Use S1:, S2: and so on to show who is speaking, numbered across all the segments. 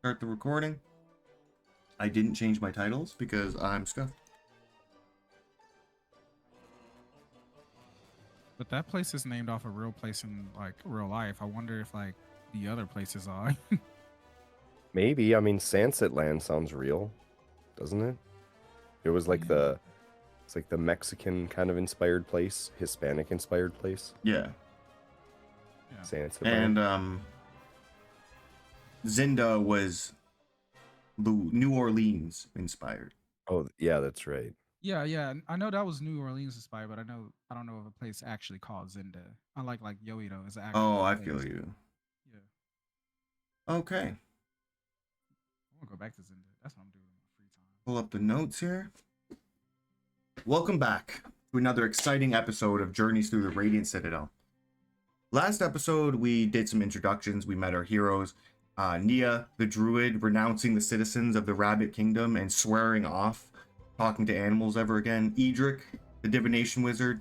S1: start the recording. I didn't change my titles because I'm scuffed.
S2: But that place is named off a real place in like real life. I wonder if like the other places are.
S3: Maybe. I mean, Sunset Land sounds real, doesn't it? It was like it's like the Mexican kind of inspired place, Hispanic inspired place.
S1: Yeah.
S3: Sunset
S1: And
S3: Land.
S1: Zinda was New Orleans inspired.
S3: Oh, yeah, that's right.
S2: Yeah. I know that was New Orleans inspired, but I don't know of a place actually called Zinda. Unlike like Yeonido is an actual
S1: I
S2: place.
S1: feel you.
S2: Yeah.
S1: Okay.
S2: I want to go back to Zinda. That's what I'm doing in my free time.
S1: Pull up the notes here. Welcome back to another exciting episode of Journeys Through the Radiant Citadel. Last episode, we did some introductions. We met our heroes. Nia, the druid, renouncing the citizens of the Rabbit Kingdom and swearing off talking to animals ever again. Edric, the divination wizard,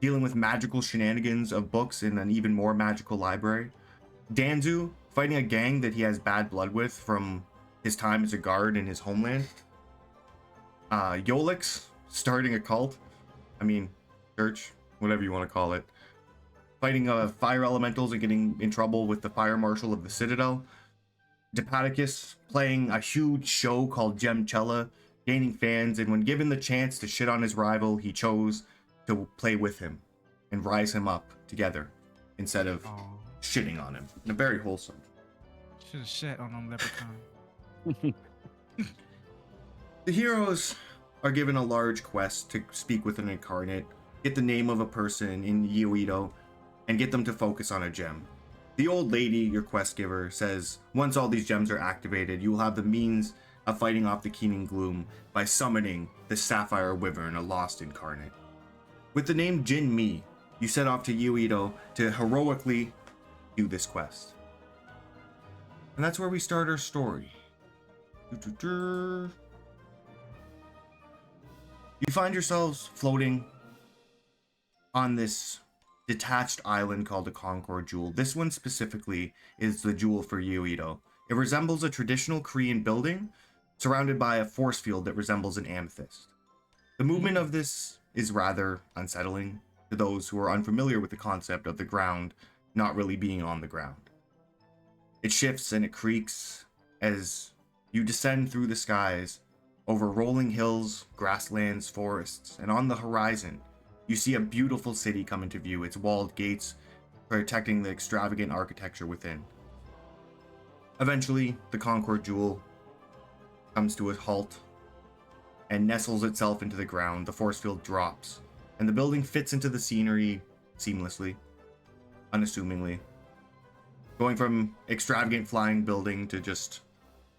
S1: dealing with magical shenanigans of books in an even more magical library. Danzu, fighting a gang that he has bad blood with from his time as a guard in his homeland. Yolix, starting a cult. I mean, church, whatever you want to call it. Fighting fire elementals and getting in trouble with the fire marshal of the Citadel. Dipaticus playing a huge show called Gemcella, gaining fans, and when given the chance to shit on his rival, he chose to play with him and rise him up together instead of shitting on him. And very wholesome.
S2: Should have shit on them leprechaun.
S1: The heroes are given a large quest to speak with an incarnate, get the name of a person in Yeonido, and get them to focus on a gem. The old lady, your quest giver, says once all these gems are activated, you will have the means of fighting off the Keening Gloom by summoning the Sapphire Wyvern, a lost incarnate. With the name Jin Mi, you set off to Yeonido to heroically do this quest. And that's where we start our story. You find yourselves floating on this detached island called the Concord Jewel. This one specifically is the jewel for Yeonido. It resembles a traditional Korean building surrounded by a force field that resembles an amethyst. The movement of this is rather unsettling to those who are unfamiliar with the concept of the ground not really being on the ground. It shifts and it creaks as you descend through the skies over rolling hills, grasslands, forests, and on the horizon, you see a beautiful city come into view, its walled gates protecting the extravagant architecture within. Eventually, the Concord Jewel comes to a halt and nestles itself into the ground. The force field drops, and the building fits into the scenery seamlessly, unassumingly, going from extravagant flying building to just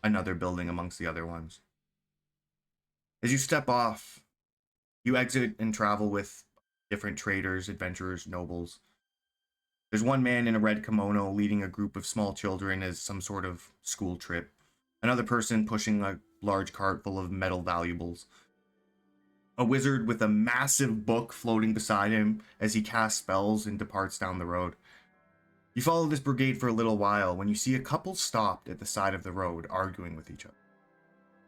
S1: another building amongst the other ones. As you step off, you exit and travel with different traders, adventurers, nobles. There's one man in a red kimono leading a group of small children as some sort of school trip. Another person pushing a large cart full of metal valuables. A wizard with a massive book floating beside him as he casts spells and departs down the road. You follow this brigade for a little while when you see a couple stopped at the side of the road arguing with each other.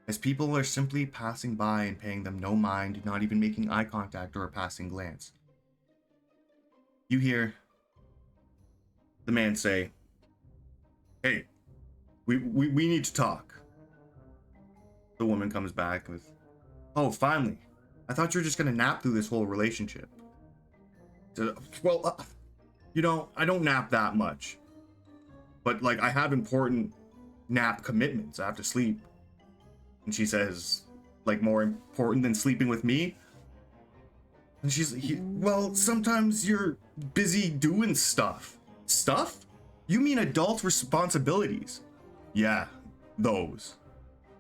S1: As people are simply passing by and paying them no mind, not even making eye contact or a passing glance. You hear the man say, "Hey, we need to talk." The woman comes back with, "Oh, finally. I thought you were just going to nap through this whole relationship." So, well, I don't nap that much. But, like, I have important nap commitments. I have to sleep. And she says, like, more important than sleeping with me? And well, sometimes you're busy doing stuff. Stuff? You mean adult responsibilities? Yeah, those.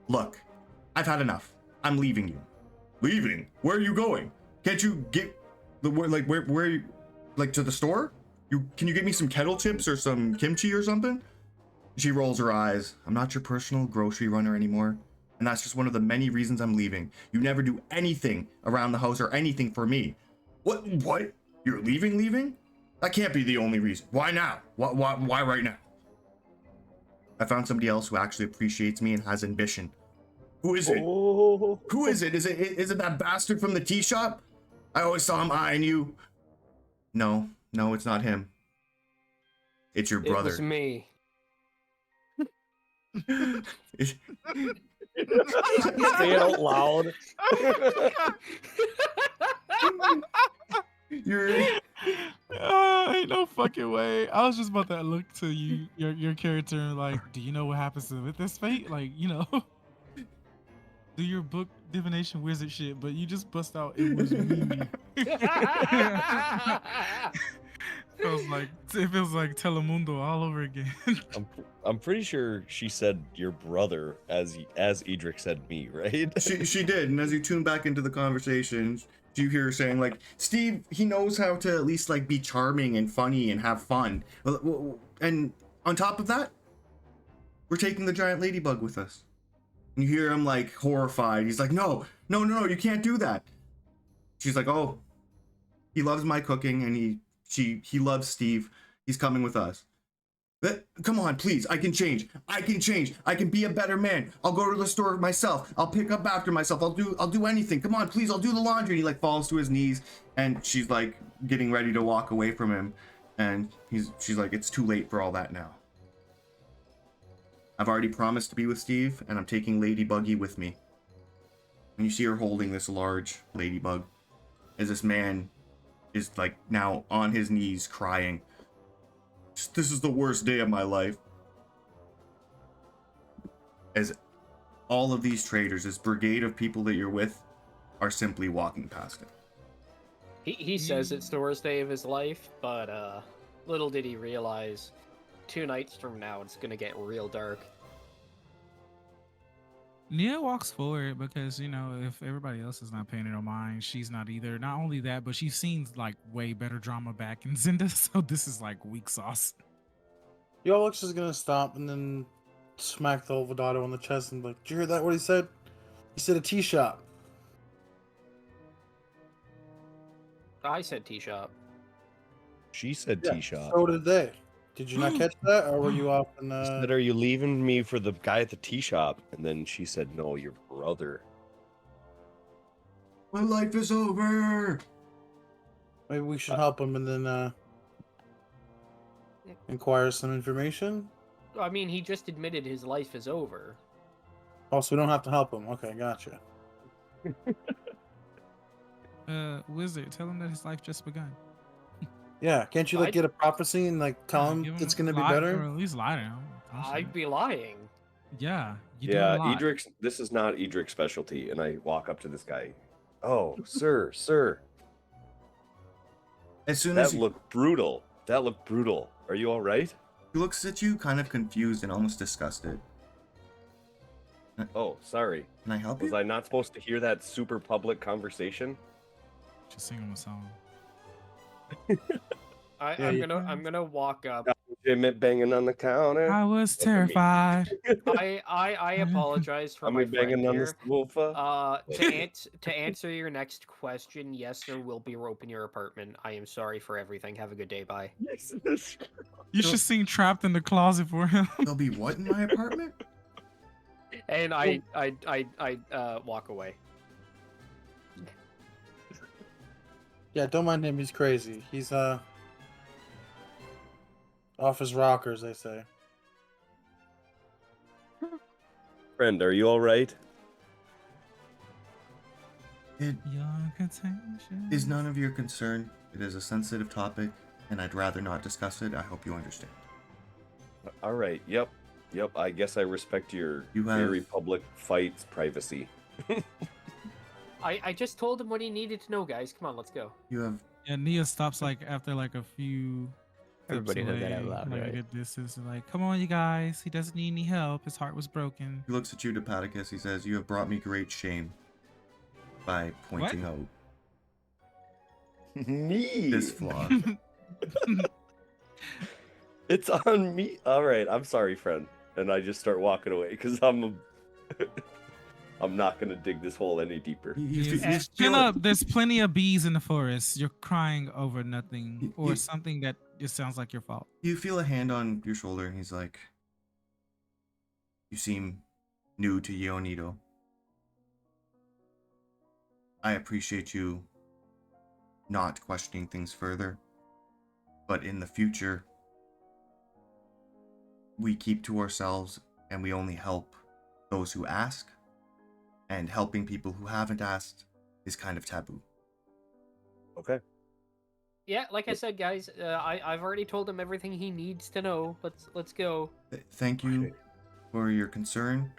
S1: Look, I've had enough. I'm leaving you. Leaving? Where are you going? Can't you get where like to the store? Can you get me some kettle chips or some kimchi or something? She rolls her eyes. I'm not your personal grocery runner anymore. And that's just one of the many reasons I'm leaving. You never do anything around the house or anything for me. What? You're leaving? That can't be the only reason. Why now? Why right now? I found somebody else who actually appreciates me and has ambition. Who is it?
S3: Oh.
S1: Who is it? Is it that bastard from the tea shop? I always saw him eyeing you. No, it's not him. It's your brother.
S4: It was me.
S3: Say it out loud.
S1: You're
S2: Ain't no fucking way. I was just about to look to you, your character, and like, do you know what happens with this fate? Like, do your book divination wizard shit, but you just bust out, it was me. It feels like Telemundo all over again.
S3: I'm pretty sure she said your brother as Edric said me, right?
S1: she did, and as you tune back into the conversation, you hear her saying like, Steve, he knows how to at least like be charming and funny and have fun. And on top of that, we're taking the giant ladybug with us. And you hear him like horrified. He's like, no, you can't do that. She's like, oh, he loves my cooking and he loves Steve. He's coming with us. But come on, please. I can change. I can be a better man. I'll go to the store myself. I'll pick up after myself. I'll do anything. Come on, please. I'll do the laundry. And he like falls to his knees, and she's like getting ready to walk away from him, and she's like, it's too late for all that now. I've already promised to be with Steve, and I'm taking Ladybuggy with me. And you see her holding this large ladybug, as this man is like now on his knees crying. This is the worst day of my life. As all of these traders, this brigade of people that you're with, are simply walking past him.
S4: He says it's the worst day of his life, but little did he realize 2 nights from now it's gonna get real dark.
S2: Nia walks forward because, if everybody else is not paying no mind, she's not either. Not only that, but she's seen like way better drama back in Zinda, so this is like weak sauce.
S5: Yolix is gonna stop and then smack the Olvidado on the chest and be like, did you hear that? What he said? He said a tea shop.
S4: I said tea shop.
S3: She said
S5: Yeah,
S3: tea shop.
S5: So did they. Did you not catch that, or were you off in
S3: She said, are you leaving me for the guy at the tea shop? And then she said, no, your brother.
S1: My life is over.
S5: Maybe we should help him and then inquire some information?
S4: I mean, he just admitted his life is over.
S5: Oh, so we don't have to help him. Okay, gotcha.
S2: Wizard, tell him that his life just begun.
S5: Yeah, can't you like get a prophecy and like tell him
S2: Give
S5: it's
S2: him
S5: gonna be
S2: lie,
S5: better?
S2: or at least lie to him.
S4: I'd be lying.
S2: Yeah, you do
S3: Yeah,
S2: a lot.
S3: Edric's, this is not Edric's specialty. And I walk up to this guy. Oh, sir.
S1: As soon as
S3: That looked brutal. Are you all right?
S1: he looks at you, kind of confused and almost disgusted.
S3: Oh, sorry.
S1: Can I help
S3: Was
S1: you?
S3: I not supposed to hear that super public conversation?
S2: Just sing him a song.
S4: I'm gonna walk up.
S3: Jim banging on the counter.
S2: I was
S3: Look at me.
S2: terrified.
S4: I apologize for
S3: I'm
S4: my
S3: banging
S4: friend
S3: on
S4: here.
S3: the sofa.
S4: To answer your next question, yes, there will be rope in your apartment. I am sorry for everything. Have a good day. Bye.
S2: You should sing "Trapped in the Closet" for him.
S1: There'll be what in my apartment?
S4: And I walk away.
S5: Yeah, don't mind him. He's crazy. He's off his rockers, they say.
S3: Friend, are you all right?
S1: It
S2: Young attention.
S1: is none of your concern. It is a sensitive topic, and I'd rather not discuss it. I hope you understand.
S3: All right. Yep. I guess I respect your
S1: You have-
S3: very public fights privacy.
S4: I just told him what he needed to know, guys. Come on, let's go.
S1: You have
S2: Yeah, Nia stops like after like a few.
S6: Everybody
S2: steps
S6: heard that out
S2: away,
S6: loud,
S2: like a
S6: right?
S2: good distance. And like, come on, you guys. He doesn't need any help. His heart was broken.
S1: He looks at you, Dipaticus. He says, "You have brought me great shame by pointing out
S3: Me.
S1: this flaw."
S3: It's on me. All right. I'm sorry, friend. And I just start walking away because I'm not gonna dig this hole any deeper.
S1: You
S2: Yes.
S1: feel
S2: Chin up. There's plenty of bees in the forest. You're crying over nothing or
S1: you-
S2: something that just sounds like your fault.
S1: you feel a hand on your shoulder, and he's like, You seem new to Yeonido. I appreciate you not questioning things further, but in the future, we keep to ourselves and we only help those who ask, and helping people who haven't asked is kind of taboo.
S3: Okay.
S4: Yeah, like I said, guys, I've already told him everything he needs to know. Let's go.
S1: Thank you for your concern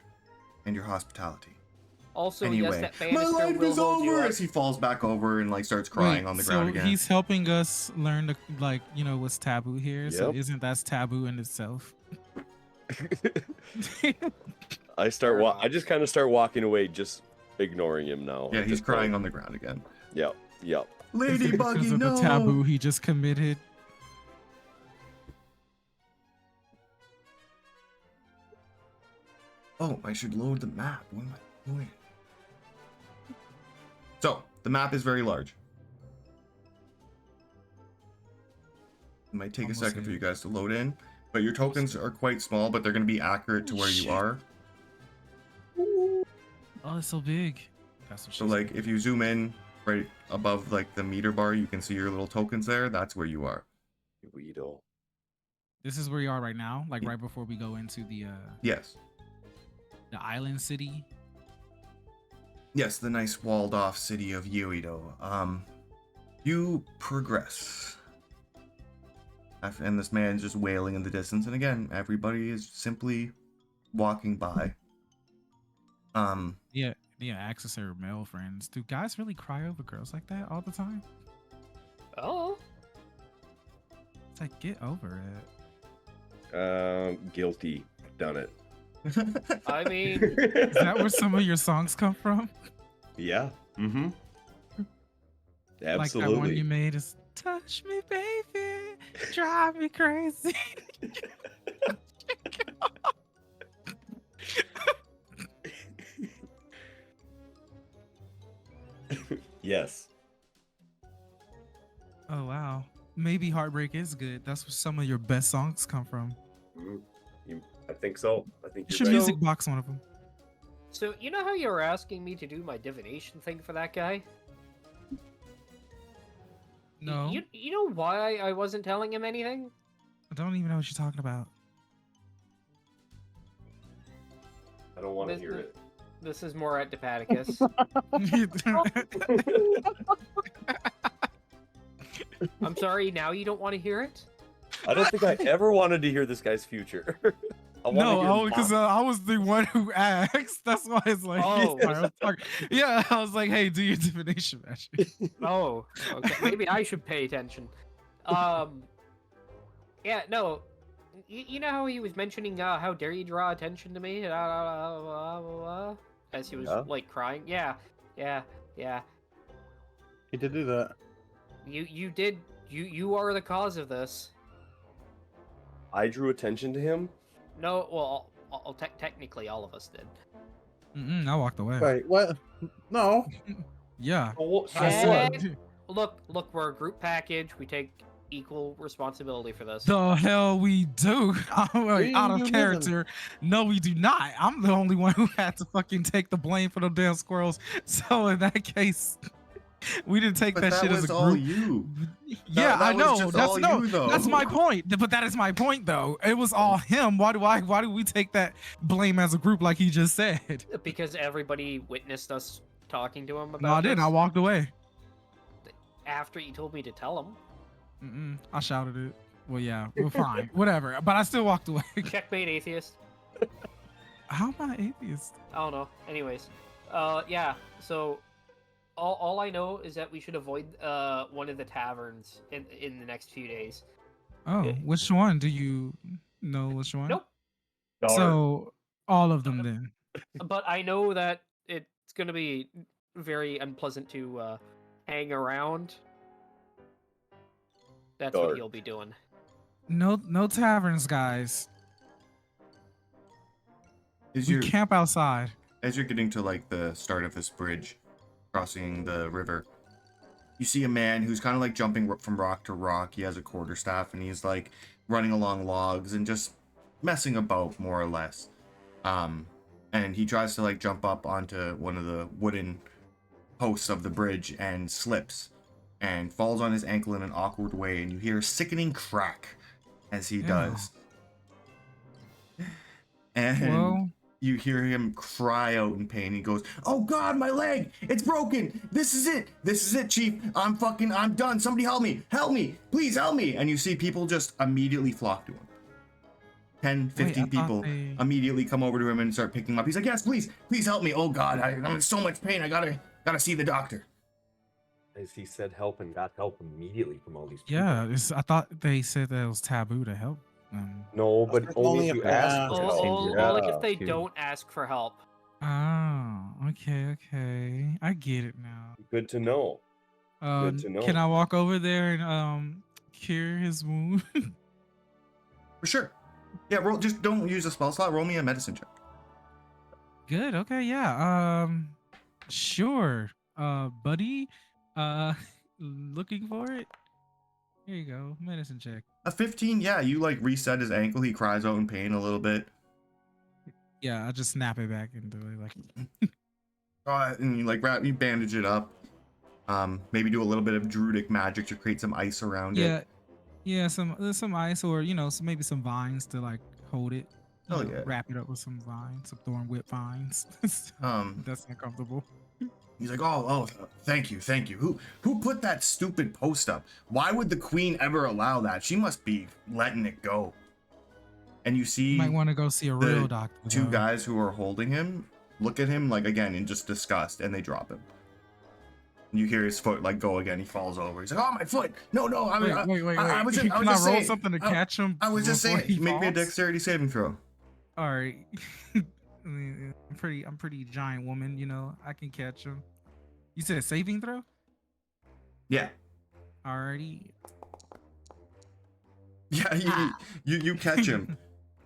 S1: and your hospitality.
S4: Also, yes,
S1: Anyway,
S4: that
S1: my
S4: banister
S1: life
S4: will
S1: is
S4: hold you
S1: over
S4: up.
S1: as he falls back over and like starts crying on the ground
S2: so
S1: again.
S2: he's helping us learn the, like, you know, what's taboo here. So
S3: Yep.
S2: isn't that taboo in itself?
S3: I just kind of start walking away, just ignoring him now.
S1: Yeah,
S3: at
S1: he's
S3: this
S1: crying
S3: point.
S1: on the ground again.
S3: Yep.
S1: Lady
S2: Because
S1: Buggy,
S2: of
S1: no!
S2: the taboo he just committed.
S1: Oh, I should load the map. What am I doing? So, the map is very large. It might take
S2: Almost
S1: a second for
S2: there.
S1: you guys to load in, but your tokens are quite small, but they're going to be accurate to where you
S2: Shit.
S1: are.
S2: Oh, it's so big. That's what
S1: So,
S2: she
S1: like,
S2: said.
S1: if you zoom in right above, like, the meter bar, you can see your little tokens there. That's where you are.
S3: Weedle.
S2: This is where you are right now, like right before we go into the
S1: Yes.
S2: island city.
S1: Yes, the nice walled-off city of Yeonido. You progress. And this man's just wailing in the distance, and again, everybody is simply walking by.
S2: Yeah, access her male friends. Do guys really cry over girls like that all the time?
S4: Oh,
S2: It's like, get over it.
S3: Guilty. Done it.
S4: I mean,
S2: Is that where some of your songs come from?
S3: Yeah. Mm-hmm.
S2: Like that one
S3: Absolutely.
S2: you made is "Touch Me, Baby, Drive Me Crazy."
S3: Yes.
S2: Oh wow, maybe Heartbreak is good. That's where some of your best songs come from.
S3: Mhm. I think so. I think
S2: You
S3: you're
S2: should
S3: right.
S2: music box one of them.
S4: so you know how you were asking me to do my divination thing for that guy?
S2: No,
S4: You know why I wasn't telling him anything?
S2: I don't even know what you're talking about.
S3: I don't want to
S4: This-
S3: hear it.
S4: This is more at Depaticus. I'm sorry, now you don't want to hear it?
S3: I don't think I ever wanted to hear this guy's future. I wanted to hear
S2: No, because
S3: mine.
S2: I was the one who asked. That's why it's like,
S4: Oh.
S2: I was talking. Yeah, I was like, hey, do your divination magic.
S4: Oh, okay. Maybe I should pay attention. Yeah, no. You know how he was mentioning how dare you draw attention to me? As he was
S3: Yeah.
S4: like crying. Yeah.
S5: He did do that.
S4: You did. You are the cause of this.
S3: I drew attention to him.
S4: No, well, technically all of us did.
S2: I walked away.
S5: Wait, what? No.
S2: Yeah.
S3: So
S2: I
S4: what?
S2: said,
S4: Look, we're a group package. We take equal responsibility for this.
S2: the hell we do. I'm like,
S5: We
S2: out
S5: do
S2: of
S5: nothing.
S2: character. No, we do not. I'm the only one who had to fucking take the blame for the damn squirrels. So in that case, we didn't take
S1: But
S2: that
S1: that
S2: shit
S1: was
S2: as a
S1: all
S2: group.
S1: you.
S2: Yeah,
S1: that
S2: I
S1: was
S2: know.
S1: just
S2: That's
S1: all
S2: no.
S1: you, though.
S2: That's my point. But that is my point, though. It was all him. Why do we take that blame as a group, like he just said?
S4: Because everybody witnessed us talking to him about
S2: No, I didn't.
S4: this
S2: I walked away.
S4: after you told me to tell him.
S2: I shouted it. Well, yeah, well, fine, whatever. But I still walked away.
S4: Checkmate, atheist.
S2: How am I atheist?
S4: I don't know. Anyways, yeah. So, all I know is that we should avoid one of the taverns in the next few days.
S2: Oh,
S4: Yeah.
S2: which one? Do you know which one?
S4: Nope.
S2: So all of them then.
S4: But I know that it's gonna be very unpleasant to hang around. That's what
S3: Dark.
S4: you'll be doing.
S2: No taverns, guys.
S1: As
S2: We
S1: you're,
S2: camp outside.
S1: as you're getting to like the start of this bridge, crossing the river, you see a man who's kind of like jumping from rock to rock. He has a quarterstaff and he's like running along logs and just messing about more or less. And he tries to like jump up onto one of the wooden posts of the bridge and slips and falls on his ankle in an awkward way, and you hear a sickening crack as he
S2: Yeah.
S1: does. And
S2: Well,
S1: you hear him cry out in pain. He goes, "Oh God, my leg! It's broken! This is it! This is it, Chief! I'm done! Somebody help me! Help me! Please help me!" And you see people just immediately flock to him. 10, 15
S2: wait, I thought
S1: people
S2: they-
S1: immediately come over to him and start picking him up. He's like, "Yes, please help me! Oh God, I'm in so much pain. I gotta see the doctor."
S6: As he said help and got help immediately from all these people.
S2: Yeah, I thought they said that it was taboo to help them.
S6: No, but
S5: Only
S6: only
S5: if
S6: if you
S5: they
S6: ask
S5: ask.
S6: for
S4: Oh,
S6: help.
S4: only if
S3: Yeah,
S4: they
S3: dude.
S4: don't ask for help.
S2: Oh, okay. I get it now.
S6: Good to know. Good to know.
S2: Can I walk over there and cure his wound?
S1: For sure. Yeah, roll. Just don't use a spell slot. Roll me a medicine check.
S2: Good. Okay. Yeah. Sure. Buddy. Looking for it. Here you go. Medicine check.
S1: A 15. Yeah, you like reset his ankle. He cries out in pain a little bit.
S2: Yeah, I just snap it back into it. Like,
S1: And you like you bandage it up. Maybe do a little bit of druidic magic to create some ice around it.
S2: yeah. Some ice, or maybe some vines to like hold it.
S1: Oh, yeah.
S2: Wrap it up with some vines, some thorn whip vines. That's uncomfortable.
S1: He's like, oh, thank you. Who put that stupid post up? Why would the queen ever allow that? She must be letting it go. And you see
S2: You might want to go see a
S1: the
S2: real doctor.
S1: two
S2: though.
S1: guys who are holding him look at him like again in just disgust, and they drop him. And you hear his foot like go again. He falls over. He's like, "Oh, my foot! No, I mean,
S2: Wait.
S1: I was just,
S2: Can I roll something to catch him?
S1: I was just
S2: before
S1: saying,
S2: he
S1: make me a
S2: falls?
S1: dexterity saving throw."
S2: All right. I mean, I'm pretty giant woman, I can catch him. You said a saving throw?
S1: Yeah,
S2: Alrighty.
S1: yeah, you catch him.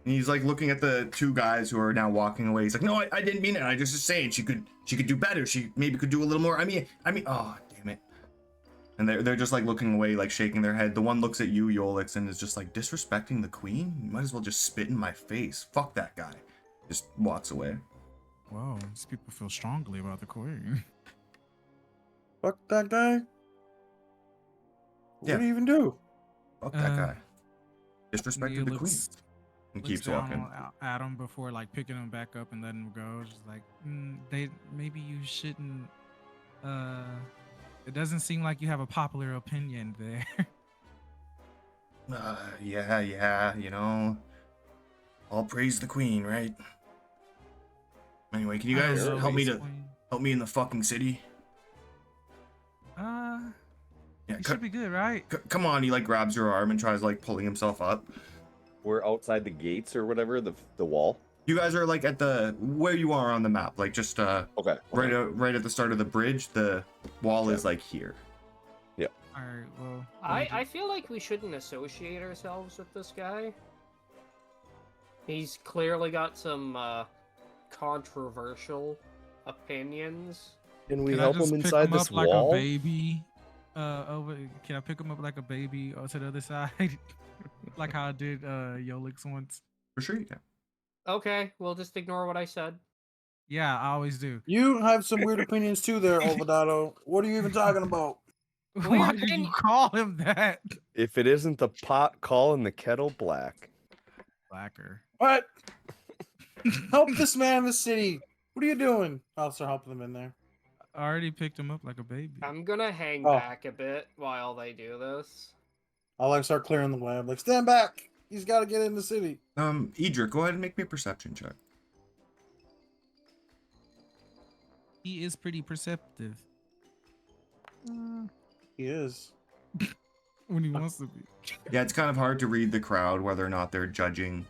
S1: And he's like looking at the two guys who are now walking away. He's like, "No, I didn't mean it. I just was saying she could do better. She maybe could do a little more. I mean, oh damn it." And they're just like looking away, like shaking their head. The one looks at you, Yolix, and is just like, "Disrespecting the queen? You might as well just spit in my face. Fuck that guy." Just walks away.
S2: Whoa, these people feel strongly about the queen.
S5: Fuck that guy. What
S1: Yeah.
S5: do you even do?
S1: Fuck that
S2: Uh,
S1: guy. Disrespected the queen. And
S2: Looks
S1: keeps
S2: down
S1: walking.
S2: at him before like picking him back up and letting him go. Just like, maybe you shouldn't. It doesn't seem like you have a popular opinion there.
S1: Yeah, all praise the queen, right? Anyway, can you guys
S2: I don't know,
S1: help me
S2: Ace
S1: to
S2: Queen.
S1: help me in the fucking city?
S2: Yeah,
S1: Yeah,
S2: should be good, right?
S1: come on. He like grabs your arm and tries like pulling himself up.
S3: We're outside the gates or whatever, the wall.
S1: You guys are like at the where you are on the map, like just
S3: Okay.
S1: right at the start of the bridge. The wall is like here.
S2: All right. Well,
S4: I feel like we shouldn't associate ourselves with this guy. He's clearly got some controversial opinions.
S3: Can we
S2: Can I
S3: help
S2: just
S3: him
S2: pick
S3: inside
S2: him
S3: this
S2: up like
S3: wall?
S2: a baby? Can I pick him up like a baby to the other side, like how I did Yolix once?
S1: For sure you can.
S4: Okay, we'll just ignore what I said.
S2: Yeah, I always do.
S5: You have some weird opinions too, there, Ovadato. What are you even talking about?
S2: Why
S4: Weird
S2: did you
S4: opinion.
S2: call him that?
S3: If it isn't the pot calling the kettle black.
S2: Blacker.
S5: What? Help this man in the city. What are you doing? I'll start helping them in there.
S2: I already picked him up like a baby.
S4: I'm gonna hang
S5: Oh.
S4: back a bit while they do this.
S5: I'll like start clearing the way. I'm like, stand back. He's got to get in the city.
S1: Edric, go ahead and make me a perception check.
S2: He is pretty perceptive.
S5: He is.
S2: When he wants to be.
S1: Yeah, it's kind of hard to read the crowd whether or not they're judging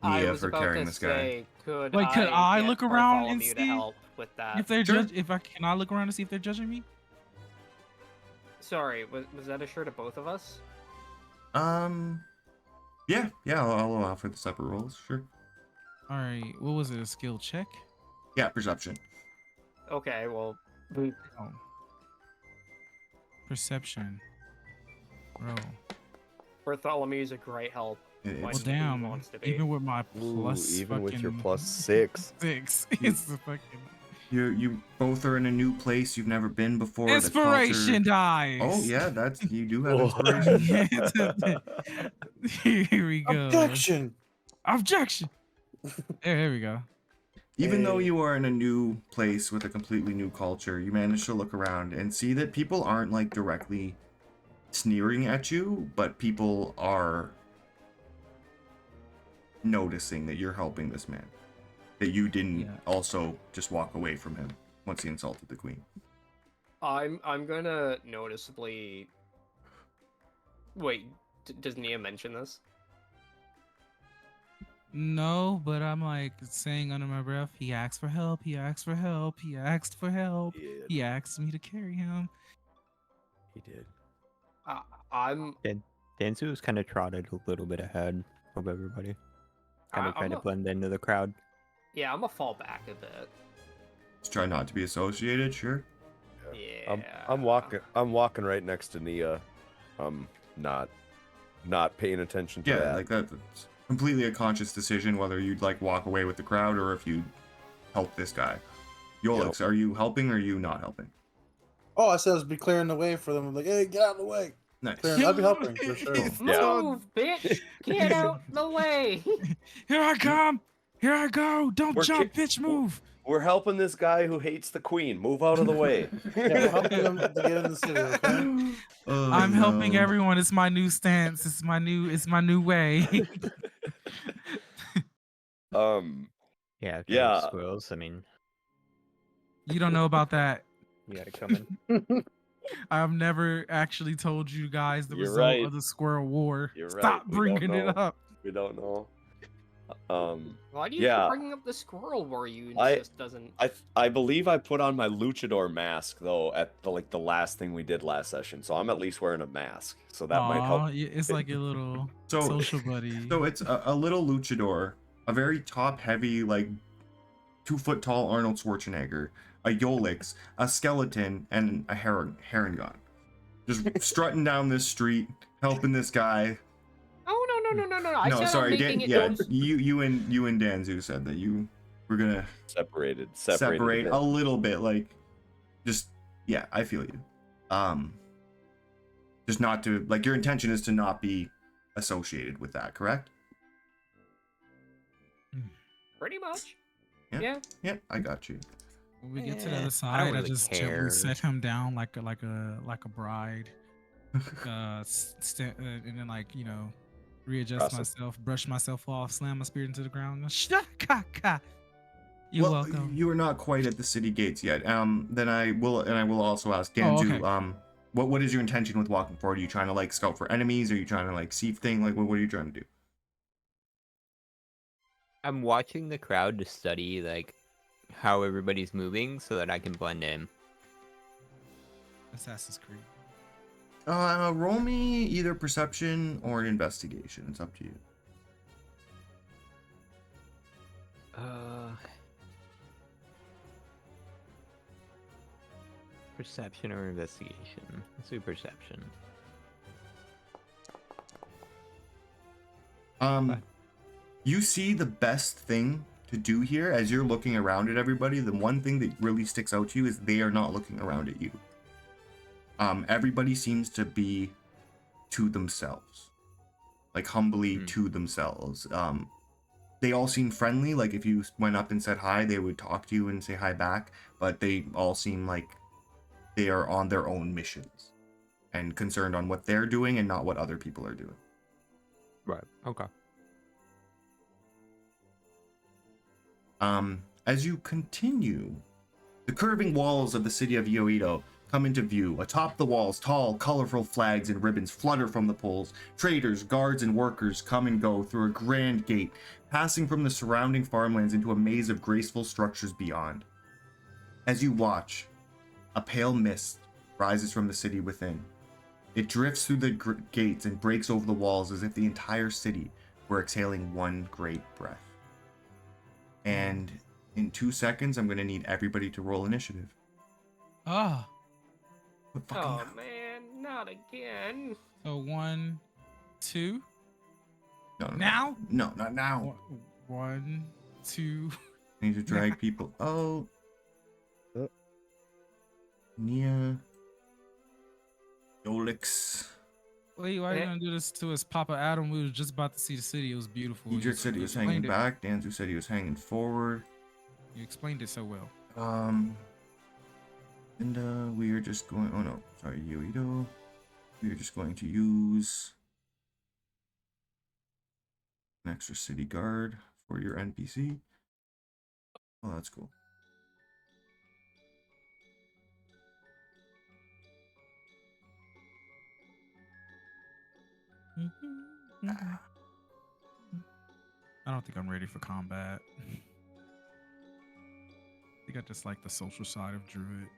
S4: I
S1: Nia
S4: was
S1: for
S4: about
S1: carrying
S4: to
S1: this guy.
S4: say, could
S2: Wait, could I
S4: get
S2: look around and
S4: Bartholomew to
S2: see
S4: help with that?
S2: If they're
S1: Sure.
S2: can I look around to see if they're judging me?
S4: Sorry, was that a shirt of both of us?
S1: Yeah, I'll allow for the separate rolls, sure.
S2: All right. What was it? A skill check?
S1: Yeah, perception.
S4: Okay, well,
S2: Oh. Perception. Bro.
S4: Bartholomew's a great help.
S1: It-
S4: Why
S1: It's,
S2: Well,
S4: Queen
S2: damn.
S4: wants to be.
S2: Even with my
S3: Ooh,
S2: plus,
S3: even with your
S2: fucking
S3: +6.
S2: 6, it's the fucking
S1: you both are in a new place you've never been before.
S2: inspiration
S1: The culture.
S2: dies.
S1: Oh yeah, you do have
S3: Oh.
S1: inspiration.
S2: Here we go.
S5: Objection.
S2: Objection. There we go.
S1: Even though
S5: Hey.
S1: you are in a new place with a completely new culture, you manage to look around and see that people aren't like directly sneering at you, but people are noticing that you're helping this man. That you didn't
S2: Yeah.
S1: also just walk away from him once he insulted the queen.
S4: I'm gonna noticeably. Wait, does Nia mention this?
S2: No, but I'm like saying under my breath, he asked for help, he asked for help, he asked for help, he asked me to carry him.
S3: He did.
S4: I'm
S7: Danzu was kind of trotted a little bit ahead of everybody. Kind of trying to
S4: I'm
S7: blend into the crowd.
S4: yeah, I'm gonna fall back a bit.
S1: Just try not to be associated, sure.
S4: Yeah.
S3: I'm walking right next to Nia. Not paying attention to
S1: Yeah,
S3: that.
S1: like that's completely a conscious decision whether you'd like walk away with the crowd or if you help this guy. Yolix, are you helping or are you not helping?
S5: Oh, I said I was be clearing the way for them. I'm like, hey, get out of the way.
S1: Nice.
S5: Clearing, I'd be helping for sure.
S4: Move, bitch! Get out the way!
S2: Here I come! Here I go! Don't
S3: We're
S2: jump,
S3: kick-
S2: bitch, move!
S3: We're helping this guy who hates the queen. Move out of the way.
S5: Yeah, we're helping them to get in the city. Okay.
S1: Oh,
S2: I'm helping
S1: no.
S2: everyone. It's my new stance. It's my new way.
S7: Yeah, okay,
S3: Yeah.
S7: squirrels. I mean,
S2: You don't know about that.
S7: you gotta come in.
S2: I've never actually told you guys the
S3: You're
S2: result
S3: right.
S2: of the squirrel war.
S3: You're right.
S2: Stop
S3: We don't
S2: bringing it
S3: know.
S2: up.
S3: We don't know.
S4: Why do you
S3: Yeah.
S4: keep bringing up the squirrel war? You
S3: I-
S4: just doesn't.
S3: I believe I put on my luchador mask though at the last thing we did last session, so I'm at least wearing a mask, so that might help.
S2: Aw, it's like your little
S1: So-
S2: social buddy.
S1: So it's a little luchador, a very top-heavy, like 2 foot tall Arnold Schwarzenegger, a Yolix, a skeleton, and a Herringon. Just strutting down this street, helping this guy.
S4: Oh no! I
S1: No,
S4: said
S1: sorry,
S4: I'm making it.
S1: yeah, you and Danzu said that you were gonna
S3: Separated
S1: separate
S3: a
S1: a
S3: bit.
S1: little bit, like just yeah, I feel you. Just not to like your intention is to not be associated with that, correct?
S4: Pretty much.
S1: Yeah.
S4: Yeah.
S1: Yeah, I got you.
S2: When we get to the
S7: Eh, I
S2: other
S7: don't
S2: side, I
S7: really
S2: just
S7: care.
S2: gently set him down like a bride. And then like readjust
S3: Awesome.
S2: myself, brush myself off, slam my spear into the ground. Shaka. You're
S1: Well,
S2: welcome.
S1: you are not quite at the city gates yet. Then I will also ask Danzu.
S2: okay.
S1: What is your intention with walking forward? Are you trying to like scout for enemies? Are you trying to like see things? Like what are you trying to do?
S7: I'm watching the crowd to study like how everybody's moving so that I can blend in.
S2: Assassin's Creed.
S1: Roll me either perception or investigation. It's up to you.
S7: Perception or investigation? Let's do perception. Fine.
S1: You see the best thing to do here as you're looking around at everybody. The one thing that really sticks out to you is they are not looking around at you. Everybody seems to be to themselves, like humbly to themselves. They all seem friendly. Like if you went up and said hi, they would talk to you and say hi back. But they all seem like they are on their own missions and concerned on what they're doing and not what other people are doing.
S7: Right. Okay.
S1: As you continue, the curving walls of the city of Yeonido come into view. Atop the walls, tall, colorful flags and ribbons flutter from the poles. Traders, guards, and workers come and go through a grand gate, passing from the surrounding farmlands into a maze of graceful structures beyond. As you watch, a pale mist rises from the city within. It drifts through the gates and breaks over the walls as if the entire city were exhaling one great breath. And in 2 seconds, I'm going to need everybody to roll initiative.
S2: Ah,
S1: What fucking
S4: Oh
S1: hell?
S4: man, not again.
S2: so 1, 2.
S1: No,
S2: Now?
S1: No, not now.
S2: One, two.
S1: I need to drag people out. Nia. Yolix.
S2: Wait, why are you gonna do this to us, Papa Adam? We was just about to see the city. It was beautiful.
S1: Edric said he was hanging back. Danzu said he was hanging forward.
S2: You explained it so well.
S1: And we are just going. Oh no, sorry, Yeonido. We are just going to use an extra city guard for your NPC. Oh, that's cool.
S2: I don't think I'm ready for combat. I think I just like the social side of Druid.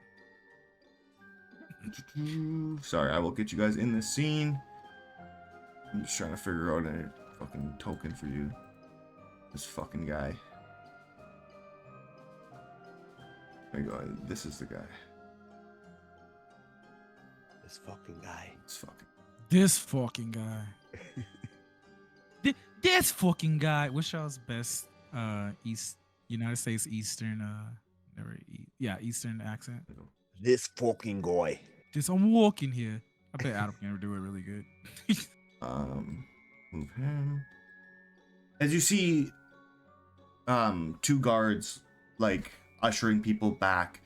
S1: Sorry, I will get you guys in this scene. I'm just trying to figure out a fucking token for you. This fucking guy. There you go. This is the guy.
S3: This fucking guy.
S2: This fucking guy. This fucking guy. What's y'all's best United States Eastern Eastern accent?
S3: This fucking guy.
S2: Just I'm walking here. I bet Adam can do it really good.
S1: Move him. As you see, two guards like ushering people back.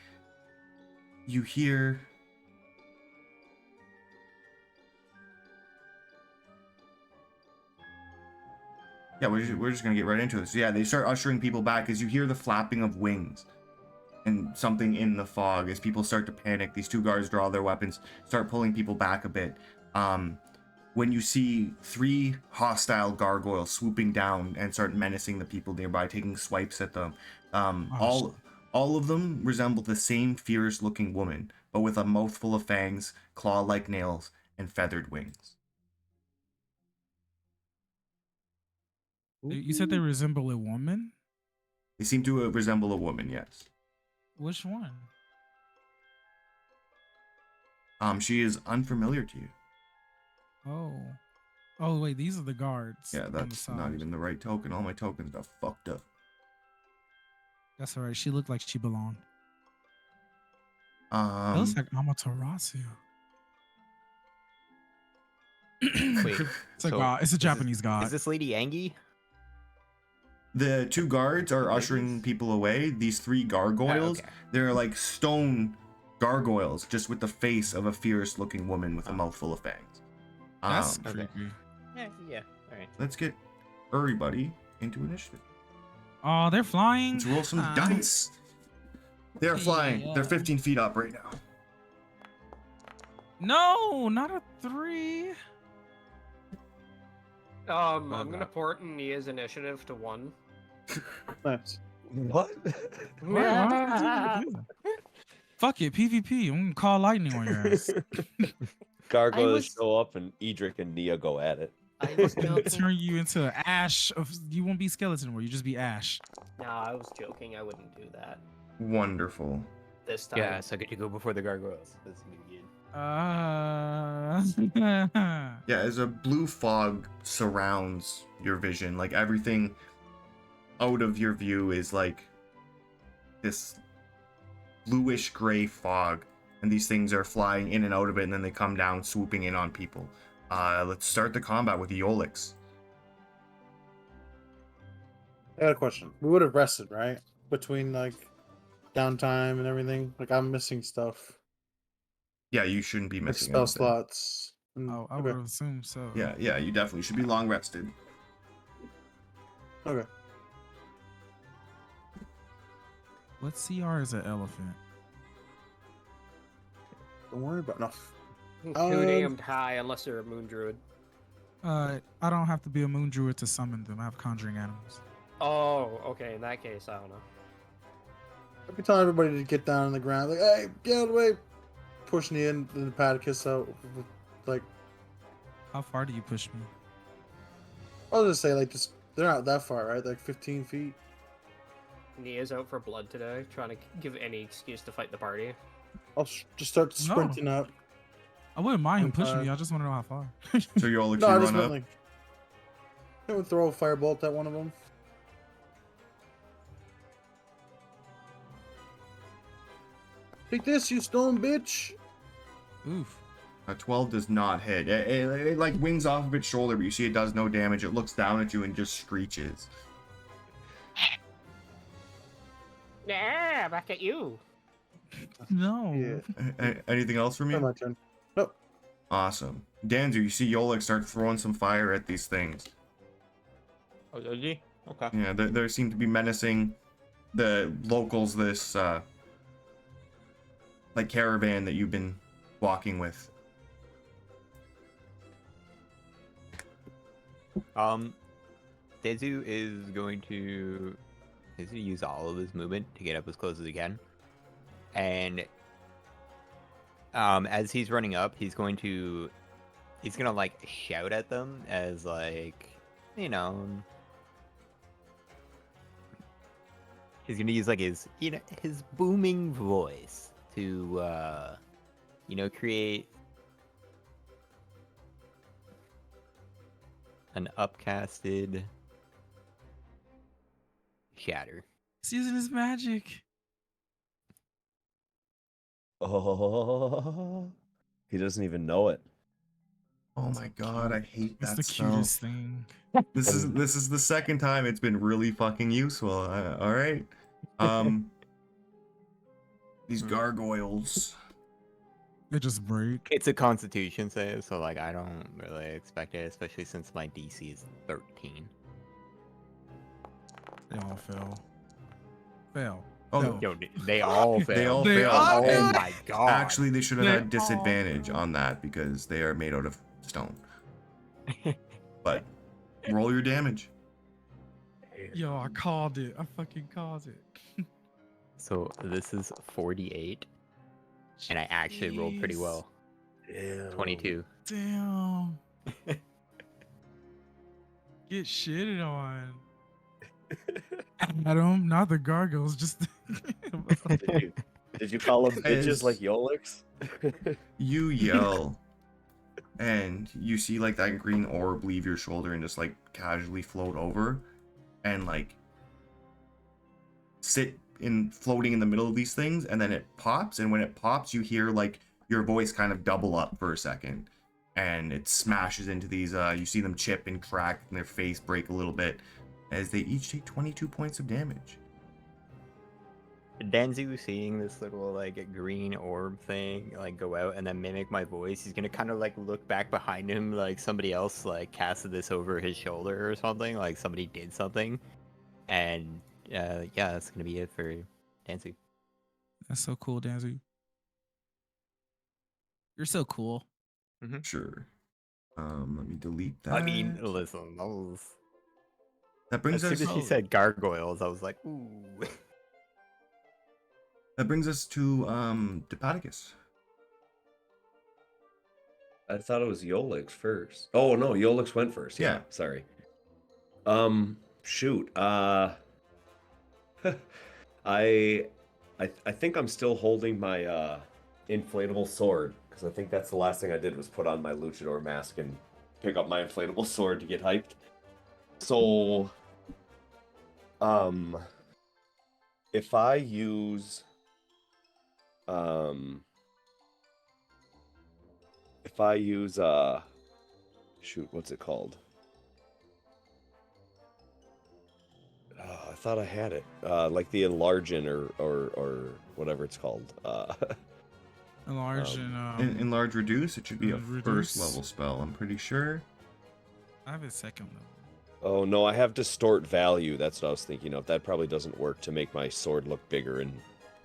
S1: You hear we're just gonna get right into this. Yeah, they start ushering people back as you hear the flapping of wings and something in the fog. As people start to panic, these two guards draw their weapons, start pulling people back a bit. When you see three hostile gargoyles swooping down and start menacing the people nearby, taking swipes at them. All of them resemble the same fierce-looking woman, but with a mouthful of fangs, claw-like nails, and feathered wings.
S2: You said they resemble a woman?
S1: They seem to resemble a woman, yes.
S2: Which one?
S1: She is unfamiliar to you.
S2: Oh wait, these are the guards.
S1: Yeah,
S2: on the
S1: that's not
S2: side.
S1: even the right token. All my tokens got fucked up.
S2: That's alright. She looked like she belonged. It
S1: Um,
S2: looks like Amaterasu.
S7: Wait,
S2: It's a
S7: so
S2: god. It's a
S7: this is-
S2: Japanese god.
S7: Is this Lady Angie?
S1: the two guards are ushering people away. These three gargoyles,
S7: okay.
S1: they're like stone gargoyles, just with the face of a fierce-looking woman with a mouthful of fangs.
S2: That's
S7: okay.
S2: creepy.
S7: Yeah. All right.
S1: Let's get everybody into initiative.
S2: Oh, they're flying.
S1: Let's roll some
S2: Ah.
S1: dice. They're flying.
S2: Yeah.
S1: They're 15 feet up right now.
S2: No, not a 3.
S4: I'm gonna port Nia's initiative to 1.
S5: Nice.
S3: What?
S2: Fuck it, PvP. I'm gonna call lightning on your ass.
S3: Gargoyles
S4: was-
S3: show up and Edric and Nia go at it.
S4: I was joking.
S2: Turn you into ash. You won't be skeleton anymore. You just be ash.
S4: No, I was joking. I wouldn't do that
S1: Wonderful.
S4: this time.
S7: Yeah, so I get to go before the gargoyles. That's gonna be good.
S1: Yeah, as a blue fog surrounds your vision, like everything out of your view is like this bluish gray fog, and these things are flying in and out of it, and then they come down, swooping in on people. Let's start the combat with Yeolix.
S5: I got a question. We would have rested, right? Between like downtime and everything. Like I'm missing stuff.
S1: Yeah, you shouldn't be
S5: Like
S1: missing
S5: spell
S1: anything.
S5: slots.
S2: Oh, I would have assumed so.
S1: Yeah, you definitely should be long rested.
S5: Okay.
S2: What CR is an elephant?
S5: Don't worry about enough.
S4: Too
S5: Um,
S4: damned high unless you're a moon druid.
S2: I don't have to be a moon druid to summon them. I have conjuring animals.
S4: Oh, okay. In that case, I don't know.
S5: I'd be telling everybody to get down on the ground. Like, hey, get out of the way. Push Nia and the Paticus out. Like,
S2: How far do you push me?
S5: I'll just say, like, just they're not that far, right? Like 15 feet.
S4: Nia's out for blood today, trying to give any excuse to fight the party.
S5: I'll just start sprinting up.
S2: I wouldn't mind him
S5: I'm
S2: pushing
S5: fine.
S2: me. I just want to know how far.
S1: So Yeolix,
S5: No, I
S1: you
S5: just
S1: run
S5: meant
S1: up.
S5: like, I would throw a firebolt at one of them. Take this, you stone bitch!
S2: Oof.
S1: A 12 does not hit. It like wings off of its shoulder, but you see it does no damage. It looks down at you and just screeches.
S4: Yeah, back at you.
S2: No.
S1: Anything else from you?
S5: My turn. Nope.
S1: Awesome. Danzu, you see Yolik start throwing some fire at these things.
S7: Oh, did he? Okay.
S1: Yeah, they seem to be menacing the locals, this like caravan that you've been walking with.
S7: Dezu is going to use all of his movement to get up as close as he can. And as he's running up, he's gonna like shout at them as like, you know, he's gonna use like his booming voice to create an upcasted shatter.
S2: He's using his magic.
S3: Oh, he doesn't even know it.
S1: Oh my god, I hate
S2: It's
S1: that
S2: the
S1: spell.
S2: cutest thing.
S1: This is the second time it's been really fucking useful. All right. These gargoyles.
S2: They just break.
S7: It's a Constitution save, so like I don't really expect it, especially since my DC is 13.
S2: They all fail. Fail.
S1: Oh,
S2: Fail.
S7: Yo, they all fail.
S1: They all
S2: They
S1: fail.
S2: all
S7: Oh
S2: fail.
S7: my god!
S1: Actually, they should have
S2: They
S1: had
S2: all
S1: disadvantage
S2: fail.
S1: on that because they are made out of stone. But roll your damage.
S2: Yo, I called it. I fucking called it.
S7: So this is 48, and I actually rolled pretty
S2: Jeez.
S7: well.
S3: Damn.
S7: 22.
S2: Damn. Get shitted on. Adam, not the gargoyles, just
S3: Did you call them bitches
S1: As-
S3: like Yolix?
S1: You yell, and you see like that green orb leave your shoulder and just like casually float over, and like sit in floating in the middle of these things, and then it pops, and when it pops, you hear like your voice kind of double up for a second, and it smashes into these. You see them chip and crack, and their face break a little bit, as they each take 22 points of damage.
S7: Danzu seeing this little like green orb thing like go out and then mimic my voice, he's gonna kind of like look back behind him like somebody else like casted this over his shoulder or something, like somebody did something, and yeah, that's gonna be it for Danzu.
S2: That's so cool, Danzu. You're so cool.
S1: Sure. Let me delete that.
S7: I mean, listen,
S1: that brings
S7: as
S1: us.
S7: soon as he said gargoyles, I was like, ooh.
S1: That brings us to Dipaticus.
S3: I thought it was Yolix first. Oh no, Yolix went first. Yeah,
S1: Yeah.
S3: sorry. Shoot. I think I'm still holding my inflatable sword because I think that's the last thing I did was put on my luchador mask and pick up my inflatable sword to get hyped. So, if I use shoot, what's it called? I thought I had it. Like the enlarging or whatever it's called.
S2: Enlarge and
S1: Enlarge Reduce, it should be a
S2: Reduce.
S1: first level spell, I'm pretty sure.
S2: I have a second level.
S3: Oh no, I have Distort Value. That's what I was thinking of. That probably doesn't work to make my sword look bigger and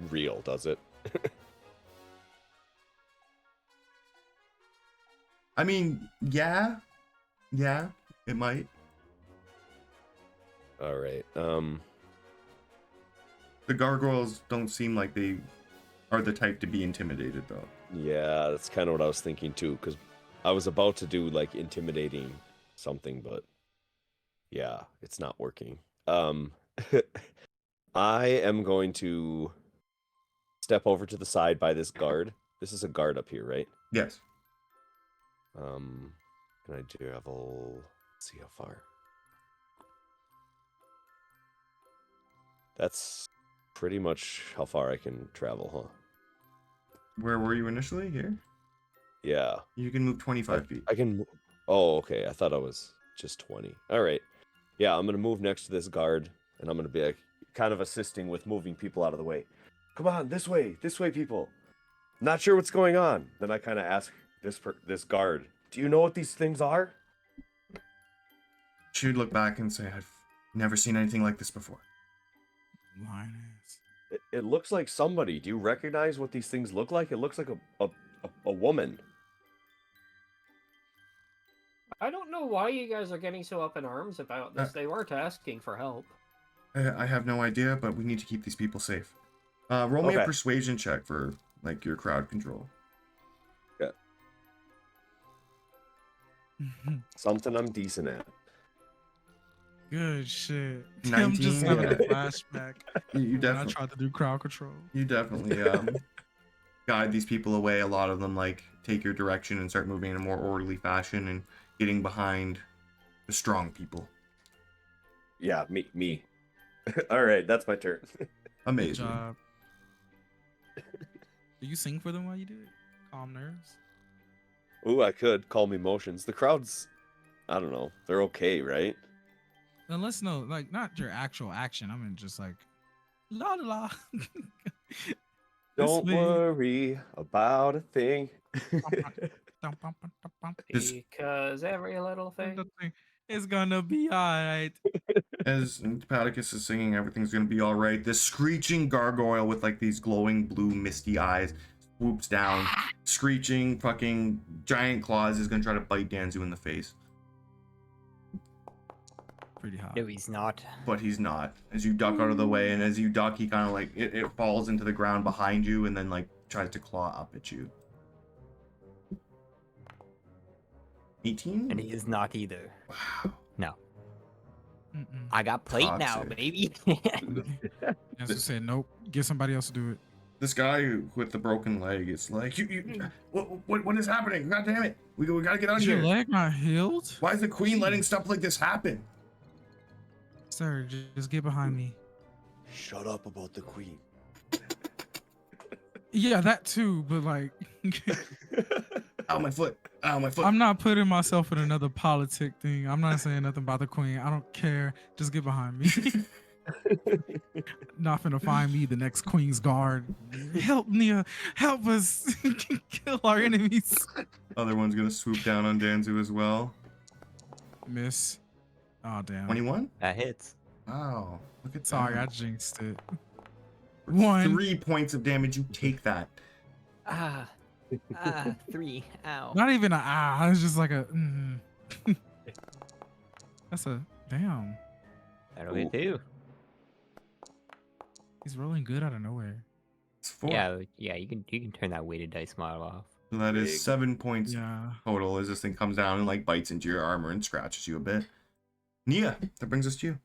S3: real, does it?
S1: I mean, yeah, it might.
S3: All right.
S1: The gargoyles don't seem like they are the type to be intimidated, though.
S3: Yeah, that's kind of what I was thinking too, because I was about to do like intimidating something, but yeah, it's not working. I am going to step over to the side by this guard. This is a guard up here, right?
S1: Yes.
S3: Can I travel? Let's see how far. That's pretty much how far I can travel, huh?
S1: Where were you initially? Here?
S3: Yeah.
S1: You can move 25 feet.
S3: I can. Oh, okay. I thought I was just 20. All right. Yeah, I'm gonna move next to this guard, and I'm gonna be like, kind of assisting with moving people out of the way. Come on, this way, people. Not sure what's going on. Then I kind of ask this guard, "Do you know what these things are?"
S1: She would look back and say, I've never seen anything like this before.
S2: Lioness.
S3: It looks like somebody. Do you recognize what these things look like? It looks like a woman.
S4: I don't know why you guys are getting so up in arms about this. They weren't asking for help.
S1: I have no idea, but we need to keep these people safe. Roll me a
S3: Okay.
S1: persuasion check for like your crowd control.
S3: Yeah. Something I'm decent at.
S2: Good shit.
S1: 19,
S2: I'm just having a
S1: yeah.
S2: flashback.
S1: You
S2: when I
S1: definitely,
S2: tried to do crowd control.
S1: you definitely guide these people away. A lot of them like take your direction and start moving in a more orderly fashion and getting behind the strong people.
S3: Yeah, me. All right, that's my turn.
S2: Good
S1: Amazing.
S2: job. Do you sing for them while you do it? Calm nerves.
S3: Ooh, I could calm emotions. The crowd's, I don't know, they're okay, right?
S2: Unless no, like not your actual action. I mean, just like la la la.
S3: Don't worry about a thing.
S1: Just-
S4: Because every little thing.
S2: It's gonna be alright.
S1: As Paticus is singing, everything's gonna be all right. This screeching gargoyle with like these glowing blue misty eyes swoops down, screeching, fucking giant claws is gonna try to bite Danzu in the face,
S2: Pretty hot.
S7: No, he's not.
S1: but he's not. As you duck out of the way, and as you duck, he kind of like it falls into the ground behind you, and then like tries to claw up at you. 18?
S7: And he is not either.
S1: Wow.
S7: No.
S2: Mm-mm.
S7: I got plate now,
S1: Toxic.
S7: baby.
S2: As I said, nope. Get somebody else to do it.
S1: This guy with the broken leg is like, what is happening? God damn it! We gotta get out of
S2: Is your
S1: here.
S2: leg not healed?
S1: Why is the queen letting stuff like this happen?
S2: Sir, just get behind me.
S3: Shut up about the queen.
S2: Yeah, that too, but like
S1: Ow, my foot. Ow, my foot.
S2: I'm not putting myself in another politic thing. I'm not saying nothing about the queen. I don't care. Just get behind me. Not finna find me the next queen's guard. Help Nia. Help us kill our enemies.
S1: Other one's gonna swoop down on Danzu as well.
S2: Miss. Oh damn.
S1: 21?
S7: That hits.
S1: Wow. Look at
S2: Sorry, I
S1: that.
S2: jinxed it.
S1: For
S2: One.
S1: 3 points of damage. You take that.
S7: Ah. 3. Ow.
S2: Not even it's just like a That's a damn.
S7: That'll hit too.
S2: He's rolling good out of nowhere.
S1: It's 4.
S7: Yeah, you can turn that weighted dice model off.
S1: So that is
S3: Big.
S1: 7 points
S2: Yeah.
S1: total as this thing comes down and like bites into your armor and scratches you a bit. Nia, that brings us to you.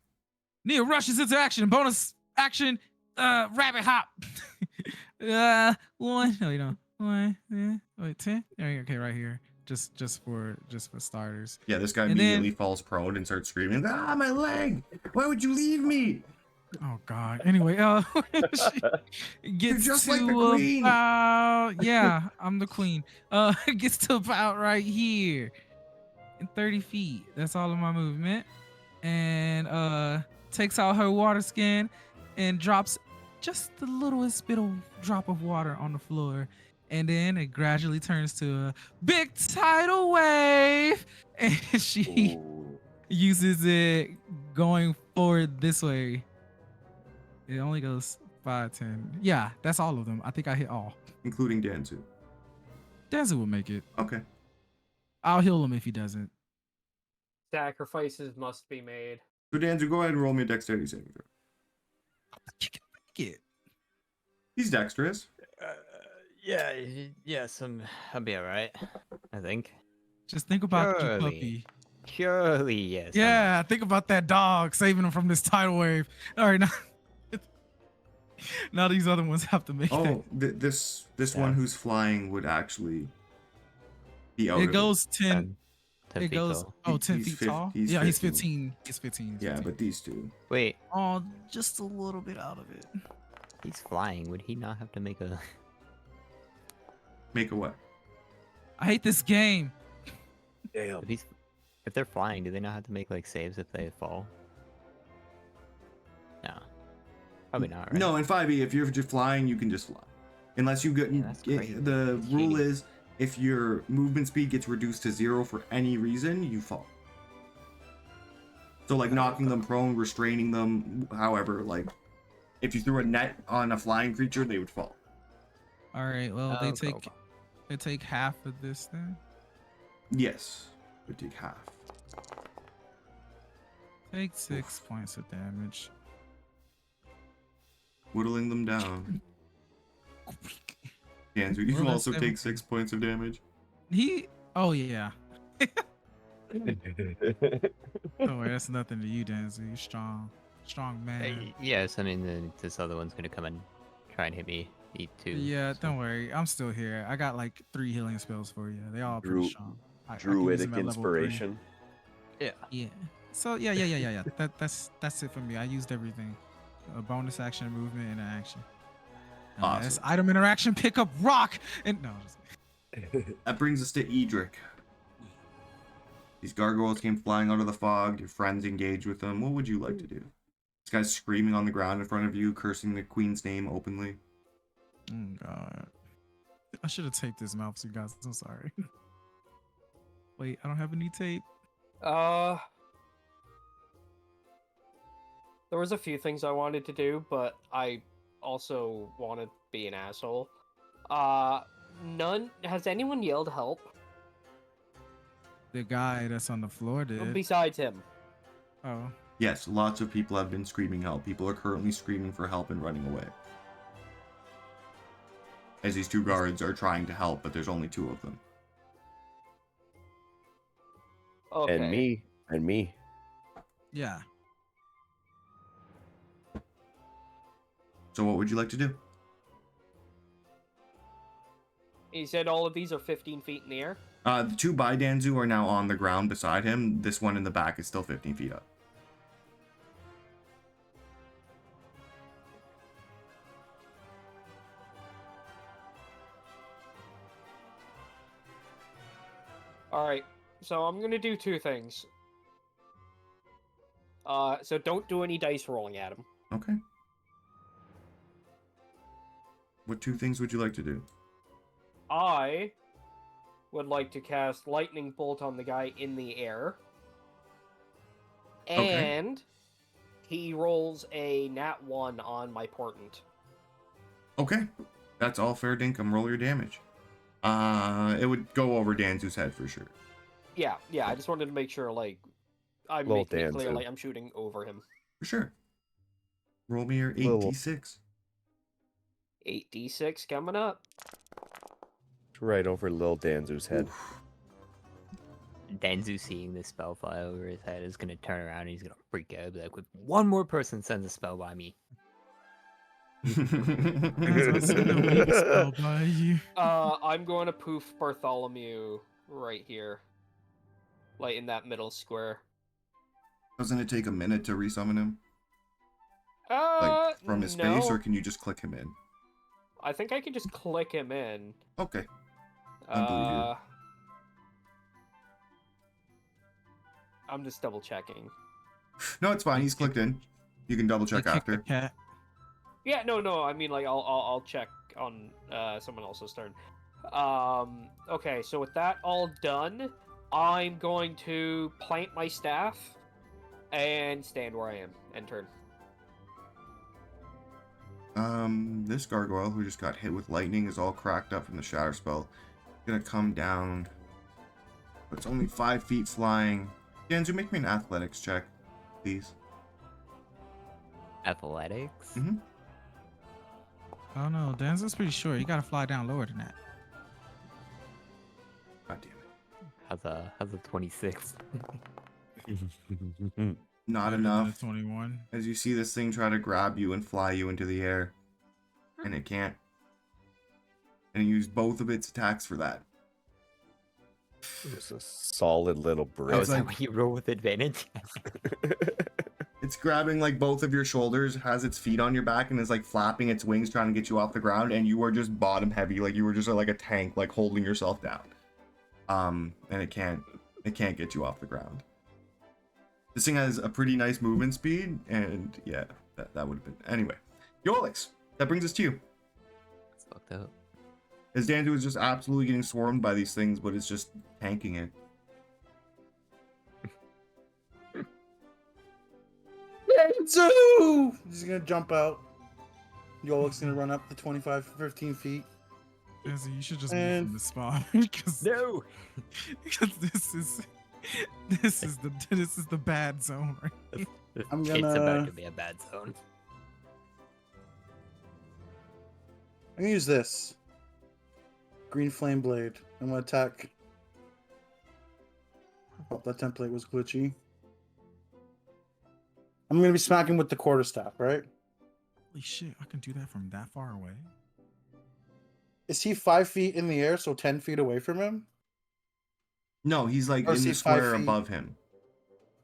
S2: Nia rushes into action. Bonus action. Rabbit hop. 1. No, you don't. 1. Wait, 10. Okay, right here. Just for starters.
S1: Yeah, this guy
S2: And
S1: immediately
S2: then-
S1: falls prone and starts screaming, "Ah, my leg! Why would you leave me?"
S2: Oh God. Anyway, she gets
S1: just
S2: to
S1: like the queen.
S2: about yeah, I'm the queen. Gets to about right here in 30 feet. That's all of my movement, and takes out her water skin and drops just the littlest bit of drop of water on the floor, and then it gradually turns to a big tidal wave, and she
S3: Ooh.
S2: uses it going forward this way. It only goes 5, 10. Yeah, that's all of them. I think I hit all.
S1: Including Danzu.
S2: Danzu will make it.
S1: Okay.
S2: I'll heal him if he doesn't.
S4: Sacrifices must be made.
S1: So Danzu, go ahead and roll me a dexterity saving throw.
S2: You can make it.
S1: He's dexterous.
S7: I'll be alright. I think.
S2: Just think about your
S7: Surely.
S2: puppy.
S7: Surely, yes.
S2: Yeah, think about that dog saving him from this tidal wave. All right, now these other ones have to make it.
S1: Oh, this one who's flying would actually be out.
S2: It
S1: of
S2: goes 10.
S7: 10
S2: It
S7: feet
S2: goes
S7: tall.
S2: 10
S1: He's
S2: feet tall.
S1: he's
S2: Yeah, he's
S1: 15.
S2: 15. He's 15. He's
S1: Yeah,
S2: 15.
S1: but these two.
S7: Wait,
S2: Oh, just a little bit out of it.
S7: he's flying. Would he not have to make a?
S1: Make a what?
S2: I hate this game.
S3: Damn.
S7: If they're flying, do they not have to make like saves if they fall? No, probably not. Right?
S1: No, in 5e, if you're just flying, you can just fly. Unless you get
S7: Yeah, that's crazy.
S1: the
S7: That's
S1: rule
S7: cheating.
S1: is if your movement speed gets reduced to 0 for any reason, you fall. So like knocking them prone, restraining them, however, like if you threw a net on a flying creature, they would fall.
S2: All right. Well,
S7: Oh, okay.
S2: they take half of this then.
S1: Yes, would take half.
S2: Take 6 points of damage.
S1: Whittling them down. Ganzu, you
S2: Well, that's
S1: also take
S2: 17.
S1: 6 points of damage.
S2: Oh yeah. Don't worry, that's nothing to you, Danzu. You're strong man.
S7: Yes, I mean this other one's gonna come and try and hit me. Eat too.
S2: Yeah,
S7: so-
S2: don't worry. I'm still here. I got like 3 healing spells for you. They all pretty strong. I can use
S3: Druidic
S2: them at level 3.
S3: inspiration.
S7: Yeah.
S2: Yeah. So yeah. That's it for me. I used everything. A bonus action, movement, and an action. That's
S1: Awesome.
S2: item interaction, pick up rock, and no.
S1: That brings us to Edric. These gargoyles came flying out of the fog. Your friends engaged with them. What would you like to do? This guy's screaming on the ground in front of you, cursing the queen's name openly.
S2: Oh god. I should have taped his mouth, so you guys. I'm sorry. Wait, I don't have any tape.
S4: There was a few things I wanted to do, but I also want to be an asshole. Has anyone yelled help
S2: The guy that's on the floor did.
S4: besides him?
S2: Oh.
S1: Yes, lots of people have been screaming help. People are currently screaming for help and running away. As these 2 guards are trying to help, but there's only 2 of them.
S4: Okay.
S3: And me.
S2: Yeah.
S1: So what would you like to do?
S4: He said all of these are 15 feet in the air.
S1: The 2 by Danzu are now on the ground beside him. This one in the back is still 15 feet up.
S4: Alright, so I'm gonna do 2 things. So don't do any dice rolling at him.
S1: Okay. What 2 things would you like to do?
S4: I would like to cast Lightning Bolt on the guy in the air.
S1: Okay.
S4: And he rolls a nat 1 on my portent.
S1: Okay. That's all fair dinkum. Roll your damage. It would go over Danzu's head for sure.
S4: Yeah, I just wanted to make sure, like, I'm
S3: Little
S4: making it clear,
S3: Danzo.
S4: like, I'm shooting over him.
S1: For sure. Roll me your
S3: Little-
S1: 8d6.
S4: 8d6 coming up.
S3: Right over Lil Danzu's head.
S7: Danzu seeing this spell fly over his head is gonna turn around and he's gonna freak out. Be like, "If one more person sends a spell by me."
S2: Spell by you.
S4: I'm going to poof Bartholomew right here. Like, in that middle square.
S1: Doesn't it take a minute to resummon him? Like, from his
S4: no.
S1: space, or can you just click him in?
S4: I think I can just click him in.
S1: Okay. I believe you.
S4: I'm just double checking.
S1: No, it's fine. He's clicked in. You can double check
S2: They kicked the
S1: after.
S2: cat.
S4: Yeah, no. I mean, like, I'll check on someone else's turn. Okay, so with that all done, I'm going to plant my staff and stand where I am and turn.
S1: This gargoyle who just got hit with lightning is all cracked up from the shatter spell. Gonna come down. But it's only 5 feet flying. Danzu, make me an athletics check, please.
S7: Athletics.
S1: Mhm.
S2: I don't know. Danzo's pretty short. You gotta fly down lower than that.
S1: God damn it.
S7: How's a 26?
S1: Not
S2: Better than
S1: enough.
S2: a 21.
S1: As you see this thing try to grab you and fly you into the air. And it can't. And it used both of its attacks for that.
S3: Just a solid little
S7: Oh,
S3: brick.
S7: is that what you roll with advantage?
S1: It's grabbing like both of your shoulders, has its feet on your back, and is like flapping its wings trying to get you off the ground, and you are just bottom heavy, like you were just like a tank, like holding yourself down. And it can't get you off the ground. This thing has a pretty nice movement speed, and yeah, that would have been anyway. Yolix, that brings us to you.
S7: It's fucked up.
S1: As Dandu is just absolutely getting swarmed by these things, but it's just tanking it.
S5: Danzu! He's gonna jump out. Yolik's gonna run up to 25, 15 feet.
S2: Jesse, you should just
S5: And-
S2: move from the spot because
S7: No.
S2: this is the bad zone. Right?
S5: I'm
S7: It's
S5: gonna-
S7: about to be a bad zone.
S5: I'm gonna use this. Green Flame Blade. I'm gonna attack. Oh, that template was glitchy. I'm gonna be smacking with the quarterstaff, right?
S2: Holy shit! I can do that from that far away.
S5: Is he 5 feet in the air, so 10 feet away from him?
S1: No, he's like
S5: Or
S1: in
S5: is
S1: the
S5: he 5
S1: square
S5: feet?
S1: above him.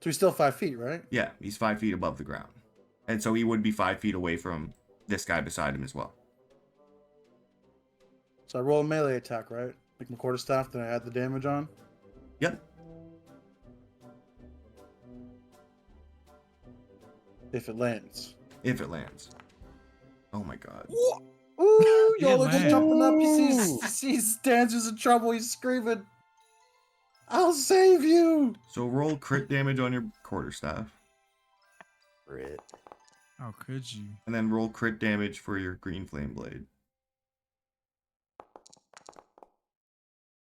S5: So he's still 5 feet, right?
S1: Yeah, he's 5 feet above the ground. And so he would be 5 feet away from this guy beside him as well.
S5: So I roll a melee attack, right? Like my quarterstaff that I add the damage on.
S1: Yep.
S5: If it lands.
S1: If it lands. Oh my god.
S5: Ooh,
S2: Yeah,
S5: Yola just
S2: man.
S5: jumping up. He sees Danzu's in trouble. He's screaming, "I'll save you!"
S1: So roll crit damage on your quarterstaff.
S3: Crit.
S2: How could you?
S1: And then roll crit damage for your green flame blade.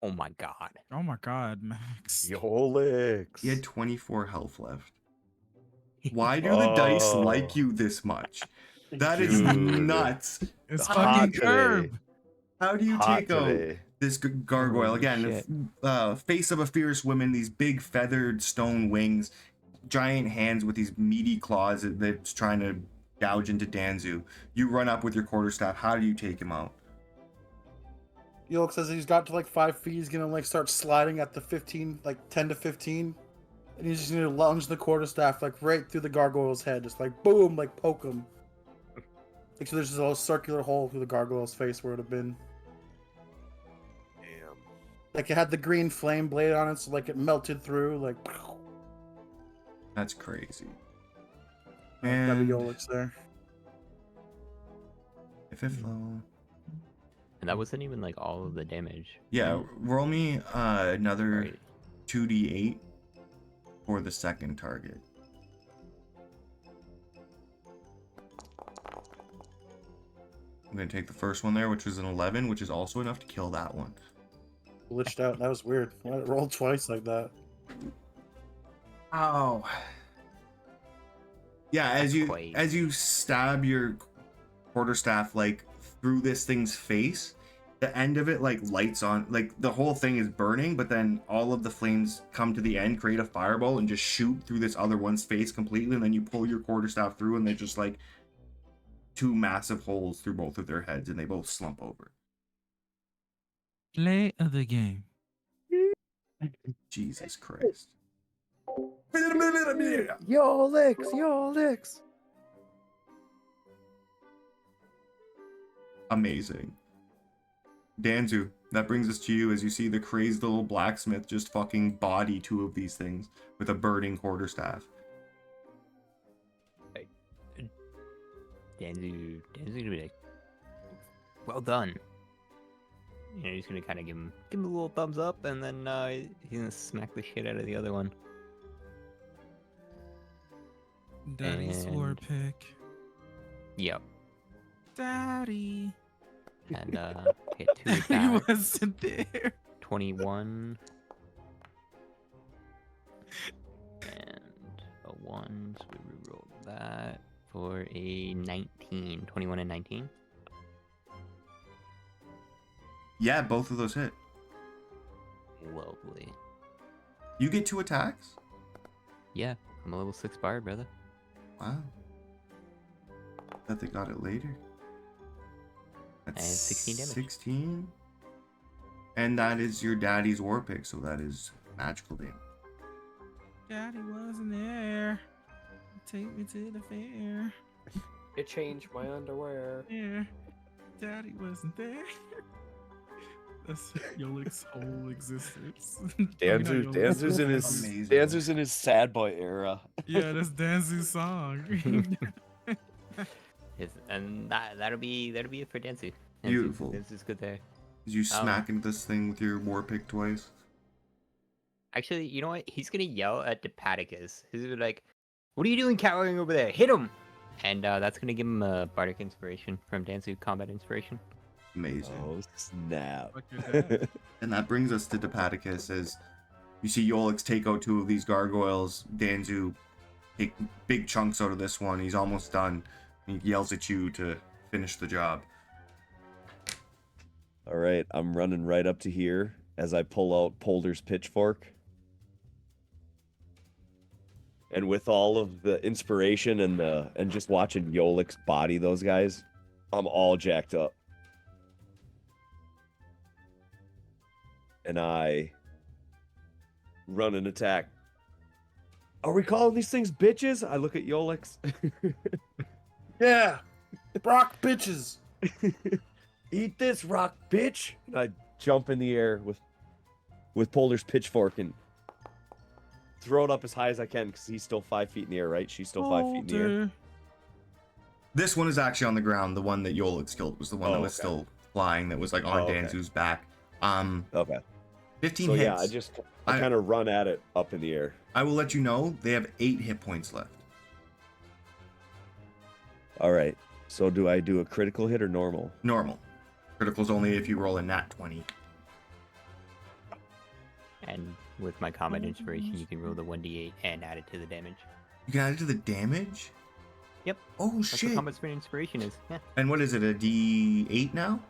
S7: Oh my god.
S2: Oh my god, Max.
S6: Yolix.
S1: He had 24 health left. Why do the dice
S6: Oh.
S1: like you this much? That is
S6: Dude.
S1: nuts.
S2: It's
S6: Hot
S2: fucking
S6: today.
S2: Herb.
S1: How do you
S6: Hot
S1: take out
S6: today.
S1: this gargoyle?
S7: Holy
S1: Again,
S7: shit.
S1: face of a fierce woman, these big feathered stone wings, giant hands with these meaty claws that's trying to gouge into Danzu. You run up with your quarterstaff. How do you take him out?
S5: Yola says he's got to like 5 feet. He's gonna like start sliding at the 15, like 10 to 15, and he's just gonna lunge the quarterstaff like right through the gargoyle's head, just like boom, like poke him. Like so, there's just a little circular hole through the gargoyle's face where it had been.
S6: Damn.
S5: Like it had the green flame blade on it, so like it melted through. Like,
S1: That's crazy.
S5: and
S1: And
S5: Yolix there.
S1: fifth level.
S7: And that wasn't even like all of the damage.
S1: Yeah, roll me another
S7: Right.
S1: 2d8 for the second target. I'm gonna take the first one there, which was an 11, which is also enough to kill that one.
S5: Glitched out. That was weird. Why did it roll twice like that?
S1: Ow. Yeah,
S7: That's
S1: as
S7: quite-
S1: you stab your quarterstaff like through this thing's face, the end of it like lights on, like the whole thing is burning, but then all of the flames come to the end, create a fireball, and just shoot through this other one's face completely, and then you pull your quarterstaff through, and they're just like two massive holes through both of their heads, and they both slump over.
S2: Play of the game.
S1: Jesus Christ.
S6: Yolix. Yolix.
S1: Amazing. Danzu, that brings us to you as you see the crazed little blacksmith just fucking body two of these things with a burning quarterstaff.
S7: Danzu's gonna be like, well done. You know, he's gonna kind of give him a little thumbs up, and then he's gonna smack the shit out of the other one.
S2: Daddy sword pick.
S7: Yep.
S2: Daddy.
S7: And hit 2
S2: He
S7: attacks.
S2: wasn't there.
S7: 21. And a 1, so we rerolled that for a 19. 21 and 19.
S1: Yeah, both of those hit.
S7: Lovely.
S1: You get 2 attacks?
S7: Yeah, I'm a level 6 bard, brother.
S1: Wow. Thought they got it later. That's
S7: And 16 damage.
S1: 16. And that is your daddy's war pick, so that is magical damage.
S2: Daddy wasn't there. Take me to the fair.
S4: It changed my underwear.
S2: Yeah. Daddy wasn't there. That's Yolik's whole existence.
S1: Amazing.
S3: Danzu's in his sad boy era.
S2: Yeah, that's Danzu's song.
S7: And that'll be it for Danzu.
S1: Beautiful.
S7: Danzu's good there.
S1: Did you smack into this thing with your war pick twice?
S7: Actually, you know what? He's gonna yell at Dipaticus. He's gonna be like, "What are you doing cowering over there? Hit him!" And that's gonna give him a bardic inspiration from Danzu, combat inspiration.
S1: Amazing.
S3: Oh snap!
S2: Fuck your dad.
S1: And that brings us to Dipaticus as you see Yolix take out 2 of these gargoyles. Danzu take big chunks out of this one. He's almost done. He yells at you to finish the job.
S3: All right, I'm running right up to here as I pull out Polder's pitchfork. And with all of the inspiration and just watching Yolix body those guys, I'm all jacked up. And I run an attack. Are we calling these things bitches? I look at Yolix.
S5: Yeah. Brock bitches.
S3: Eat this rock, bitch! And I jump in the air with Polder's pitchfork and throw it up as high as I can because he's still 5 feet in the air, right? She's still 5 feet in the air.
S1: This one is actually on the ground. The one that Yolix killed was the one that was
S3: okay.
S1: still flying, that was like on
S3: okay.
S1: Danzu's back.
S3: Okay.
S1: 15
S3: So
S1: hits.
S3: yeah, I kind of run at it up in the air.
S1: I will let you know they have 8 hit points left.
S3: All right. So do I do a critical hit or normal?
S1: Normal. Critical's only if you roll a nat 20.
S7: And with my combat inspiration, you can roll the 1d8 and add it to the damage.
S1: You can add it to the damage?
S7: Yep.
S1: Oh
S7: That's
S1: shit.
S7: what combat inspiration is. Yeah.
S1: And what is it, a D8 now?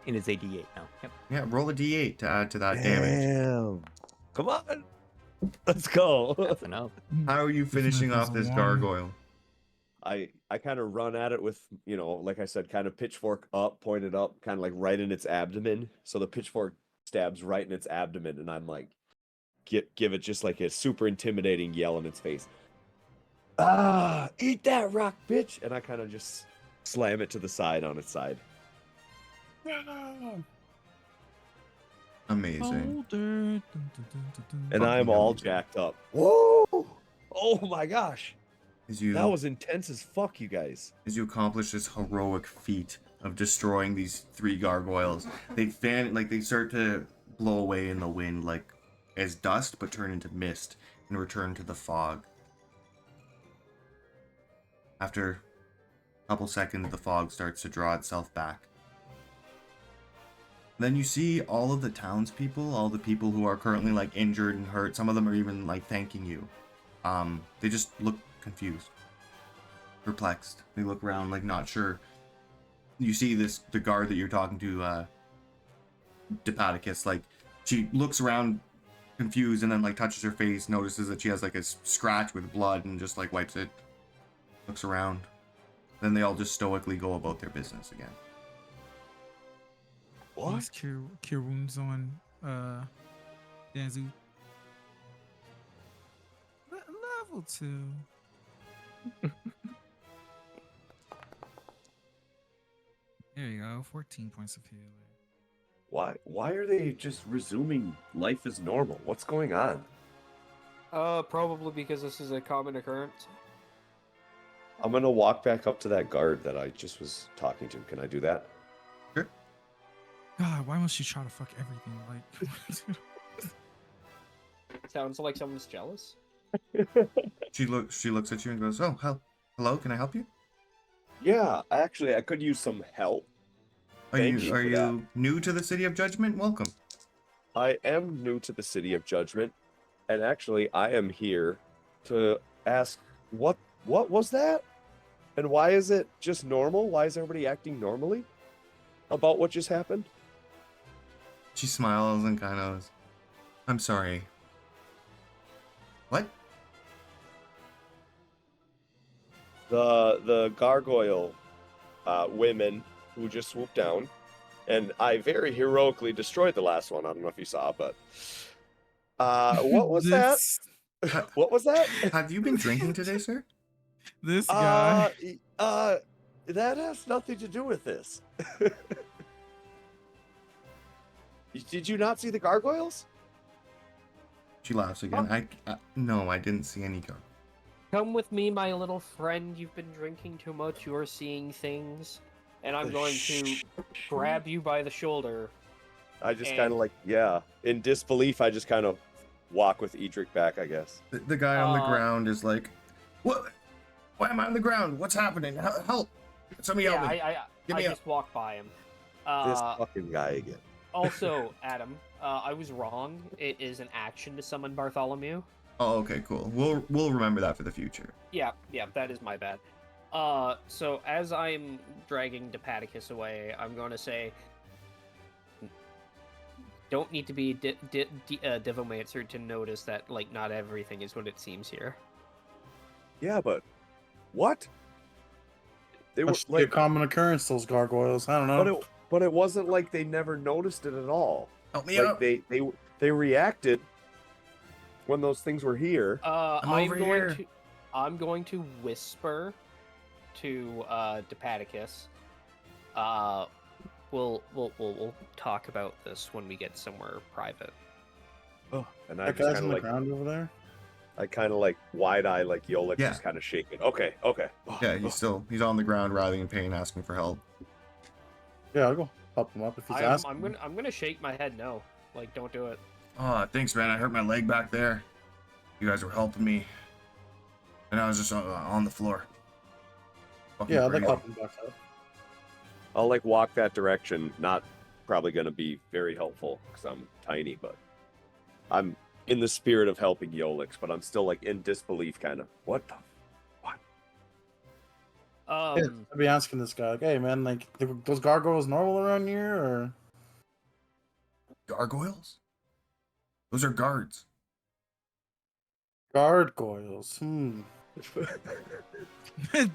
S7: It is a d8 now. Yep.
S1: Yeah, roll a D8 to add to that damage.
S3: Damn. Come on. Let's go.
S7: That's enough.
S1: How are you finishing off this gargoyle?
S3: I kind of run at it with, like I said, kind of pitchfork up, pointed up, kind of like right in its abdomen. So the pitchfork stabs right in its abdomen, and I'm like, give it just like a super intimidating yell in its face. Ah, eat that rock, bitch! And I kind of just slam it to the side on its side.
S1: Amazing.
S3: And I'm all jacked up. Whoa! Oh my gosh! That was intense as fuck, you guys.
S1: As you accomplish this heroic feat of destroying these 3 gargoyles, they start to blow away in the wind like as dust, but turn into mist and return to the fog. After a couple seconds, the fog starts to draw itself back. Then you see all of the townspeople, all the people who are currently like injured and hurt. Some of them are even like thanking you. They just look confused, perplexed. They look around like not sure. You see the guard that you're talking to, Dipaticus, like she looks around confused and then like touches her face, notices that she has like a scratch with blood and just like wipes it, looks around. Then they all just stoically go about their business again.
S2: What? Cure wounds on Danzu. Level 2. There you go, 14 points of healing.
S3: Why are they just resuming life as normal? What's going on?
S4: Probably because this is a common occurrence.
S3: I'm gonna walk back up to that guard that I just was talking to. Can I do that?
S1: Sure.
S2: God, why must she try to fuck everything? Like,
S4: Sounds like someone's jealous.
S1: She looks at you and goes, "Oh, hello, can I help you?
S3: Yeah, actually, I could use some help.
S1: Are
S3: Thank
S1: you
S3: you for
S1: you new to the City of Judgment? Welcome."
S3: I am new to the City of Judgment, and actually, I am here to ask what was that, and why is it just normal? Why is everybody acting normally about what just happened?
S1: She smiles and kind of, "I'm sorry. What?"
S3: The gargoyle women who just swooped down, and I very heroically destroyed the last one. I don't know if you saw, but what was that?
S2: This
S3: What was that?
S1: Have you been drinking today, sir?
S2: this guy.
S3: That has nothing to do with this. Did you not see the gargoyles?
S1: She laughs again. No, I didn't see any go.
S4: Come with me, my little friend. You've been drinking too much. You're seeing things. And I'm going to grab you by the shoulder.
S3: I just
S4: and-
S3: kind of like, yeah. In disbelief, I just kind of walk with Edric back, I guess.
S1: The guy on the ground is like, "What? Why am I on the ground? What's happening? Help! Somebody help me!"
S4: I
S1: Get me
S4: just walked by him.
S3: This fucking guy again.
S4: Also, Adam, I was wrong. It is an action to summon Bartholomew.
S1: Oh, okay, cool. We'll remember that for the future.
S4: Yeah, that is my bad. So as I'm dragging Depaticus away, I'm going to say, don't need to be Divomancer to notice that, like, not everything is what it seems here.
S3: Yeah, but what? They were
S5: That should be a
S3: like,
S5: common occurrence, those gargoyles. I don't know.
S3: but it wasn't like they never noticed it at all.
S1: Help me
S3: Like
S1: up!
S3: they reacted when those things were here.
S4: I'm going to whisper to Depaticus. We'll talk about this when we get somewhere private.
S3: Oh, and I
S5: That
S3: just
S5: guy's
S3: kind
S5: on
S3: of
S5: the
S3: like,
S5: ground over there.
S3: I kind of like wide eye, like Yolik,
S1: Yeah.
S3: just kind of shaking. Okay. Oh,
S1: Yeah, he's on the ground, writhing in pain, asking for help.
S5: Yeah, I'll go help him up if he's asking.
S4: I'm gonna shake my head no. Like, don't do it.
S1: Oh, thanks, man. I hurt my leg back there. You guys were helping me, and I was just on the floor. Fucking
S5: Yeah, I'll
S1: crazy.
S5: help him back up.
S3: I'll like walk that direction. Not probably going to be very helpful because I'm tiny, but I'm in the spirit of helping Yolix, but I'm still like in disbelief, kind of. What the?
S5: Yeah, I'll be asking this guy, like, hey man, like those gargoyles normal around here, or
S1: Gargoyles? Those are guards.
S5: gargoyles?
S1: Like,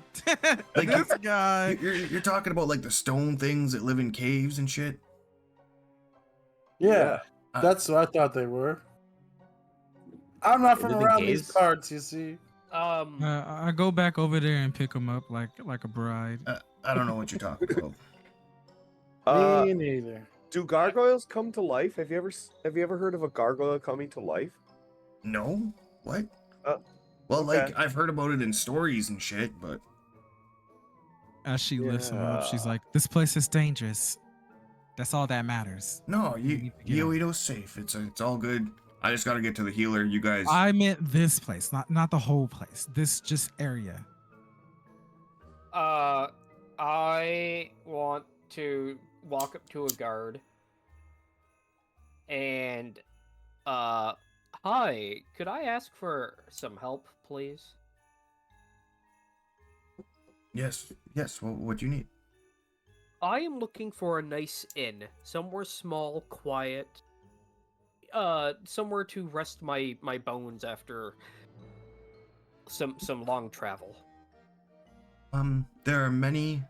S2: this guy.
S1: You're talking about like the stone things that live in caves and shit.
S5: Yeah, that's what I thought they were. I'm not from
S7: Living
S5: around these
S7: caves?
S5: parts, you see.
S2: I go back over there and pick him up like a bride.
S1: I don't know what you're talking about.
S5: Me neither.
S3: Do gargoyles come to life? Have you ever heard of a gargoyle coming to life?
S1: No? What?
S3: okay.
S1: Well, like I've heard about it in stories and shit, but
S2: As she lifts him up, she's
S3: Yeah.
S2: like, "This place is dangerous. That's all that matters."
S1: no,
S2: need to get out.
S1: Yeoido's safe. It's all good. I just gotta get to the healer. You guys.
S2: I meant this place, not the whole place. This just area.
S4: I want to walk up to a guard and hi, could I ask for some help, please?
S1: Yes. What do you need?
S4: I am looking for a nice inn, somewhere small, quiet, somewhere to rest my bones after some long travel.
S1: There are many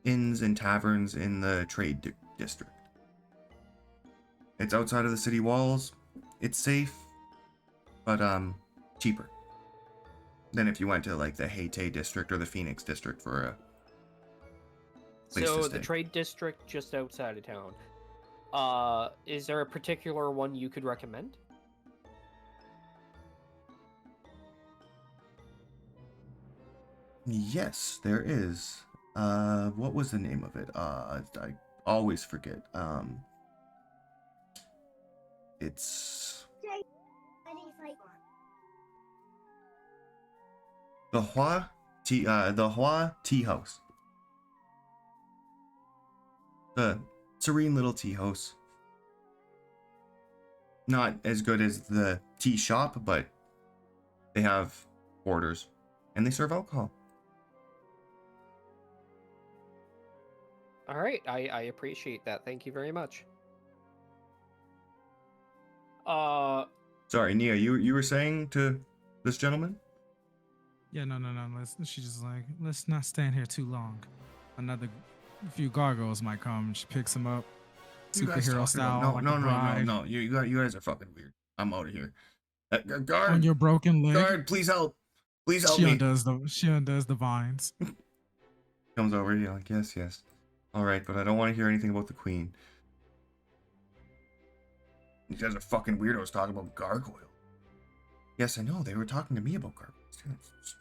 S1: inns and taverns in the trade district. It's outside of the city walls. It's safe, but cheaper than if you went to like the Hayti district or the Phoenix district for a place to
S4: So
S1: stay.
S4: the trade district just outside of town. Is there a particular one you could recommend?
S1: Yes, there is. What was the name of it? I always forget. It's the Hua Tea House. The serene little tea house. Not as good as the tea shop, but they have orders and they serve alcohol.
S4: All right, I appreciate that. Thank you very much.
S1: Sorry, Nia, you were saying to this gentleman?
S2: Yeah, no. She's just like, let's not stand here too long. Another few gargoyles might come. She picks him up,
S1: You guys
S2: superhero
S1: talking
S2: style.
S1: about-
S2: like
S1: no,
S2: a
S1: no,
S2: bride,
S1: no. You guys are fucking weird. I'm out of here.
S2: On
S1: Guard,
S2: your broken leg.
S1: guard, please help. Please help
S2: She
S1: me.
S2: undoes the vines.
S1: Comes over, you're like, yes. All right, but I don't want to hear anything about the queen. You guys are fucking weirdos talking about gargoyle. Yes, I know. They were talking to me about gargoyles too. It's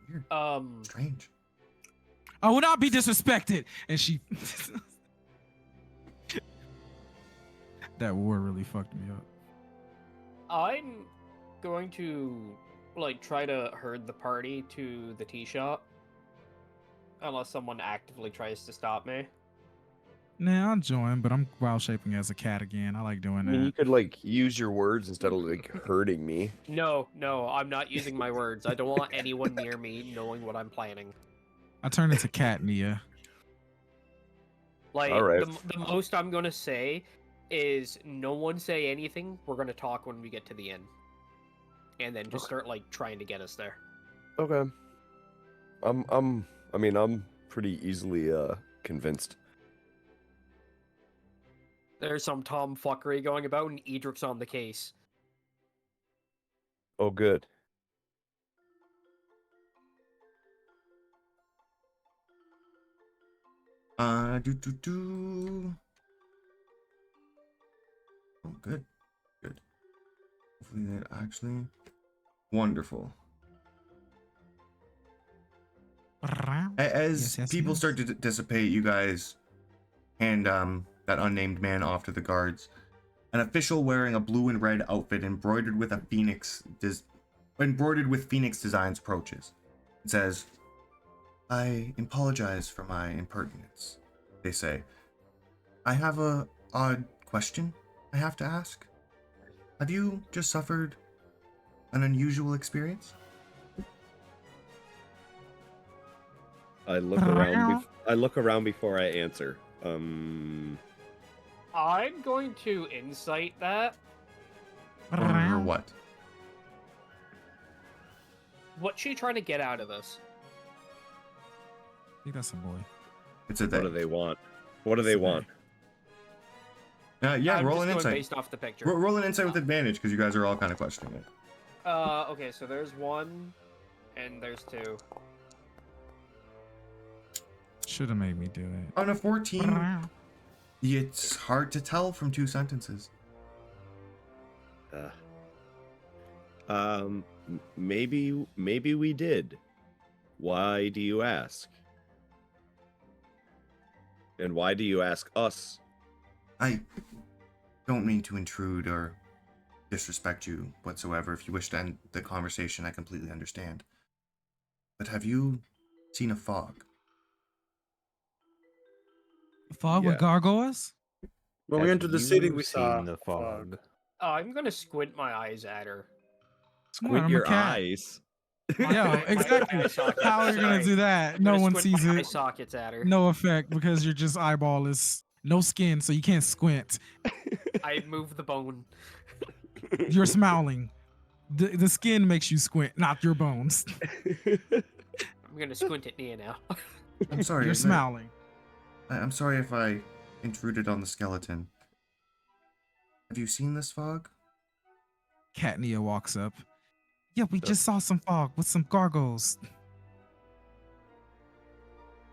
S1: weird, strange.
S2: I will not be disrespected. And she. That war really fucked me up.
S4: I'm going to like try to herd the party to the tea shop. Unless someone actively tries to stop me.
S2: Nah, I'll join, but I'm wild shaping as a cat again. I like doing
S6: I mean, you
S2: that.
S6: could like use your words instead of like hurting me.
S4: No, I'm not using my words. I don't want anyone near me knowing what I'm planning.
S2: I turn into cat Nia.
S4: Like,
S6: Alright.
S4: the most I'm gonna say is no one say anything. We're gonna talk when we get to the end. And then just start, like, trying to get us there.
S6: Okay. I'm pretty easily convinced.
S4: There's some tomfuckery going about, and Edric's on the case.
S6: Oh, good.
S1: Do. Oh, good. Hopefully that actually wonderful. As
S2: Yes,
S1: people
S2: yes.
S1: start to dissipate, you guys hand that unnamed man off to the guards. An official wearing a blue and red outfit embroidered with phoenix designs approaches. It says, "I apologize for my impertinence," they say. "I have a odd question I have to ask. Have you just suffered an unusual experience?"
S3: I look around. I look around before I answer.
S4: I'm going to insight that.
S1: Or what?
S4: What's she trying to get out of us?
S2: I think that's a boy.
S1: It's a
S3: What do
S1: they.
S3: they want? What do they want?
S1: Yeah,
S4: I'm
S1: roll
S4: just
S1: an
S4: going
S1: insight.
S4: based off the picture.
S1: Roll an insight with advantage because you guys are all kind of questioning it.
S4: Okay, so there's 1, and there's 2.
S2: Should have made me do it.
S1: On a 14, it's hard to tell from 2 sentences.
S3: Maybe we did. Why do you ask? And why do you ask us?
S1: I don't mean to intrude or disrespect you whatsoever. If you wish to end the conversation, I completely understand. But have you seen a fog?
S2: Fog with
S3: Yeah.
S2: gargoyles?
S5: When we
S7: Have
S5: entered the
S7: you
S5: city, we
S7: seen
S5: saw
S7: the fog.
S4: I'm gonna squint my eyes at her.
S3: Squint
S2: I'm a
S3: your
S2: cat.
S3: eyes.
S2: Yeah, exactly.
S4: eye socket,
S2: How are you gonna
S4: sorry.
S2: do that?
S4: I'm
S2: No
S4: gonna
S2: one
S4: squint
S2: sees
S4: my eye
S2: it.
S4: sockets at her.
S2: No effect because your just eyeball is no skin, so you can't squint.
S4: I move the bone.
S2: You're smiling. The skin makes you squint, not your bones.
S4: I'm gonna squint at Nia now.
S1: I'm sorry.
S2: You're
S1: is there-
S2: smiling.
S1: I'm sorry if I intruded on the skeleton. Have you seen this fog?
S2: Cat Nia walks up. Yeah, we just saw some fog with some gargoyles.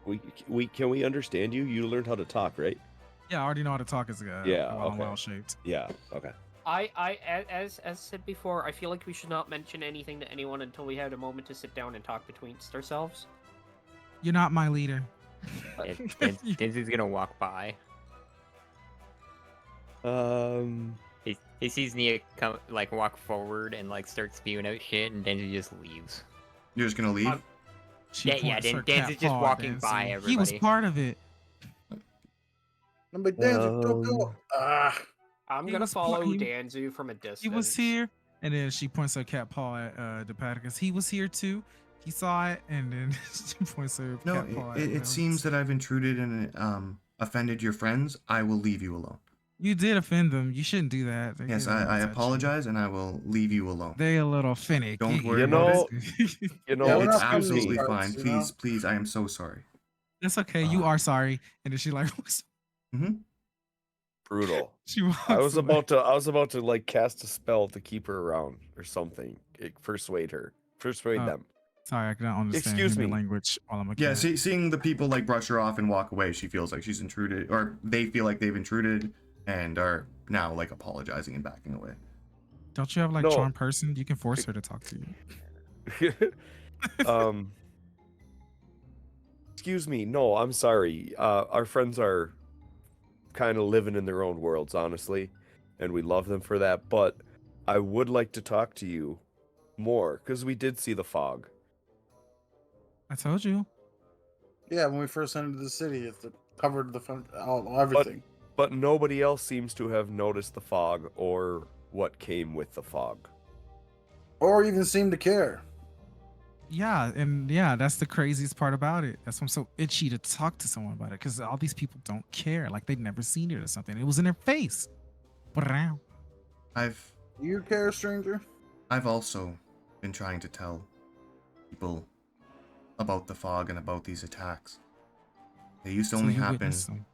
S3: Can we understand you? You learned how to talk, right?
S2: Yeah, I already know how to talk as a
S3: Yeah,
S2: while I'm
S3: okay.
S2: well shaped.
S3: Yeah. Okay.
S4: As said before, I feel like we should not mention anything to anyone until we had a moment to sit down and talk betweenst ourselves.
S2: You're not my leader.
S7: Denzi's gonna walk by. He sees Nia come, like, walk forward and like start spewing out shit, and Denzi just leaves.
S1: You're just gonna leave?
S2: She
S7: Yeah,
S2: points her
S7: Dan's
S2: cat
S7: just
S2: paw at
S7: walking
S2: Dancy.
S7: by
S2: He was
S7: everybody.
S2: part of it.
S5: I'm like, Danzig, don't go.
S4: I'm
S2: He
S4: gonna
S2: was
S4: follow
S2: he-
S4: Danzu from a distance.
S2: He was here, and then she points her cat paw at Depaticus. He was here too. He saw it, and then she points her
S1: No,
S2: cat paw at
S1: it
S2: him.
S1: seems that I've intruded and offended your friends. I will leave you alone.
S2: You did offend them. You shouldn't do that. They
S1: Yes,
S2: get a little
S1: I
S2: touchy.
S1: apologize and I will leave you alone.
S2: They a little finicky.
S1: Don't worry
S3: You
S1: about
S3: know-
S1: it.
S3: You know,
S5: Yeah, we're
S1: It's
S5: not from these
S1: absolutely
S5: parts,
S1: fine.
S5: you know?
S1: Please, I am so sorry.
S2: That's okay. You are sorry. And then she like
S6: Brutal.
S2: she walks
S6: I was
S2: away.
S6: about to like cast a spell to keep her around or something. Persuade them.
S2: Sorry, I cannot understand
S6: Excuse
S2: human
S6: me.
S2: language while I'm a
S1: Yeah,
S2: cat.
S1: seeing the people like brush her off and walk away, she feels like she's intruded, or they feel like they've intruded and are now like apologizing and backing away.
S2: Don't you have like
S6: No.
S2: charm person? You can force her to talk to you.
S6: Excuse me. No, I'm sorry. Our friends are kind of living in their own worlds, honestly, and we love them for that. But I would like to talk to you more because we did see the fog.
S2: I told you.
S5: Yeah, when we first entered the city, it covered everything.
S6: But nobody else seems to have noticed the fog or what came with the fog.
S5: Or even seemed to care.
S2: Yeah, and yeah, that's the craziest part about it. That's why I'm so itchy to talk to someone about it, because all these people don't care. Like they've never seen it or something. It was in their face. Brow.
S1: I've
S5: You care, stranger?
S1: also been trying to tell people about the fog and about these attacks. They used to
S2: So
S1: only
S2: you
S1: happen.
S2: witnessed them.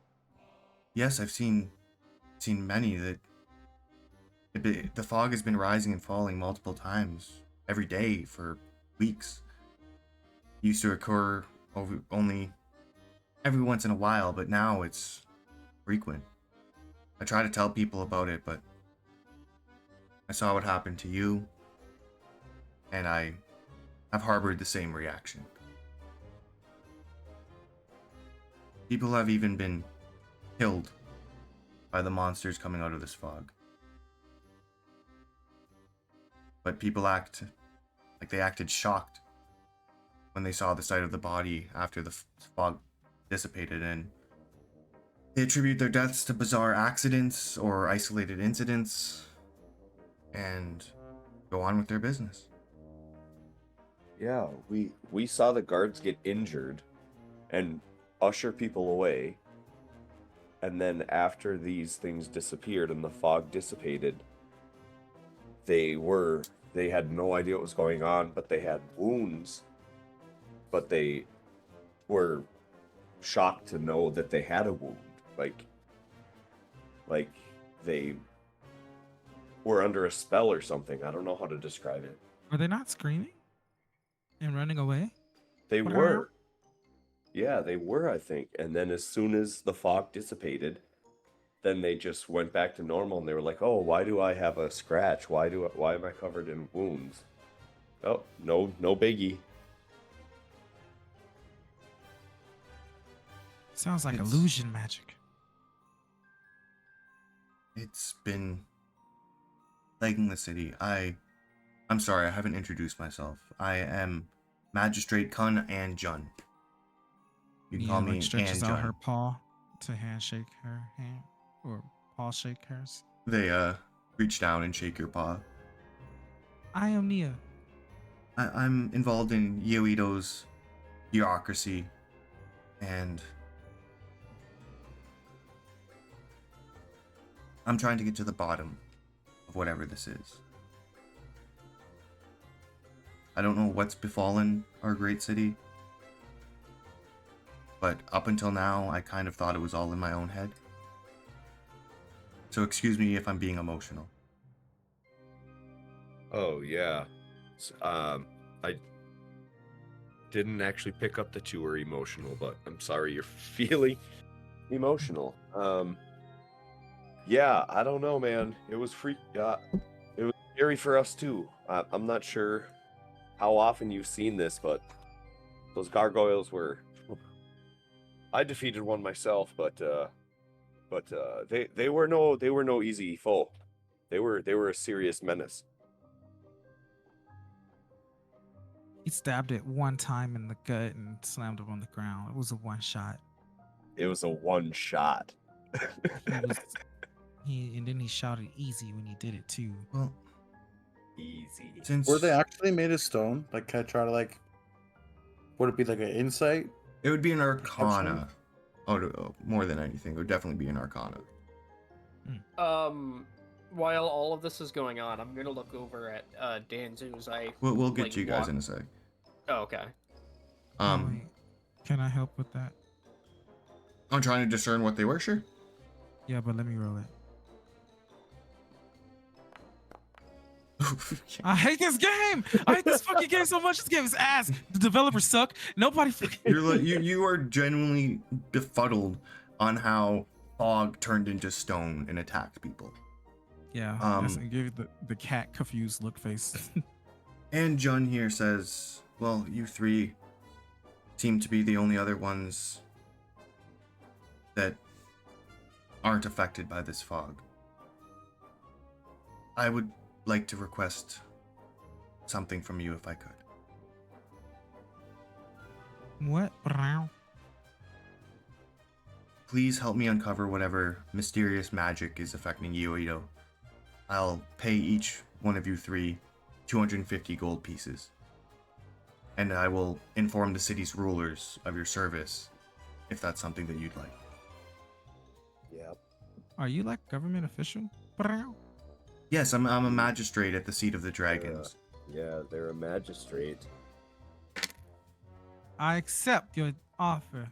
S1: Yes, I've seen many that the fog has been rising and falling multiple times every day for weeks. Used to occur only every once in a while, but now it's frequent. I try to tell people about it, but I saw what happened to you, and I have harbored the same reaction. People have even been killed by the monsters coming out of this fog. But people act like they acted shocked when they saw the sight of the body after the fog dissipated, and they attribute their deaths to bizarre accidents or isolated incidents and go on with their business.
S3: Yeah, we saw the guards get injured and usher people away. And then after these things disappeared and the fog dissipated, they had no idea what was going on, but they had wounds. But they were shocked to know that they had a wound. Like they were under a spell or something. I don't know how to describe it.
S2: Were they not screaming and running away?
S3: They
S2: What
S3: were.
S2: around?
S3: Yeah, they were, I think. And then as soon as the fog dissipated, then they just went back to normal and they were like, "Oh, why do I have a scratch? Why am I covered in wounds?" Oh, no biggie.
S2: Sounds like
S1: It's-
S2: illusion magic.
S1: It's been plaguing the city. I'm sorry, I haven't introduced myself. I am Magistrate Kun and Jun. You can call me
S2: like stretches
S1: and
S2: out her
S1: Jun.
S2: paw to handshake her hand, or paw shake hers.
S1: They reach down and shake your paw.
S2: I am Nia.
S1: I'm involved in Yeonido's bureaucracy, and I'm trying to get to the bottom of whatever this is. I don't know what's befallen our great city, but up until now, I kind of thought it was all in my own head. So excuse me if I'm being emotional.
S6: Oh yeah. I didn't actually pick up that you were emotional, but I'm sorry you're feeling
S3: Emotional. Yeah, I don't know, man. It was it was scary for us too. I'm not sure how often you've seen this, but those gargoyles were. I defeated one myself, but they were no easy foe. They were a serious menace.
S2: He stabbed it one time in the gut and slammed him on the ground. It was a one shot.
S3: It was a one shot.
S2: And then he shouted easy when he did it too.
S1: Well,
S3: Easy.
S1: since
S5: Were they actually made of stone? Like, can I try to like? Would it be like an insight?
S1: it would be an arcana. Oh, more than anything, it would definitely be an arcana.
S4: While all of this is going on, I'm gonna look over at Danzu's.
S1: We'll get
S4: like,
S1: to you guys
S4: walk-
S1: in a sec.
S4: Oh, okay.
S2: Wait, can I help with that?
S1: I'm trying to discern what they were, sure.
S2: Yeah, but let me roll it. I hate this game. I hate this fucking game so much. This game is ass. The developers suck. Nobody fucking.
S1: You are genuinely befuddled on how fog turned into stone and attacked people.
S2: Yeah. Listen, give it the cat confused look face.
S1: And Jun here says, well, you three seem to be the only other ones that aren't affected by this fog. I would like to request something from you if I could.
S2: What? Brown?
S1: Please help me uncover whatever mysterious magic is affecting Yeonido. I'll pay each one of you three 250 gold pieces. And I will inform the city's rulers of your service if that's something that you'd like.
S3: Yep.
S2: Are you like government official? Brown?
S1: Yes, I'm a magistrate at the seat of the dragons.
S3: Yeah, they're a magistrate.
S2: I accept your offer.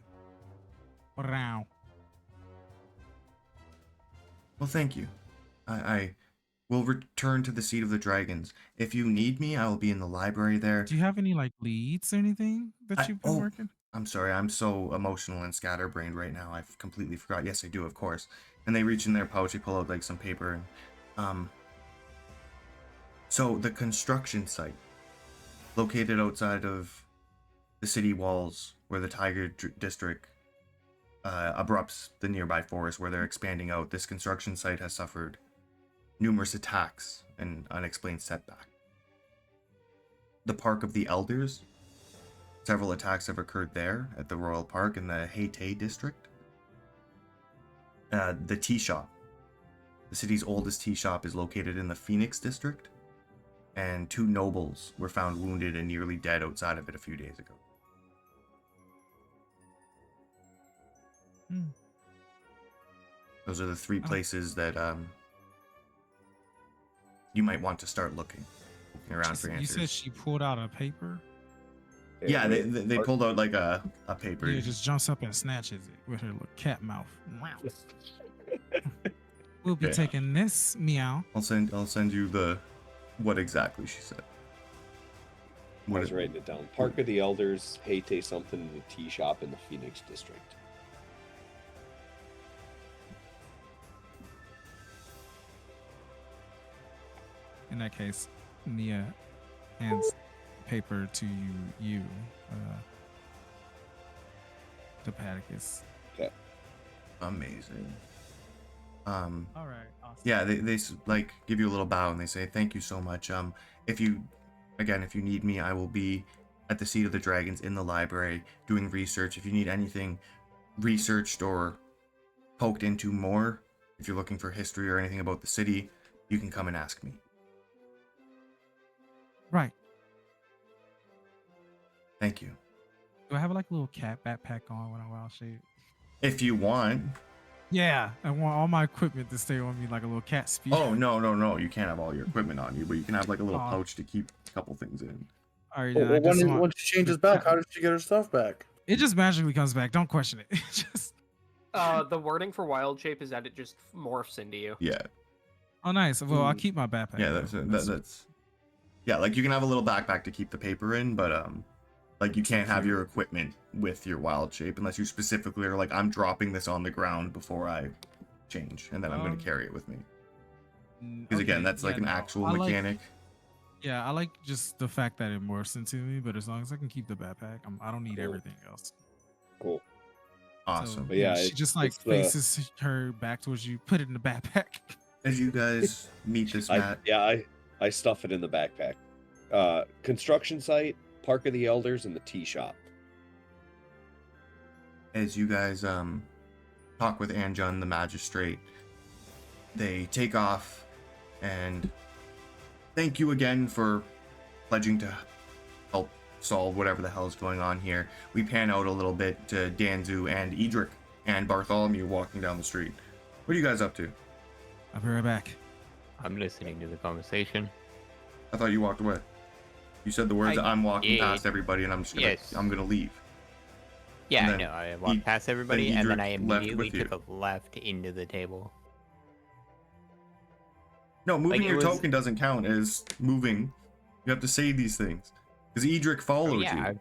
S2: Brown.
S1: Well, thank you. I will return to the seat of the dragons. If you need me, I will be in the library there.
S2: Do you have any like leads or anything that you've been working?
S1: I'm sorry, I'm so emotional and scatterbrained right now. I've completely forgot. Yes, I do, of course. And they reach in their pouch, they pull out like some paper and so the construction site located outside of the city walls where the Tiger District abrupts the nearby forest where they're expanding out, this construction site has suffered numerous attacks and unexplained setback. The Park of the Elders, several attacks have occurred there at the Royal Park in the Haitei District. The tea shop, the city's oldest tea shop, is located in the Phoenix District, and 2 nobles were found wounded and nearly dead outside of it a few days ago. Those are the 3 places that you might want to start looking around for answers.
S2: You said she pulled out a paper?
S1: Yeah, they pulled out like a paper.
S2: Yeah, just jumps up and snatches it with her little cat mouth. We'll be taking this, meow.
S1: I'll send you the what exactly she said.
S3: I was writing it down. Park of the Elders, Haitei something in the tea shop in the Phoenix District.
S2: In that case, Nia hands paper to you, Depaticus.
S1: Okay. Amazing.
S2: All right. Awesome.
S1: Yeah, they like give you a little bow and they say thank you so much. If you need me, I will be at the seat of the dragons in the library doing research. If you need anything researched or poked into more, if you're looking for history or anything about the city, you can come and ask me.
S2: Right.
S1: Thank you.
S2: Do I have like a little cat backpack on when I'm wild shape?
S1: If you want.
S2: Yeah, I want all my equipment to stay on me like a little cat speed.
S1: Oh, no. You can't have all your equipment on you, but you can have like a little pouch to keep a couple things in.
S2: All right,
S5: Well, once she changes back, how did she get her stuff back?
S2: It just magically comes back. Don't question it. Just.
S4: The wording for wild shape is that it just morphs into you.
S1: Yeah.
S2: Oh, nice. Well, I'll keep my backpack.
S1: Yeah, that's yeah, like you can have a little backpack to keep the paper in, but like you can't have your equipment with your wild shape unless you specifically are like, I'm dropping this on the ground before I change, and then I'm going to carry it with me. Because again, that's like an actual mechanic.
S2: I like just the fact that it morphs into me, but as long as I can keep the backpack, I don't need everything else.
S3: Cool.
S1: Awesome.
S2: So,
S3: But yeah,
S2: she just like faces her back towards you, put it in the backpack.
S1: As you guys meet this mat.
S3: I stuff it in the backpack. Construction site, Park of the Elders, and the tea shop.
S1: As you guys talk with Anjun, the magistrate, they take off and thank you again for pledging to help solve whatever the hell is going on here. We pan out a little bit to Danzu and Edric and Bartholomew walking down the street. What are you guys up to?
S2: I'll be right back.
S7: I'm listening to the conversation.
S1: I thought you walked away. You said the words, I'm walking past everybody and I'm just gonna,
S7: Yes.
S1: I'm gonna leave.
S7: Yeah,
S1: then
S7: no, I walked
S1: E-
S7: past everybody, and then I
S1: Edric left
S7: immediately
S1: with you.
S7: took a left into the table.
S1: No, moving
S7: Like, it
S1: your
S7: was-
S1: token doesn't count as moving. You have to say these things. Because Edric
S7: Oh,
S1: followed
S7: yeah.
S1: you.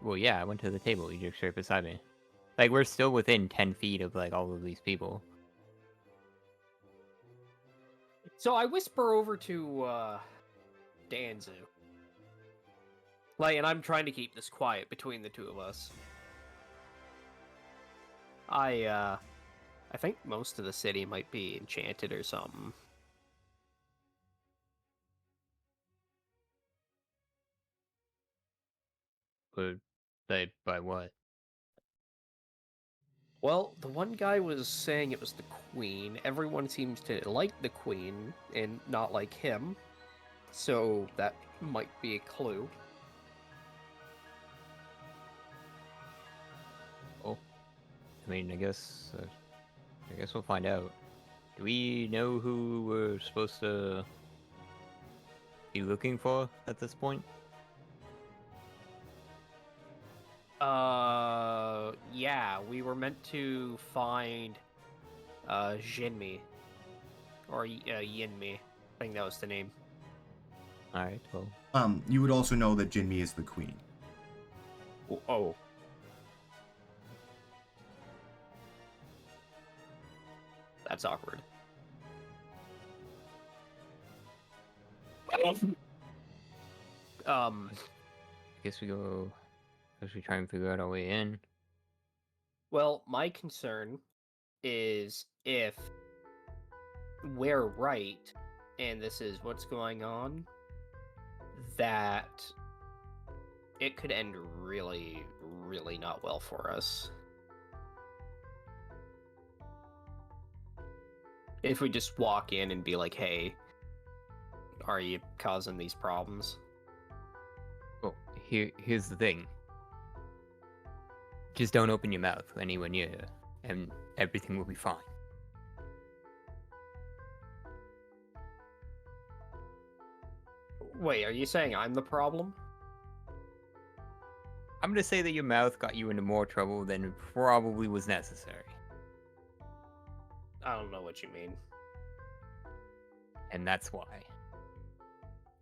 S7: Well, yeah, I went to the table. You just straight beside me. Like, we're still within 10 feet of, like, all of these people.
S4: So I whisper over to Danzu. Like, and I'm trying to keep this quiet between the two of us. I think most of the city might be enchanted or something.
S7: But, by what?
S4: Well, the one guy was saying it was the queen. Everyone seems to like the queen and not like him. So that might be a clue.
S7: Oh, I mean, I guess we'll find out. Do we know who we're supposed to be looking for at this point?
S4: Yeah, we were meant to find Jinmi or Yinmi. I think that was the name.
S7: All right. Well,
S1: You would also know that Jinmi is the queen.
S4: Oh. That's awkward.
S7: I guess we go. I guess we try and figure out our way in.
S4: Well, my concern is if we're right and this is what's going on, that it could end really, really not well for us. If we just walk in and be like, hey, are you causing these problems?
S7: Well, here's the thing. Just don't open your mouth anywhere near her, and everything will be fine.
S4: Wait, are you saying I'm the problem?
S7: I'm gonna say that your mouth got you into more trouble than probably was necessary.
S4: I don't know what you mean.
S7: And that's why.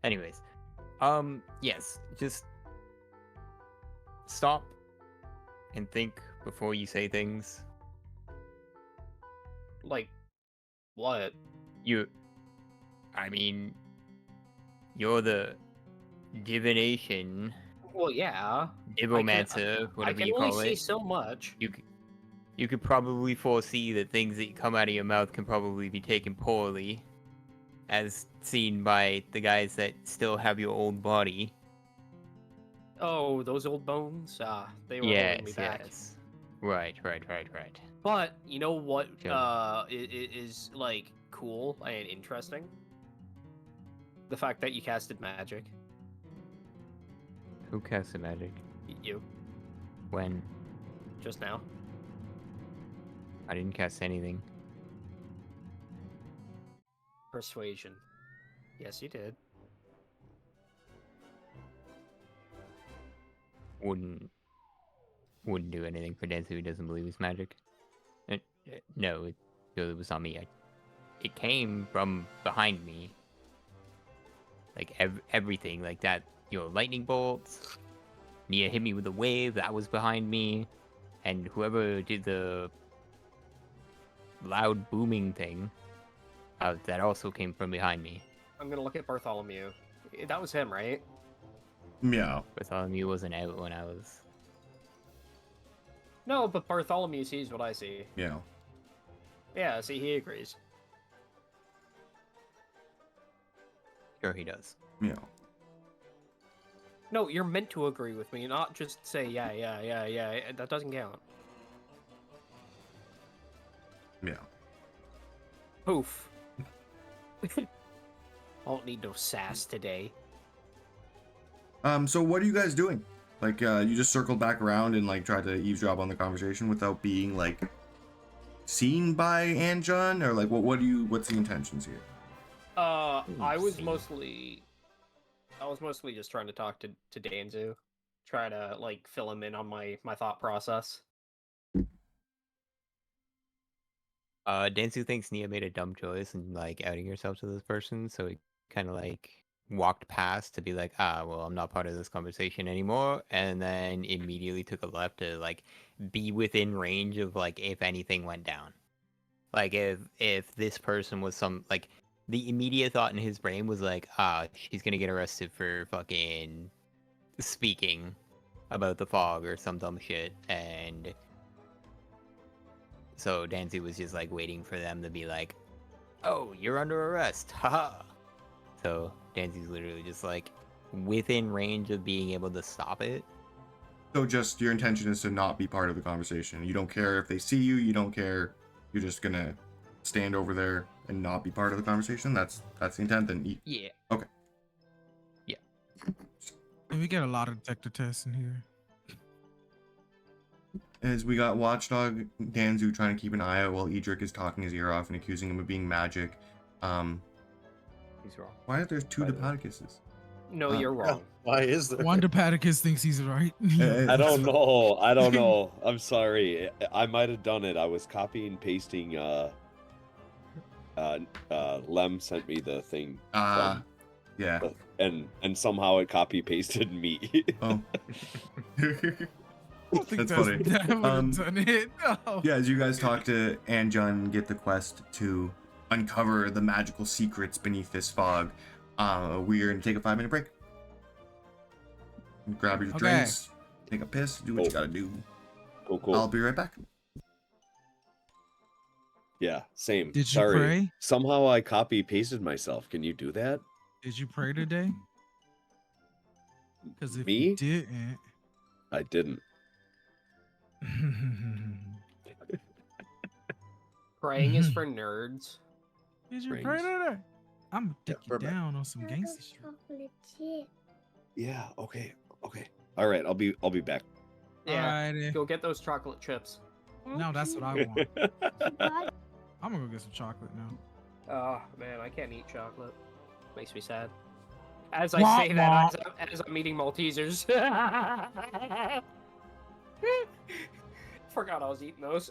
S7: Anyways, yes, just stop and think before you say things.
S4: Like, what?
S7: I mean, you're the divination,
S4: Well, yeah.
S7: divomancer,
S4: I
S7: whatever
S4: can
S7: you
S4: only
S7: call
S4: see
S7: it.
S4: so much.
S7: You could probably foresee that things that come out of your mouth can probably be taken poorly, as seen by the guys that still have your old body.
S4: Oh, those old bones? They were holding me back.
S7: Yes. Right.
S4: But you know what?
S7: Sure.
S4: Is like cool and interesting. The fact that you casted magic.
S7: Who casts the magic?
S4: You
S7: When?
S4: just now.
S7: I didn't cast anything.
S4: Persuasion. Yes, you did.
S7: Wouldn't do anything for Dancer who doesn't believe it's magic. No, it was on me. It came from behind me. Like everything, like that. Lightning bolts. Nia hit me with a wave. That was behind me, and whoever did the loud booming thing, that also came from behind me.
S4: I'm gonna look at Bartholomew. That was him, right?
S1: Yeah.
S7: Bartholomew wasn't out when I was.
S4: No, but Bartholomew sees what I see.
S1: Yeah.
S4: Yeah, see, he agrees.
S7: Sure, he does.
S1: Yeah.
S4: No, you're meant to agree with me, not just say yeah. That doesn't count.
S1: Yeah.
S4: Poof. I don't need no sass today.
S1: So what are you guys doing? Like, you just circled back around and like tried to eavesdrop on the conversation without being like seen by Anjan, or like what's the intentions here?
S4: I was
S7: see.
S4: mostly just trying to talk to Danzu. try to like fill him in on my thought process.
S7: Danzu thinks Nia made a dumb choice and like outing herself to this person, so he kind of like walked past to be like, well, I'm not part of this conversation anymore, and then immediately took a left to like be within range of like if anything went down. Like if this person was some like the immediate thought in his brain was like, she's gonna get arrested for fucking speaking about the fog or some dumb shit, and so Danzy was just like waiting for them to be like, "Oh, you're under arrest, haha." So Danzy's literally just like within range of being able to stop it.
S1: So just your intention is to not be part of the conversation. You don't care if they see you. You don't care. You're just gonna stand over there and not be part of the conversation. That's the intent. Then
S7: Yeah.
S1: Okay.
S7: Yeah.
S2: And we get a lot of detector tests in here.
S1: As we got Watchdog Danzu trying to keep an eye out while Edric is talking his ear off and accusing him of being magic.
S7: He's wrong.
S1: Why are there two
S7: By the way.
S1: Diplodocus?
S4: No, you're wrong.
S5: Why is there?
S2: One Diplodocus thinks he's right.
S6: I don't know. I don't know. I'm sorry. I might have done it. I was copying and pasting. Lem sent me the thing.
S1: Yeah.
S6: And somehow it copy pasted me.
S1: Oh.
S2: I don't think
S1: That's funny.
S2: that would have done it. No.
S1: Yeah, as you guys talk to Anjun and get the quest to uncover the magical secrets beneath this fog, we're gonna take a 5-minute break. Grab your drinks, take a piss, do what you gotta do.
S6: Cool.
S1: I'll be right back.
S6: Yeah, same.
S2: Did you
S6: Sorry.
S2: pray?
S6: Somehow I copy pasted myself. Can you do that?
S2: Did you pray today? Because if
S6: Me?
S2: you didn't.
S6: I didn't.
S4: Praying is for nerds.
S2: Did you
S6: Rings.
S2: pray today? I'm gonna take you
S5: we're back.
S2: down on some gangster shit.
S8: Chocolate chip.
S6: Yeah. Okay. All right. I'll be back.
S4: Yeah,
S2: Alrighty.
S4: go get those chocolate chips.
S2: No, that's what I want.
S8: Got
S2: I'm gonna go get some chocolate now.
S4: Oh man, I can't eat chocolate. Makes me sad. As I
S2: Wah,
S4: say that,
S2: wah.
S4: as I'm eating Maltesers. Forgot I was eating those.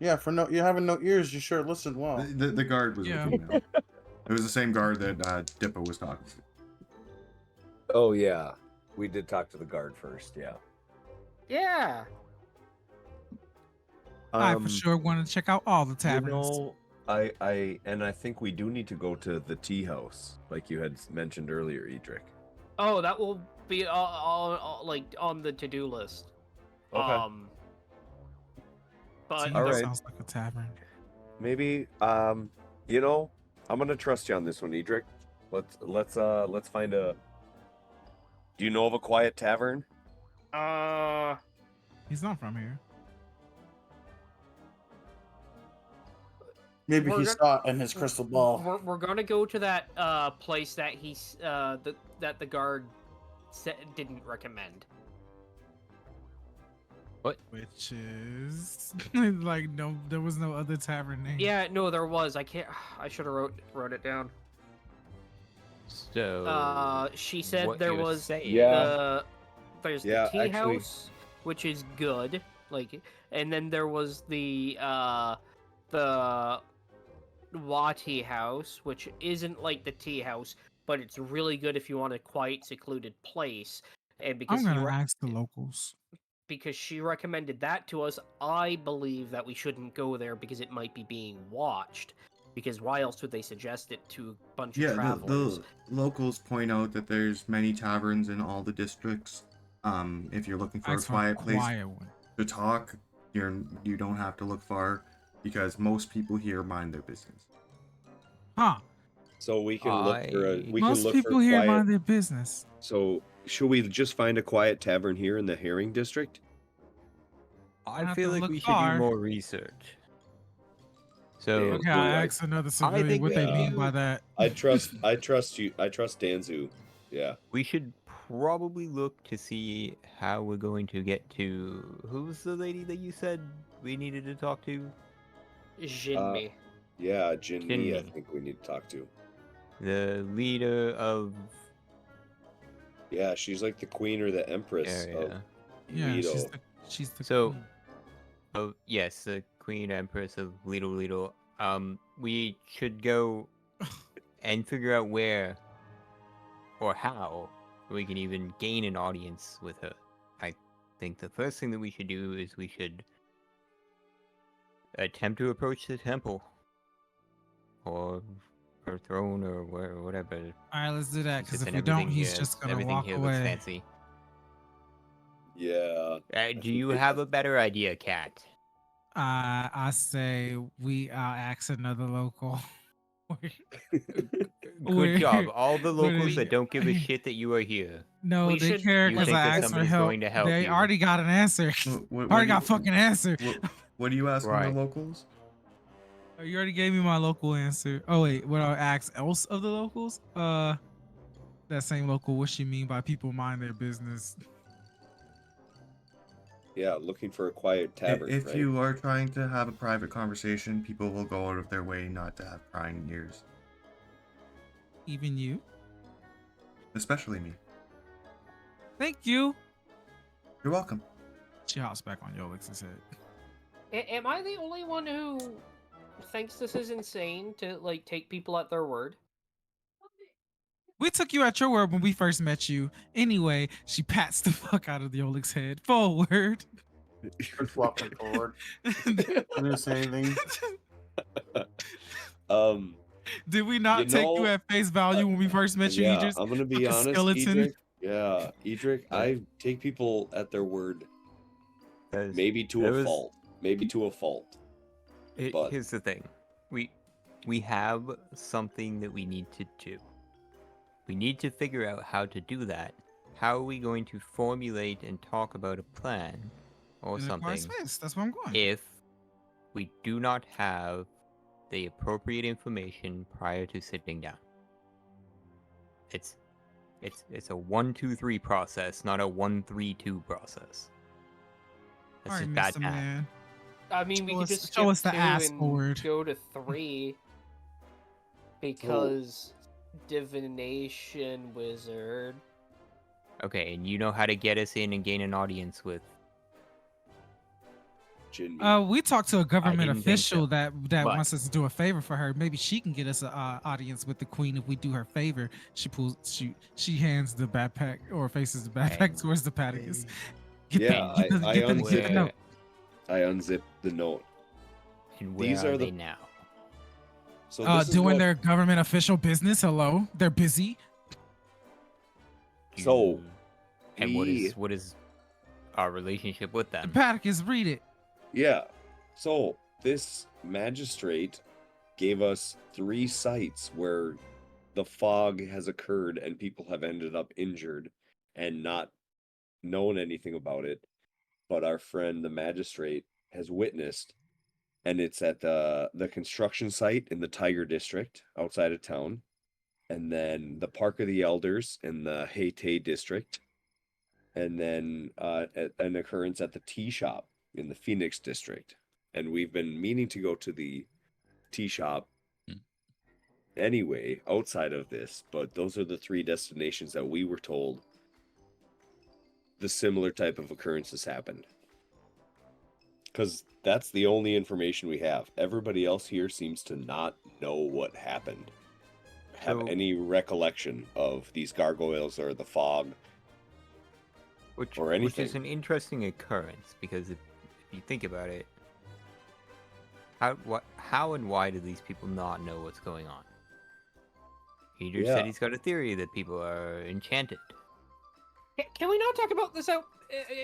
S5: Yeah, for no, you having no ears, you sure listened well.
S1: The guard was
S2: Yeah.
S1: a female. It was the same guard that Dippo was talking to.
S6: Oh yeah, we did talk to the guard first. Yeah.
S4: Yeah.
S2: I for sure want to check out all the
S6: You
S2: taverns.
S6: know, I think we do need to go to the tea house, like you had mentioned earlier, Edric.
S4: Oh, that will be all like on the to-do list.
S6: Okay.
S4: But
S2: See,
S6: All
S2: that
S6: right.
S2: sounds like a tavern.
S6: Maybe you know, I'm gonna trust you on this one, Edric. Let's find a. Do you know of a quiet tavern?
S2: He's not from here.
S5: Maybe
S4: We're
S5: he
S4: gonna-
S5: saw it in his crystal ball.
S4: We're gonna go to that place that that the guard didn't recommend.
S2: Which is like no, there was no other tavern name.
S4: Yeah, no, there was. I can't. I should have wrote it down.
S7: So.
S4: She said
S7: what
S4: there
S7: you're
S4: was
S7: saying-
S6: Yeah.
S4: there's
S6: Yeah,
S4: the tea
S6: actually-
S4: house, which is good. Like, and then there was the Wati house, which isn't like the tea house, but it's really good if you want a quiet, secluded place. And because
S2: I'm gonna ask the locals.
S4: because she recommended that to us, I believe that we shouldn't go there because it might be being watched. Because why else would they suggest it to a bunch of
S1: Yeah,
S4: travelers?
S1: the locals point out that there's many taverns in all the districts. If you're looking for
S2: Ask
S1: a
S2: for
S1: quiet place
S2: quiet one.
S1: to talk, you don't have to look far because most people here mind their business.
S2: Huh?
S6: So we can look for a. We
S2: Most
S6: can look
S2: people
S6: for
S2: here
S6: quiet.
S2: mind their business.
S6: So should we just find a quiet tavern here in the Herring District?
S2: I
S7: I
S2: have
S7: feel
S2: to
S7: like
S2: look
S7: we should
S2: far.
S7: do more research. So
S6: Yeah.
S2: Okay,
S6: Ooh,
S2: I
S6: I-
S2: asked another civilian
S7: think
S2: what they
S6: we
S2: mean
S6: do-
S2: by that.
S6: I trust you. I trust Danzu. Yeah.
S7: we should probably look to see how we're going to get to. Who's the lady that you said we needed to talk to?
S4: Jinmi.
S6: Yeah, Jinmi, I
S7: Jinmi.
S6: think we need to talk to.
S7: The leader of
S6: Yeah, she's like the queen or the empress
S7: area.
S2: Yeah,
S6: Lido.
S2: she's the
S7: So-
S2: queen.
S7: Oh yes, the Queen Empress of Lido. We should go and figure out where or how we can even gain an audience with her. I think the first thing that we should do is we should attempt to approach the temple or her throne or whatever.
S2: All right, let's do that. Because
S7: Since
S2: if we don't, he's
S7: here-
S2: just gonna
S7: everything
S2: walk
S7: here looks
S2: away.
S7: fancy.
S6: Yeah.
S7: Do you have a better idea, Cat?
S2: I say we ask another local.
S7: Good job. All the
S2: where
S7: locals
S2: they-
S7: that don't give a shit that you are here.
S2: No,
S4: We
S2: they
S4: should-
S2: care
S4: you
S2: because
S4: think
S2: I
S4: that
S2: asked for
S7: somebody's
S2: help.
S7: going to help
S2: They
S7: you.
S2: already got an answer.
S1: What
S2: already
S1: do
S2: got
S1: you-
S2: fucking answer.
S1: What are you asking
S7: Right.
S1: the locals?
S2: Oh, you already gave me my local answer. Oh wait, what I asked else of the locals? That same local. What she mean by people mind their business?
S6: Yeah, looking for a quiet tavern.
S1: If
S6: right?
S1: you are trying to have a private conversation, people will go out of their way not to have prying ears,
S2: Even you?
S1: especially me.
S2: Thank you.
S1: You're welcome.
S2: She hops back on Yolix's head.
S4: Am I the only one who thinks this is insane to like take people at their word?
S2: We took you at your word when we first met you. Anyway, she pats the fuck out of the Yolix's head. Forward.
S5: Just walking forward. I didn't say anything.
S2: Did we not
S6: You
S2: take you
S6: know,
S2: at face value when we first met you,
S6: yeah,
S2: Idris?
S6: I'm gonna be
S2: fucking
S6: honest,
S2: skeleton?
S6: Edric. Yeah, Edric, I take people at their word,
S7: 'Cause
S6: maybe to
S7: there
S6: a
S7: was-
S6: fault. Maybe to a fault. but-
S7: Here's the thing. We have something that we need to do. We need to figure out how to do that. How are we going to formulate and talk about a plan or
S2: In a quiet
S7: something
S2: space. That's where I'm going.
S7: if we do not have the appropriate information prior to sitting down? It's a 1, 2, 3 process, not a 1, 3, 2 process. That's
S2: All right,
S7: just bad
S2: Mr.
S7: math.
S2: Man.
S4: I mean, we
S2: Show
S4: could
S2: us-
S4: just
S2: show
S4: skip
S2: us the
S4: 2
S2: ass
S4: and
S2: forward.
S4: go to 3 because divination wizard.
S7: Okay, and you know how to get us in and gain an audience with
S6: Jinmi.
S2: We talked to a government
S7: didn't think
S2: official
S7: so,
S2: that
S7: but-
S2: wants us to do a favor for her. Maybe she can get us an audience with the queen if we do her favor. She hands the backpack or faces the backpack
S7: And-
S2: towards the Paticus.
S6: Yeah, I
S2: Get the
S7: unzip-
S2: note.
S6: I unzip the note.
S7: And where
S6: These
S7: are
S6: are the-
S7: they now?
S6: So this is
S2: Doing
S6: what-
S2: their government official business. Hello, they're busy.
S6: So,
S7: and
S6: we-
S7: what is our relationship with
S2: The
S7: them?
S2: Paticus, read it.
S6: Yeah. So this magistrate gave us 3 sites where the fog has occurred and people have ended up injured and not known anything about it. But our friend, the magistrate, has witnessed, and it's at the construction site in the Tiger District outside of town, and then the Park of the Elders in the Hayti District, and then an occurrence at the tea shop in the Phoenix District. And we've been meaning to go to the tea shop anyway outside of this, but those are the 3 destinations that we were told the similar type of occurrences happened. Because that's the only information we have. Everybody else here seems to not know what happened, have
S7: So-
S6: any recollection of these gargoyles or the fog.
S7: Which
S6: or
S7: is
S6: anything.
S7: an interesting occurrence because if you think about it, how and why do these people not know what's going on? He just
S6: Yeah.
S7: said he's got a theory that people are enchanted.
S4: Can we not talk about this out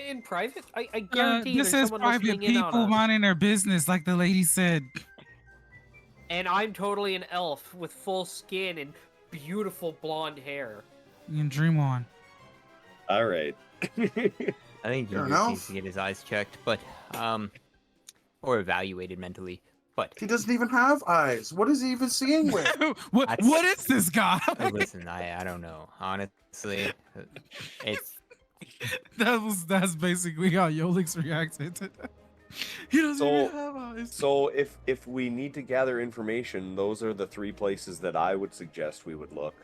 S4: in private? I guarantee
S2: This
S4: there's
S2: is
S4: someone
S2: private
S4: listening in on
S2: people
S4: us.
S2: minding their business, like the lady said.
S4: And I'm totally an elf with full skin and beautiful blonde hair.
S2: You can dream on.
S6: All right.
S7: I think he
S5: Fair
S7: just
S5: enough.
S7: needs to get his eyes checked, but or evaluated mentally. But
S5: He doesn't even have eyes. What is he even seeing with?
S2: what is this guy?
S7: listen, I don't know. Honestly, it's
S2: That's basically how Yolix reacted to that. He doesn't
S6: So-
S2: even have eyes.
S6: So if we need to gather information, those are the 3 places that I would suggest we would look.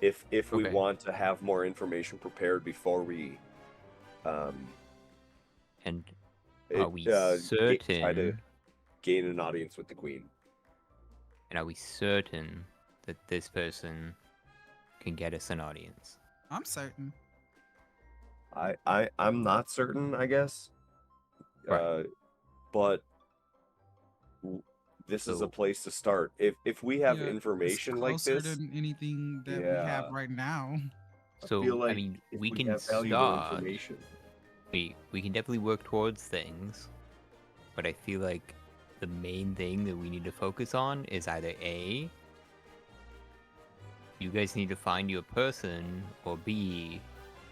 S6: If we
S7: Okay.
S6: want to have more information prepared before we
S7: and
S6: it-
S7: are we
S6: try to
S7: certain?
S6: gain an audience with the queen.
S7: And are we certain that this person can get us an audience?
S2: I'm certain.
S6: I'm not certain, I guess.
S7: Right.
S6: But this is a
S7: So-
S6: place to start. If we have
S2: Yeah, it's
S6: information like
S2: closer
S6: this,
S2: than anything that we
S6: Yeah.
S2: have right now.
S7: So
S6: feel like
S7: mean,
S6: if
S7: we can
S6: have valuable
S7: start.
S6: information.
S7: We can definitely work towards things, but I feel like the main thing that we need to focus on is either A, you guys need to find you a person, or B,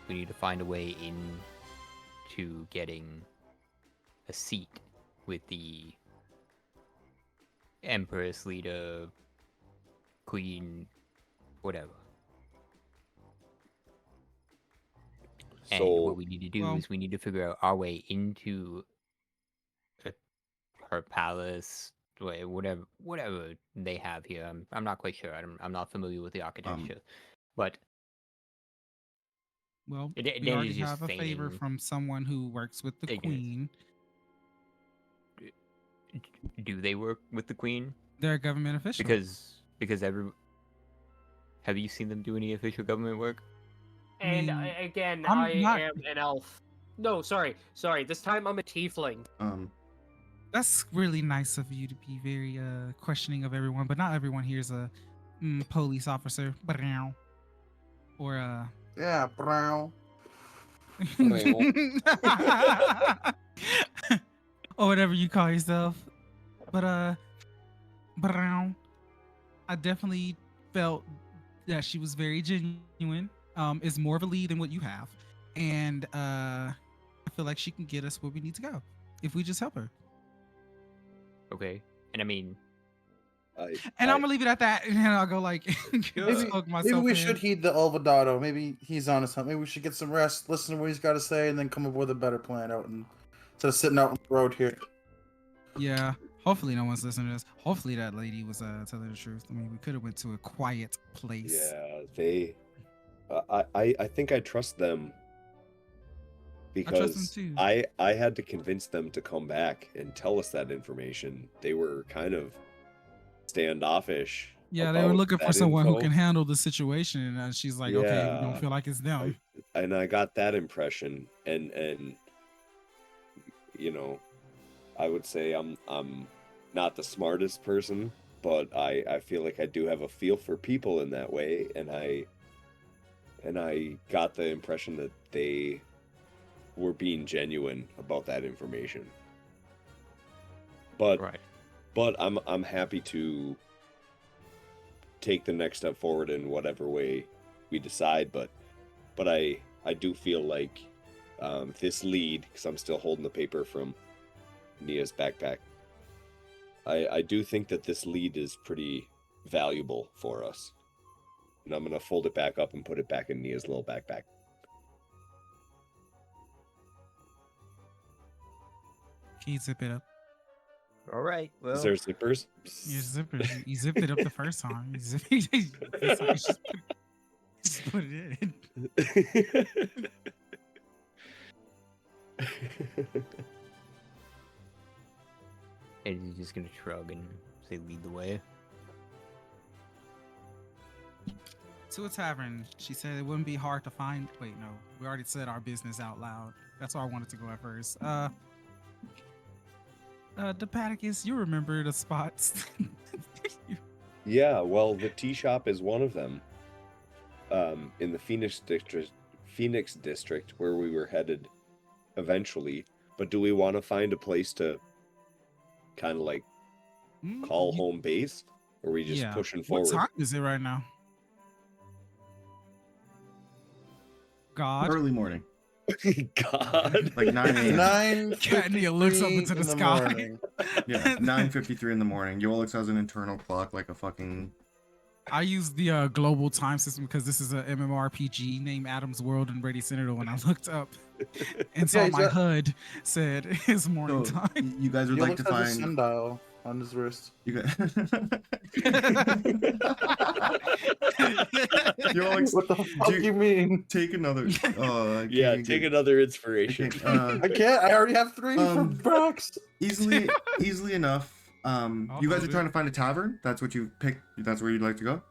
S7: we need to find a way in to getting a seat with the Empress, leader, queen, whatever. And
S6: So
S7: what we need to do
S2: Well-
S7: is we need to figure out our way into her palace, whatever they have here. I'm not quite sure. I'm not familiar with the architecture, but
S2: Well,
S7: It-
S2: we
S7: then
S2: already
S7: it's just
S2: have a favor
S7: feigning
S2: from someone who works with the
S7: ignorance.
S2: queen.
S7: do they work with the queen?
S2: They're a government official.
S7: Because have you seen them do any official government work?
S4: And
S2: mean,
S4: again,
S2: I'm
S4: I
S2: not-
S4: am an elf. No, sorry. This time I'm a tiefling.
S2: That's really nice of you to be very questioning of everyone, but not everyone here is a police officer. Brown. Or
S5: Yeah, brown.
S2: or whatever you call yourself. But Brown, I definitely felt that she was very genuine. Is more of a lead than what you have. And I feel like she can get us where we need to go if we just help her.
S7: Okay, and I mean,
S2: And I'm gonna leave it at that, and then I'll go like
S6: Maybe-
S2: poke
S5: Maybe
S2: myself
S5: we
S2: in.
S5: should heed the Elvidado. Maybe he's on to something. Maybe we should get some rest, listen to what he's got to say, and then come up with a better plan out and instead of sitting out on the road here.
S2: Yeah. Hopefully no one's listening to this. Hopefully that lady was telling the truth. I mean, we could have went to a quiet place.
S6: Yeah, they. I think I trust them
S3: because
S2: too.
S3: I had to convince them to come back and tell us that information. They were kind of standoffish.
S2: Yeah, they were
S3: about
S2: looking for
S3: that
S2: someone who
S3: info.
S2: can handle the situation, and she's like, "Okay, we don't
S3: Yeah.
S2: feel like it's them."
S3: And I got that impression, and you know, I would say I'm not the smartest person, but I feel like I do have a feel for people in that way, and I got the impression that they were being genuine about that information. But
S7: Right.
S3: but I'm happy to take the next step forward in whatever way we decide, but I do feel like this lead, because I'm still holding the paper from Nia's backpack. I do think that this lead is pretty valuable for us. And I'm gonna fold it back up and put it back in Nia's little backpack.
S2: Can you zip it up?
S7: All right. Well,
S3: Is there zippers?
S2: Your zippers. You zipped it up the first time. You zip this time, you just put it in.
S7: and he's just gonna shrug and say, "Lead the way."
S2: To a tavern. She said it wouldn't be hard to find. Wait, no. We already said our business out loud. That's why I wanted to go at first. Depaticus, you remember the spots.
S3: Yeah, well, the tea shop is one of them. In the Phoenix district where we were headed eventually. But do we want to find a place to kind of like call home base, or are we just pushing forward?
S2: What time is it right now? God.
S1: Early morning.
S3: God.
S1: Like 9 a.m.
S2: 9:53 looks up into the
S5: in
S2: sky.
S5: morning.
S1: Yeah, 9:53 in the morning. Yolix has an internal clock like a fucking...
S2: I use the global time system because this is a MMORPG named Adam's World and Radiant Citadel, and I looked up and saw
S5: Yeah,
S2: my HUD said it's morning
S1: So,
S2: time.
S1: you guys would like to
S5: Felix has a
S1: find...
S5: sundial on his wrist.
S1: You guys... Yolix,
S5: What the fuck
S1: do
S5: you mean?
S1: take another...
S3: Yeah, take another inspiration.
S5: I can't. I already have 3 from Brax.
S1: Easily enough. You guys
S2: hold
S1: are
S2: it.
S1: trying to find a tavern? That's what you picked? That's where you'd like to go?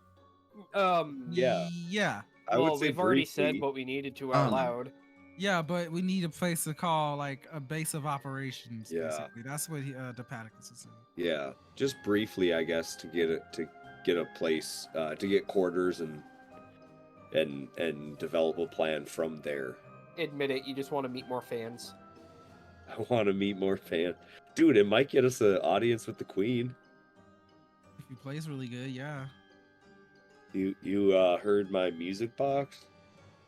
S3: Yeah.
S2: Yeah.
S3: I
S4: well,
S3: would say
S4: we've already said
S3: briefly-
S4: what we needed to out
S1: Um,
S4: loud.
S2: Yeah, but we need a place to call like a base of operations.
S3: Yeah.
S2: Basically, that's what Depaticus is saying.
S3: Yeah, just briefly, I guess, to get a place, to get quarters and develop a plan from there.
S4: Admit it, you just want to meet more fans.
S3: I want to meet more fans. Dude, it might get us an audience with the Queen.
S2: If he plays really good, yeah.
S3: You heard my music box?
S4: You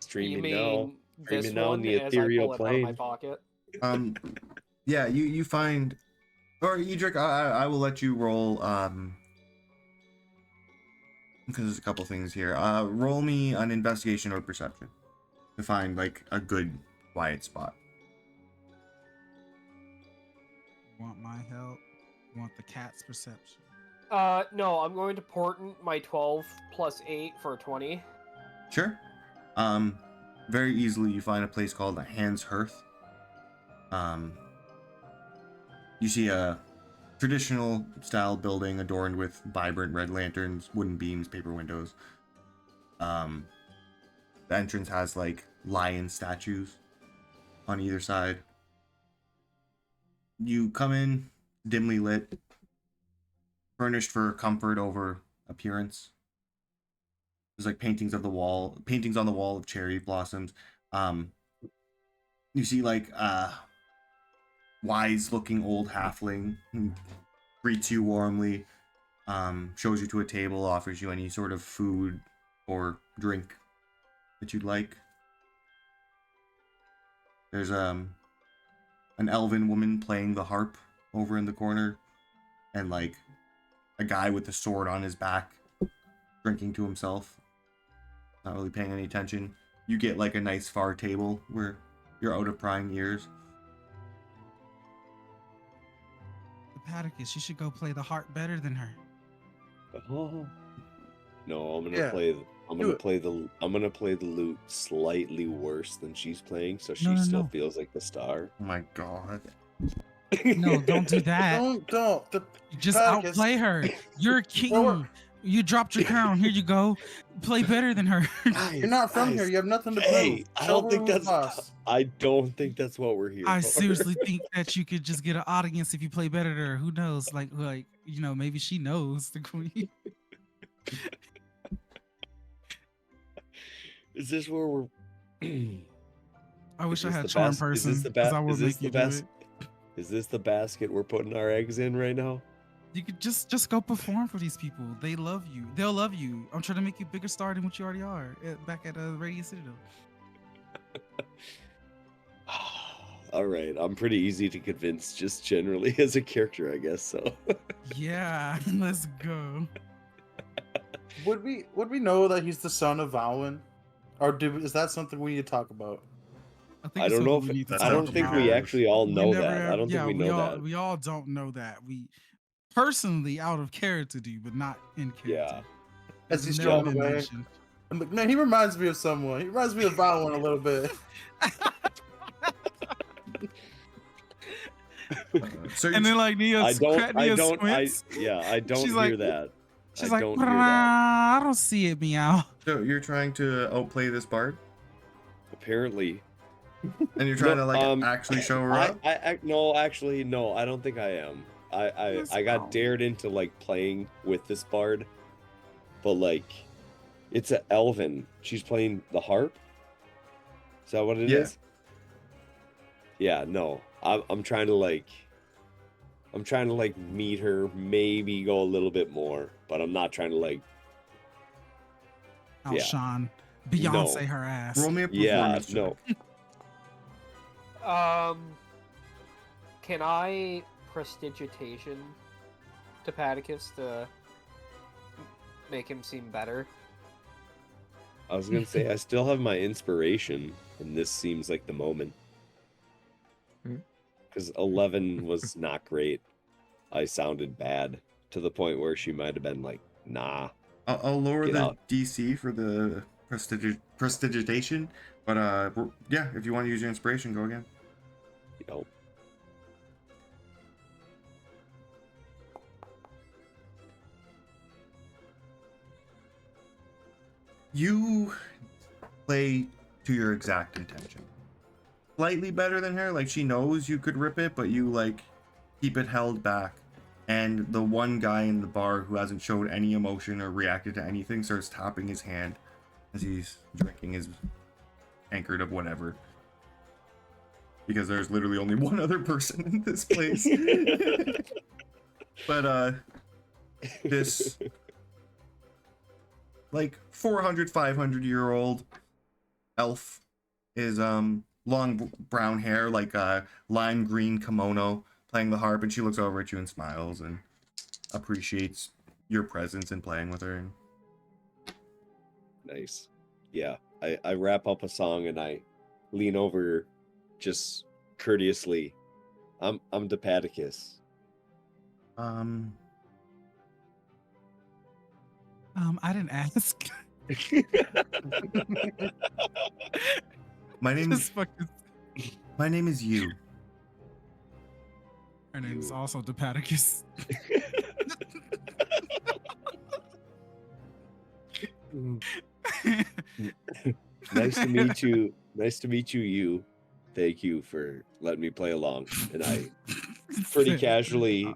S3: Streaming
S4: mean
S3: now.
S4: this
S3: Streaming now
S4: one
S3: in the
S4: as I
S3: ethereal
S4: pull it out of my
S3: plane.
S4: pocket?
S1: Yeah, you find... Or, Edric, I will let you roll, because there's a couple things here. Roll me an investigation or perception to find, like, a good, quiet spot.
S2: Want my help? Want the cat's perception?
S4: No, I'm going to portent my 12 plus 8 for 20.
S1: Sure. Very easily you find a place called the Hand's Hearth. You see a traditional style building adorned with vibrant red lanterns, wooden beams, paper windows. The entrance has like lion statues on either side. You come in, dimly lit, furnished for comfort over appearance. There's like paintings on the wall of cherry blossoms. You see like wise looking old halfling who greets you warmly, shows you to a table, offers you any sort of food or drink that you'd like. There's an elven woman playing the harp over in the corner, and like a guy with a sword on his back drinking to himself, not really paying any attention. You get like a nice far table where you're out of prying ears.
S2: Hepaticus, you should go play the harp better than her.
S3: Oh.
S6: No, I'm gonna
S5: Yeah,
S6: play. I'm
S5: do
S6: gonna
S5: it.
S6: play the. I'm gonna play the lute slightly worse than she's playing, so she
S2: No, no,
S6: still
S2: no.
S6: feels like the star.
S1: Oh my god.
S2: No, don't do that.
S5: Don't. The
S2: Just
S5: Paticus.
S2: outplay her. You're a
S5: Well, we're-
S2: king. You dropped your crown. Here you go. Play better than her.
S5: You're not from here. You have nothing to prove.
S6: Hey, I
S5: Show
S6: don't
S5: her
S6: think
S5: who's
S6: that's.
S5: boss.
S6: I don't think that's what we're here
S2: I
S6: for.
S2: seriously think that you could just get an audience if you play better than her. Who knows? Like maybe she knows the queen.
S6: Is this where we're?
S2: I wish I
S6: this
S2: had
S6: the
S2: charm
S6: bas-
S2: person.
S6: Is this the
S2: 'cause I
S6: ba-
S2: would
S6: Is this
S2: make
S6: the
S2: you do
S6: best?
S2: it.
S6: Is this the basket we're putting our eggs in right now?
S2: You could just go perform for these people. They love you. They'll love you. I'm trying to make you a bigger star than what you already are back at Radiant Citadel.
S6: All right, I'm pretty easy to convince, just generally as a character, I guess. So.
S2: Yeah, let's go.
S5: Would we know that he's the son of Valwyn, or is that something we need to talk about?
S2: think
S6: I
S2: it's
S6: don't know
S2: something
S6: if
S2: we need to
S1: That's
S6: I
S2: talk
S6: don't think
S2: about.
S6: we actually all know
S2: never
S6: that. I don't
S2: yeah,
S6: think we know that.
S2: We all don't know that. We personally out of character do, but not in character.
S6: Yeah.
S5: As he's
S2: Never
S5: strolling
S2: been
S5: away.
S2: mentioned.
S5: I'm like, man, he reminds me of someone. He reminds me of Valwyn a little bit.
S1: So
S2: And then like Nia,
S6: I don't.
S2: squints.
S6: I don't
S2: She's
S6: hear
S2: like-
S6: that.
S2: She's
S6: I
S2: like,
S6: don't hear that.
S2: I don't see it, meow.
S1: So you're trying to outplay this bard,
S6: Apparently,
S1: and you're trying
S6: No,
S1: to like actually show her up.
S6: no, actually, no. I don't think I am.
S2: Yes,
S6: I got
S2: no.
S6: dared into like playing with this bard, but like, it's a elven. She's playing the harp. Is that what it is?
S1: Yeah.
S6: Yeah. No. I'm trying to like. I'm trying to like meet her, maybe go a little bit more, but I'm not trying to like.
S2: Oh,
S6: Yeah.
S2: Sean. Beyonce
S6: No.
S2: her ass.
S1: Roll me a
S6: Yeah.
S1: performance
S6: No.
S1: check.
S4: Can I prestidigitation to Paticus to make him seem better?
S6: I was gonna say I still have my inspiration, and this seems like the moment.
S7: Hmm.
S6: Because 11 was not great. I sounded bad to the point where she might have been like, "Nah."
S1: I'll lower
S6: Get
S1: the
S6: out.
S1: DC for the prestidigitation, but yeah, if you want to use your inspiration, go again.
S6: You know.
S1: You play to your exact intention. Slightly better than her, like she knows you could rip it, but you like keep it held back. And the one guy in the bar who hasn't showed any emotion or reacted to anything starts tapping his hand as he's drinking his tankard of whatever. Because there's literally only one other person in this place. But this like 400 500-year-old elf is long brown hair, like lime green kimono, playing the harp, and she looks over at you and smiles and appreciates your presence and playing with her.
S6: Nice. Yeah. I wrap up a song and I lean over just courteously. I'm Depaticus.
S2: I didn't ask.
S1: My name
S2: Just
S1: is
S2: fucking.
S1: my name is you.
S2: Her name is also Depaticus.
S6: Nice to meet you. Nice to meet you, you. Thank you for letting me play along. And I pretty casually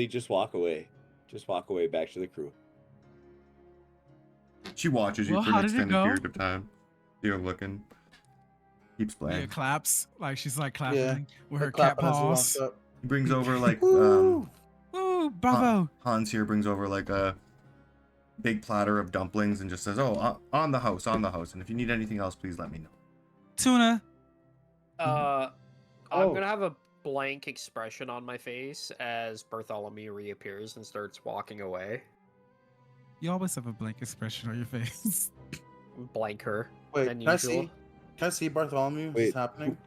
S6: just walk away. Just walk away back to the crew.
S1: She watches you
S2: Well,
S1: for an
S2: how did it
S1: extended
S2: go?
S1: period of time. You're looking. Keeps
S2: Yeah,
S1: playing.
S2: claps. Like she's like clapping
S5: Yeah.
S2: with her cat
S5: Clapping as he
S2: paws.
S5: walks up.
S1: He brings over like
S5: Woo!
S2: Ooh, bravo.
S1: Hans here brings over like a big platter of dumplings and just says, "Oh, on the house, on the house. And if you need anything else, please let me know."
S2: Tuna.
S4: I'm
S6: Oh.
S4: gonna have a blank expression on my face as Bartholomew reappears and starts walking away.
S2: You always have a blank expression on your face.
S4: Blank her.
S5: Wait,
S4: than
S5: can I
S4: usual.
S5: see? Can I see Bartholomew? Is this
S6: Wait,
S5: happening?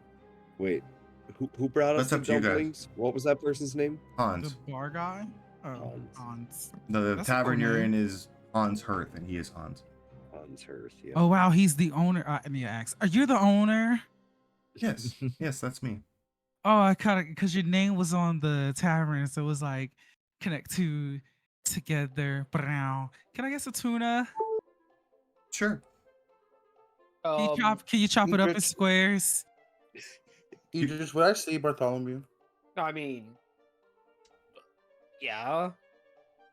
S6: Wait. Who brought us
S1: That's
S6: the
S1: up to you guys.
S6: dumplings? What was that person's name?
S1: Hans.
S2: The bar guy. Oh,
S6: Hans.
S2: Hans.
S1: The
S2: That's a
S1: tavern
S2: cool
S1: you're
S2: name.
S1: in is Hans Hearth, and he is Hans.
S3: Hans Hearth, yeah.
S2: Oh wow, he's the owner. I need to ask. Are you the owner?
S1: Yes, yes, that's me.
S2: Oh, I kind of because your name was on the tavern, so it was like connect two together. Brown. Can I get some tuna?
S1: Sure.
S2: Can you chop it up in
S5: Rich-
S2: squares?
S5: Idris, would I see Bartholomew?
S4: I mean, yeah.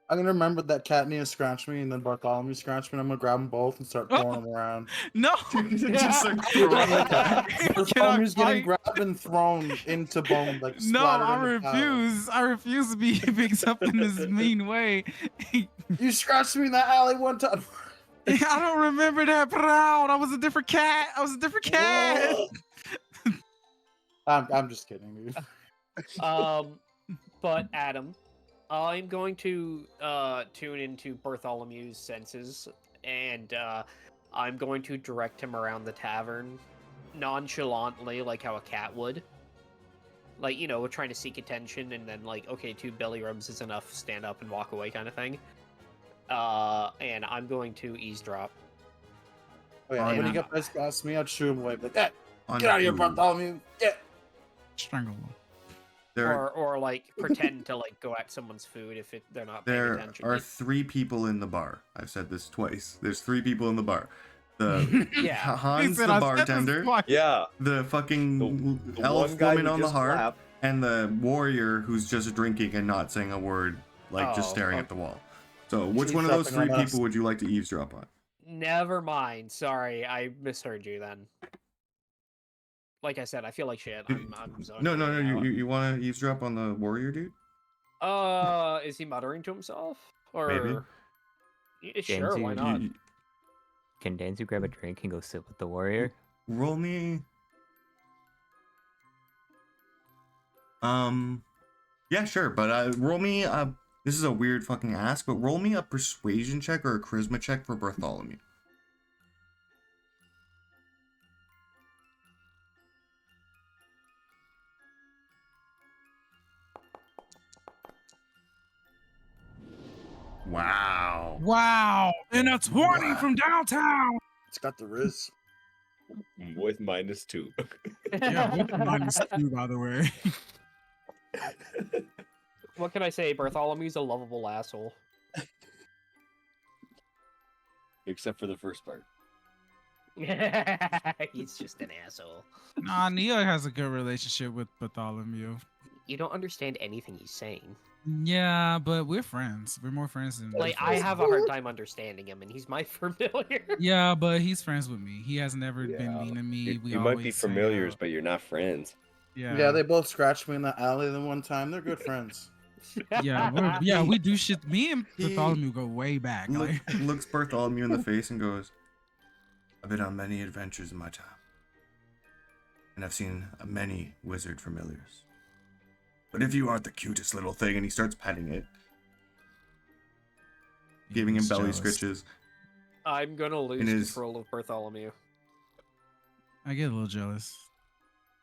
S5: I'm gonna remember that Katnia scratched me and then Bartholomew scratched me. And I'm gonna grab them both and start throwing them around.
S2: No.
S1: Just like throw it like that.
S2: Can I
S5: Bartholomew's getting
S2: fight?
S5: grabbed and thrown into bone, like
S2: No,
S5: splattered
S2: I
S5: in the towel.
S2: refuse. I refuse to be picked up in this mean way.
S5: You scratched me in that alley one time.
S2: I don't remember that, Brown. I was a different cat.
S5: I'm just kidding, dude.
S4: But Adam, I'm going to tune into Bartholomew's senses, and I'm going to direct him around the tavern nonchalantly, like how a cat would. Like, you know, we're trying to seek attention, and then like, okay, 2 belly rubs is enough, stand up and walk away kind of thing. And I'm going to eavesdrop.
S5: Oh, yeah,
S1: On-
S5: when he got past me, I'd shoo him away. Like, hey,
S1: On
S5: get out of here,
S1: who?
S5: Bartholomew. Get.
S2: Strangle him.
S1: There,
S4: Or like pretend to like go at someone's food if they're not paying
S1: there
S4: attention.
S1: are 3 people in the bar. I've said this twice. There's 3 people in the bar. The
S4: Yeah.
S1: Hans, the bartender,
S3: Yeah.
S1: the fucking
S3: The
S1: elf
S3: one guy
S1: woman
S3: who
S1: on the
S3: just
S1: hearth,
S3: clapped.
S1: and the warrior who's just drinking and not saying a word, like just
S4: Oh,
S1: staring
S4: okay.
S1: at the wall. So, which
S5: She's
S1: one of those
S5: stepping
S1: 3
S5: on us.
S1: people would you like to eavesdrop on?
S4: Never mind. Sorry, I misheard you then. Like I said, I feel like shit. I'm zoning
S1: No,
S4: right now.
S1: you want to eavesdrop on the warrior dude?
S4: Is he muttering to himself? Or
S1: Maybe.
S4: Sure, why
S7: Genzu,
S4: not?
S7: Can Danzu grab a drink and go sit with the warrior?
S1: Roll me. Yeah, sure, but roll me. This is a weird fucking ask, but roll me a persuasion check or a charisma check for Bartholomew. Wow.
S2: Wow. And a 20
S1: Wow.
S2: from downtown.
S5: It's got the Riz.
S3: With -2.
S2: Yeah, with the -2, by the way.
S4: What can I say? Bartholomew's a lovable asshole.
S3: Except for the first part.
S4: He's just an asshole.
S2: Nah, Nia has a good relationship with Bartholomew.
S4: You don't understand anything he's saying.
S2: Yeah, but we're friends. We're more friends than
S4: Like, I have a hard time understanding him, and he's my familiar.
S2: Yeah, but he's friends with me. He has never been
S3: Yeah,
S2: mean to me.
S3: You,
S2: We
S3: you might be
S2: always hang
S3: familiars,
S2: out.
S3: but you're not friends.
S2: Yeah,
S5: They both scratched me in the alley the one time. They're good friends.
S2: yeah, we do shit. Me and
S1: He-
S2: Bartholomew go way back.
S1: Look,
S2: Like,
S1: looks Bartholomew in the face and goes, I've been on many adventures in my time. And I've seen many wizard familiars. But if you aren't the cutest little thing, and he starts petting it, giving him
S2: he's
S1: belly
S2: jealous.
S1: scritches.
S4: I'm gonna lose
S1: his-
S4: control of Bartholomew.
S2: I get a little jealous.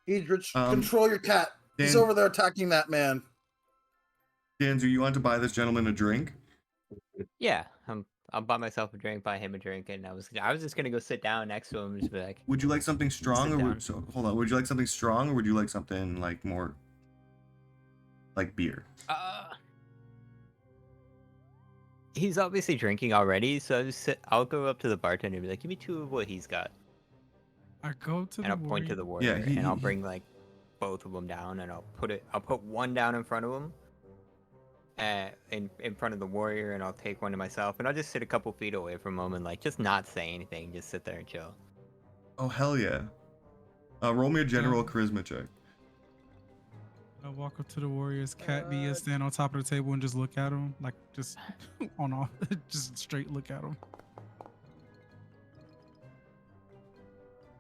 S5: Idris,
S1: Um,
S5: control your cat. He's
S1: Dan-
S5: over there attacking that man.
S1: Danzu, you want to buy this gentleman a drink?
S7: Yeah, I'll buy myself a drink, buy him a drink, and I was just gonna go sit down next to him and just be like,
S1: Would you like something strong,
S7: Sit
S1: or
S7: down.
S1: would, so hold on? Would you like something strong, or would you like something like more, like beer?
S7: he's obviously drinking already, so I'll go up to the bartender and be like, give me 2 of what he's got,
S2: I go to
S7: and
S2: the
S7: I'll point to the
S2: warrior.
S7: warrior,
S1: he-
S7: and I'll
S1: he-
S7: bring like both of them down, and I'll put one down in front of him, in front of the warrior, and I'll take one to myself, and I'll just sit a couple feet away from him and like just not say anything, just sit there and chill.
S1: Oh hell yeah! Roll me a general charisma check.
S2: I walk up to the warrior's cat, Nia stand on top of the table and just look at him, like just on off, just straight look at him.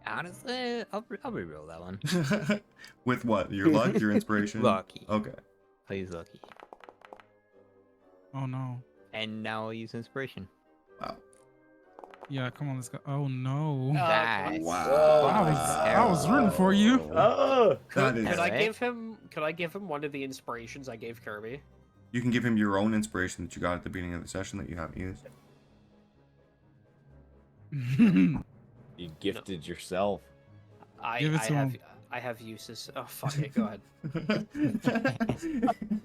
S7: Honestly, I'll reroll that one.
S1: With what? Your luck, your inspiration?
S7: Lucky.
S1: Okay.
S7: Please lucky.
S2: Oh no.
S7: And now I'll use inspiration.
S1: Wow.
S2: Yeah, come on, let's go. Oh no.
S7: Nice.
S1: Wow.
S2: I was rooting for you.
S3: Oh,
S1: That is.
S4: Could I
S7: Alright.
S4: give him one of the inspirations I gave Kirby?
S1: You can give him your own inspiration that you got at the beginning of the session that you haven't used.
S3: You gifted yourself.
S2: Give it to him.
S4: I have uses. Oh fuck it, go ahead.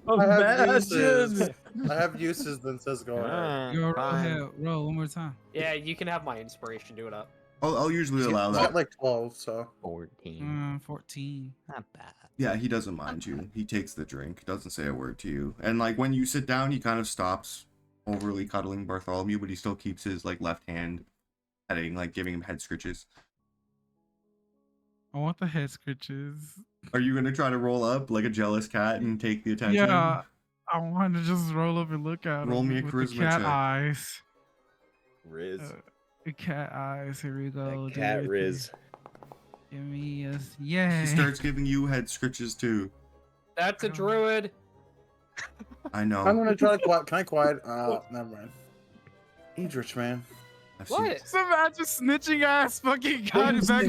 S5: I have
S6: Imagine!
S5: uses. I have uses. Then says go ahead.
S7: Ah,
S2: Roll
S7: fine.
S2: ahead. Roll one more time.
S4: Yeah, you can have my inspiration. Do it up.
S1: I'll usually allow
S5: He's
S1: that.
S5: got like 12, so
S7: 14.
S2: 14.
S7: Not bad.
S1: Yeah, he doesn't mind you. He takes the drink, doesn't say a word to you. And like when you sit down, he kind of stops overly cuddling Bartholomew, but he still keeps his like left hand petting, like giving him head scritches.
S2: I want the head scritches.
S1: Are you gonna try to roll up like a jealous cat and take the attention?
S2: Yeah, I want to just roll up and look at
S1: Roll
S2: him
S1: me a
S2: with
S1: charisma
S2: the cat
S1: check.
S2: eyes.
S6: Riz.
S2: The cat eyes. Here we go.
S6: That cat
S2: dude.
S6: Riz.
S2: Give me a yay.
S1: He starts giving you head scritches too.
S4: That's a
S2: I don't-
S4: druid.
S1: I know.
S5: I'm gonna try to quiet. Can I quiet? Never mind. Idrich, man.
S1: I've seen-
S4: What?
S2: So imagine snitching ass fucking got it back.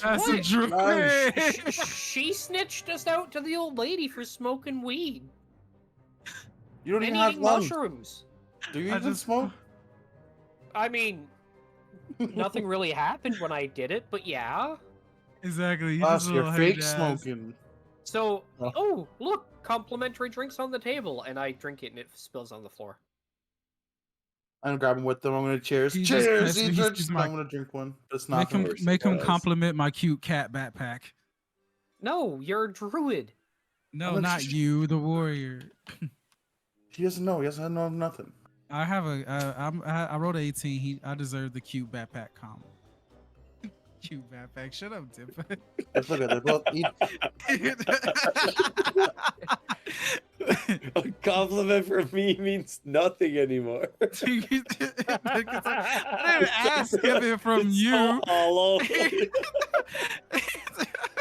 S2: That's a
S4: What?
S2: druid.
S4: She snitched us out to the old lady for smoking weed
S5: You don't
S4: and
S5: even have
S4: eating
S5: lungs.
S4: mushrooms.
S5: Do you
S2: I
S5: even
S2: just-
S5: smoke?
S4: I mean, nothing really happened when I did it, but yeah.
S2: Exactly. He's
S5: Us,
S2: just a
S5: you're
S2: little
S5: fake
S2: hated ass.
S5: smoking.
S4: So,
S5: Oh.
S4: oh, look, complimentary drinks on the table, and I drink it and it spills on the floor.
S5: I'm grabbing with them. I'm gonna cheers.
S2: He just
S5: Cheers,
S2: passed me- he's
S5: Idrich.
S2: just
S5: And
S2: my-
S5: I'm gonna drink one. It's
S2: Make
S5: not
S2: him,
S3: course
S2: make
S3: it
S2: him
S3: does.
S2: compliment my cute cat backpack.
S4: No, you're a druid.
S2: No,
S5: gonna
S2: not
S5: sh-
S2: you, the warrior.
S5: He doesn't know. He doesn't know nothing.
S2: I have I wrote 18. I deserve the cute backpack comment. Cute backpack. Shut up, Dipper.
S5: Just look at it. Both eat.
S6: A compliment from me means nothing anymore.
S2: I didn't ask him it from
S6: It's
S2: you.
S6: so hollow.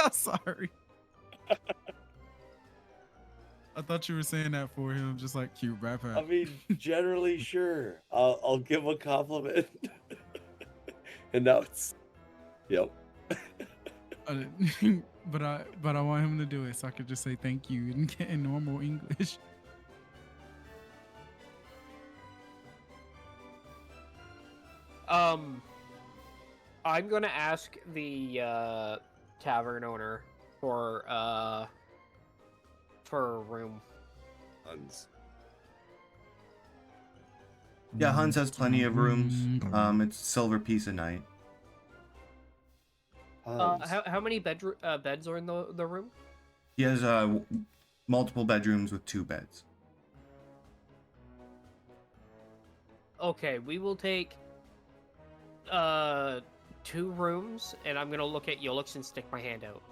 S2: I'm sorry. I thought you were saying that for him, just like cute backpack.
S6: I mean, generally, sure. I'll give a compliment. And now it's, yep.
S2: I didn't- but I want him to do it so I could just say thank you in normal English.
S4: I'm gonna ask the tavern owner for a room.
S6: Huns.
S1: Yeah, Hans has plenty of rooms. It's silver piece a night.
S6: Huns.
S4: How many beds are in the room?
S1: He has multiple bedrooms with 2 beds.
S4: Okay, we will take 2 rooms, and I'm gonna look at Yolix and stick my hand out.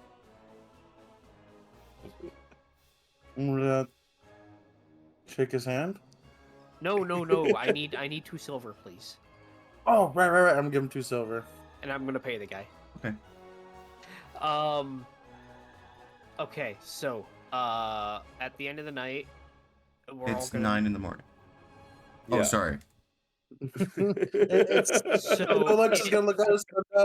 S5: I'm gonna shake his hand.
S4: No. I need 2 silver, please,
S5: Oh, right. I'm gonna give him 2 silver.
S4: and I'm gonna pay the guy.
S1: Okay.
S4: Okay, so at the end of the night, we're all
S1: It's
S4: gonna
S1: 9 in the morning. Oh,
S6: Yeah.
S1: sorry.
S5: It's
S4: So-
S5: Alex is gonna look at us.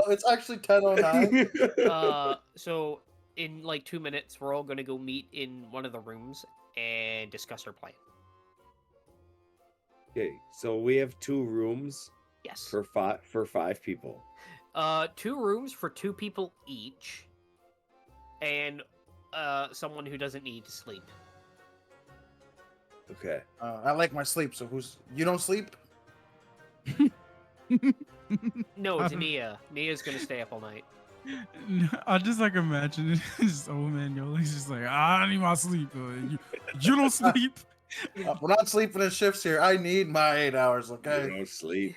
S5: It's actually 10:09.
S4: So in like 2 minutes, we're all gonna go meet in one of the rooms and discuss our plan.
S6: Okay, so we have 2 rooms
S4: Yes.
S6: for 5 people.
S4: 2 rooms for 2 people each, and someone who doesn't need to sleep.
S6: Okay.
S5: I like my sleep. So you don't sleep?
S4: No, it's Nia. Nia's gonna stay up all night.
S2: I just like imagine this old man Yoli's just like, I need my sleep. You don't sleep.
S5: We're not sleeping in shifts here. I need my 8 hours.
S6: You
S5: Okay.
S6: don't sleep.